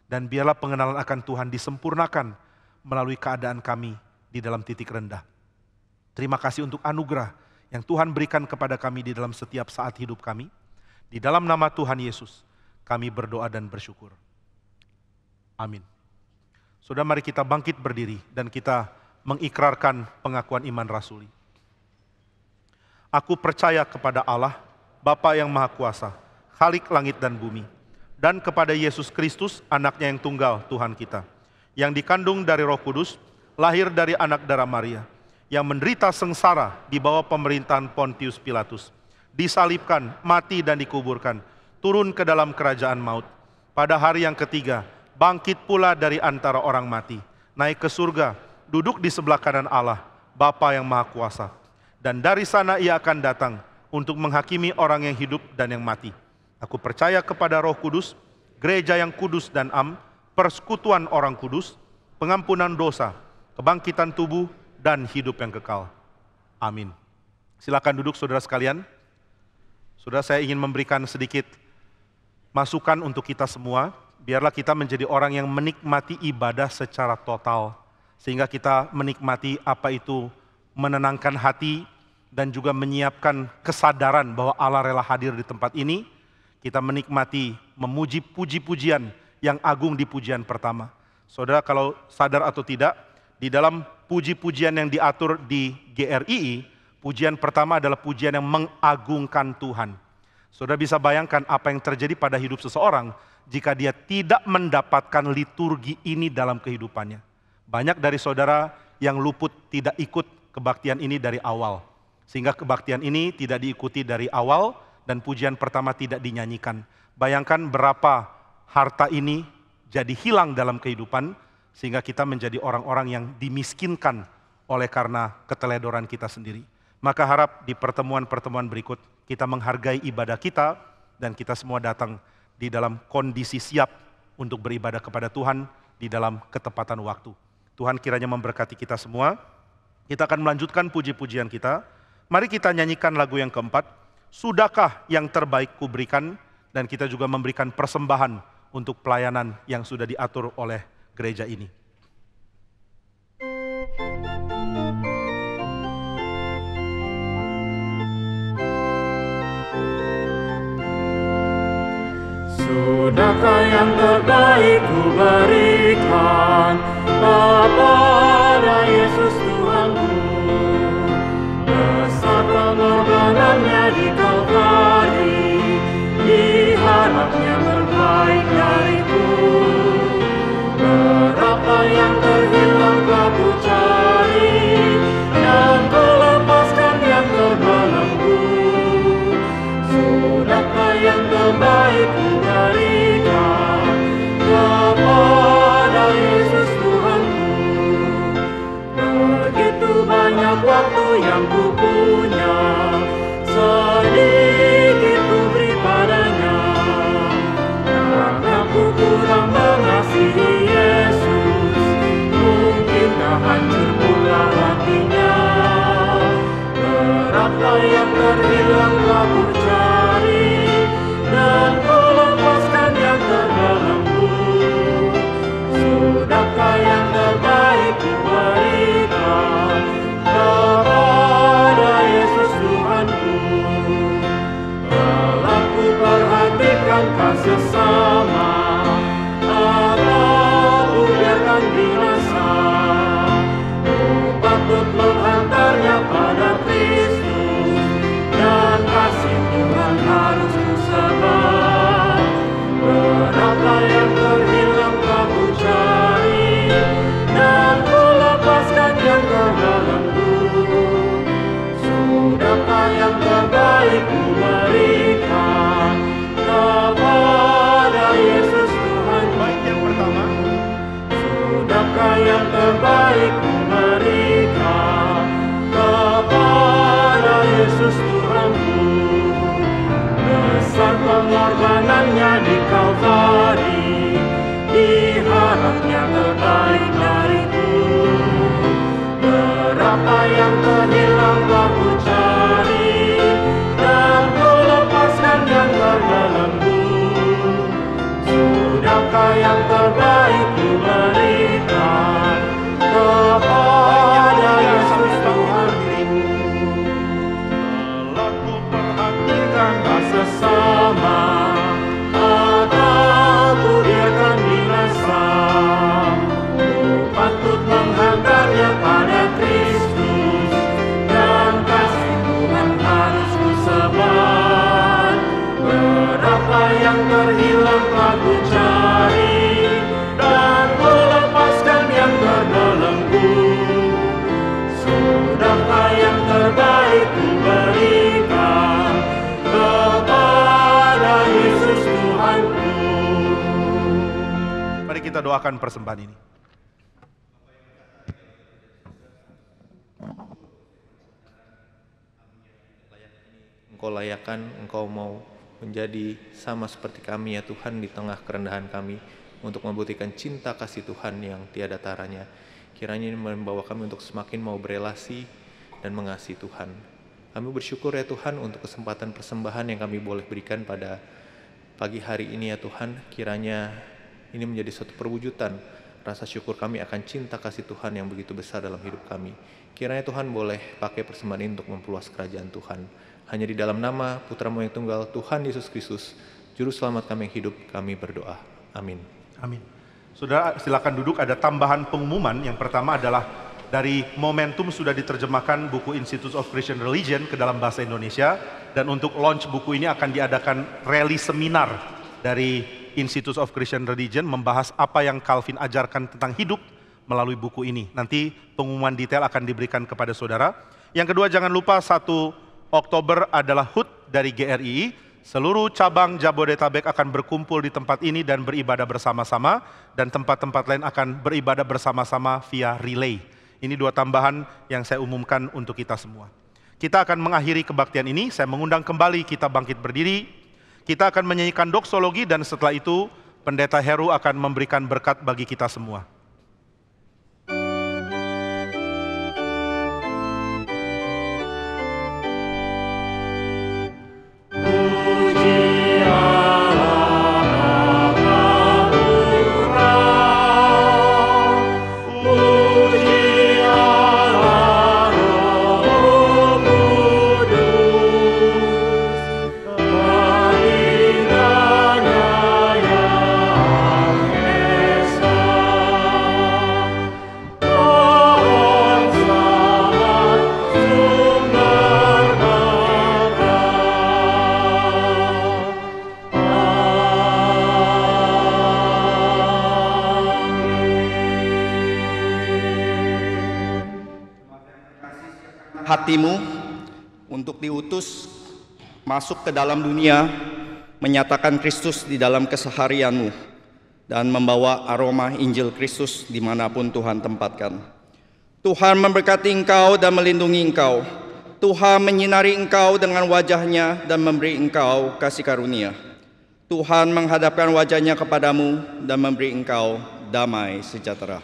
Dan biarlah pengenalan akan Tuhan disempurnakan melalui keadaan kami di dalam titik rendah. Terima kasih untuk anugerah yang Tuhan berikan kepada kami di dalam setiap saat hidup kami. Di dalam nama Tuhan Yesus kami berdoa dan bersyukur. Amin. Saudara, mari kita bangkit berdiri dan kita mengikrarkan pengakuan iman rasuli. Aku percaya kepada Allah, Bapa yang Maha Kuasa, Khalik langit dan bumi, dan kepada Yesus Kristus, anaknya yang tunggal Tuhan kita, yang dikandung dari Roh Kudus, lahir dari anak darah Maria, yang menderita sengsara di bawah pemerintahan Pontius Pilatus, disalibkan, mati dan dikuburkan, turun ke dalam kerajaan maut. Pada hari yang ketiga, bangkit pula dari antara orang mati, naik ke surga, duduk di sebelah kanan Allah, Bapa yang Maha Kuasa. Dan dari sana ia akan datang untuk menghakimi orang yang hidup dan yang mati. Aku percaya kepada Roh Kudus, gereja yang kudus dan am, persekutuan orang kudus, pengampunan dosa, kebangkitan tubuh, dan hidup yang kekal. Amin. Silakan duduk saudara sekalian. Saudara, saya ingin memberikan sedikit masukan untuk kita semua. Biarlah kita menjadi orang yang menikmati ibadah secara total. Sehingga kita menikmati apa itu menenangkan hati dan juga menyiapkan kesadaran bahwa Allah rela hadir di tempat ini. Kita menikmati memuji puji-pujian yang agung di pujian pertama. Saudara, kalau sadar atau tidak, di dalam puji-pujian yang diatur di GRII, pujian pertama adalah pujian yang mengagungkan Tuhan. Saudara bisa bayangkan apa yang terjadi pada hidup seseorang jika dia tidak mendapatkan liturgi ini dalam kehidupannya. Banyak dari saudara yang luput tidak ikut kebaktian ini dari awal. Sehingga kebaktian ini tidak diikuti dari awal dan pujian pertama tidak dinyanyikan. Bayangkan berapa harta ini jadi hilang dalam kehidupan sehingga kita menjadi orang-orang yang dimiskinkan oleh karena keteledoran kita sendiri. Maka harap di pertemuan-pertemuan berikut kita menghargai ibadah kita dan kita semua datang di dalam kondisi siap untuk beribadah kepada Tuhan di dalam ketepatan waktu. Tuhan kiranya memberkati kita semua. Kita akan melanjutkan puji-pujian kita. Mari kita nyanyikan lagu yang keempat, Sudahkah yang terbaik kuberikan, dan kita juga memberikan persembahan untuk pelayanan yang sudah diatur oleh gereja ini. Sudahkah yang terbaik kuberikan kepada Yesus Tuhanku, besar pengorbanannya di Kalvari, diharapnya terbaik dariku. Berapa yang terhilang telah ku cari, dan ku lepaskan yang terbelenggu. Sudahkah yang terbaik kuberikan kita doakan persembahan ini. Engkau layakan, Engkau mau menjadi sama seperti kami ya Tuhan di tengah kerendahan kami untuk membuktikan cinta kasih Tuhan yang tiada taranya. Kiranya ini membawa kami untuk semakin mau berelasi dan mengasihi Tuhan. Kami bersyukur ya Tuhan untuk kesempatan persembahan yang kami boleh berikan pada pagi hari ini ya Tuhan. Kiranya ini menjadi suatu perwujudan rasa syukur kami akan cinta kasih Tuhan yang begitu besar dalam hidup kami. Kiranya Tuhan boleh pakai persembahan ini untuk memperluas kerajaan Tuhan. Hanya di dalam nama Putra-Mu yang tunggal, Tuhan Yesus Kristus, Juru Selamat kami yang hidup, kami berdoa. Amin. Amin. Saudara silakan duduk, ada tambahan pengumuman. Yang pertama adalah dari Momentum sudah diterjemahkan buku Institute of Christian Religion ke dalam bahasa Indonesia. Dan untuk launch buku ini akan diadakan rally seminar dari Institute of Christian Religion membahas apa yang Calvin ajarkan tentang hidup melalui buku ini. Nanti pengumuman detail akan diberikan kepada saudara. Yang kedua, jangan lupa 1 Oktober adalah HUT dari GRII. Seluruh cabang Jabodetabek akan berkumpul di tempat ini dan beribadah bersama-sama. Dan tempat-tempat lain akan beribadah bersama-sama via relay. Ini 2 tambahan yang saya umumkan untuk kita semua. Kita akan mengakhiri kebaktian ini. Saya mengundang kembali kita bangkit berdiri. Kita akan menyanyikan doksologi dan setelah itu Pendeta Heru akan memberikan berkat bagi kita semua. Hatimu untuk diutus masuk ke dalam dunia, menyatakan Kristus di dalam keseharianmu, dan membawa aroma Injil Kristus dimanapun Tuhan tempatkan. Tuhan memberkati engkau dan melindungi engkau. Tuhan menyinari engkau dengan wajahnya dan memberi engkau kasih karunia. Tuhan menghadapkan wajahnya kepadamu dan memberi engkau damai sejahtera.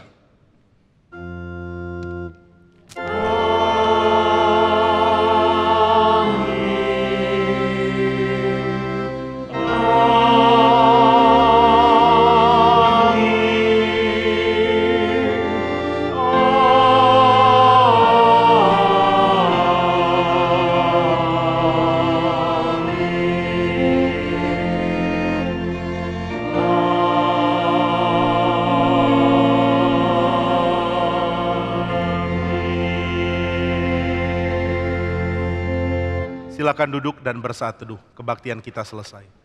Silakan duduk dan bersaat teduh. Kebaktian kita selesai.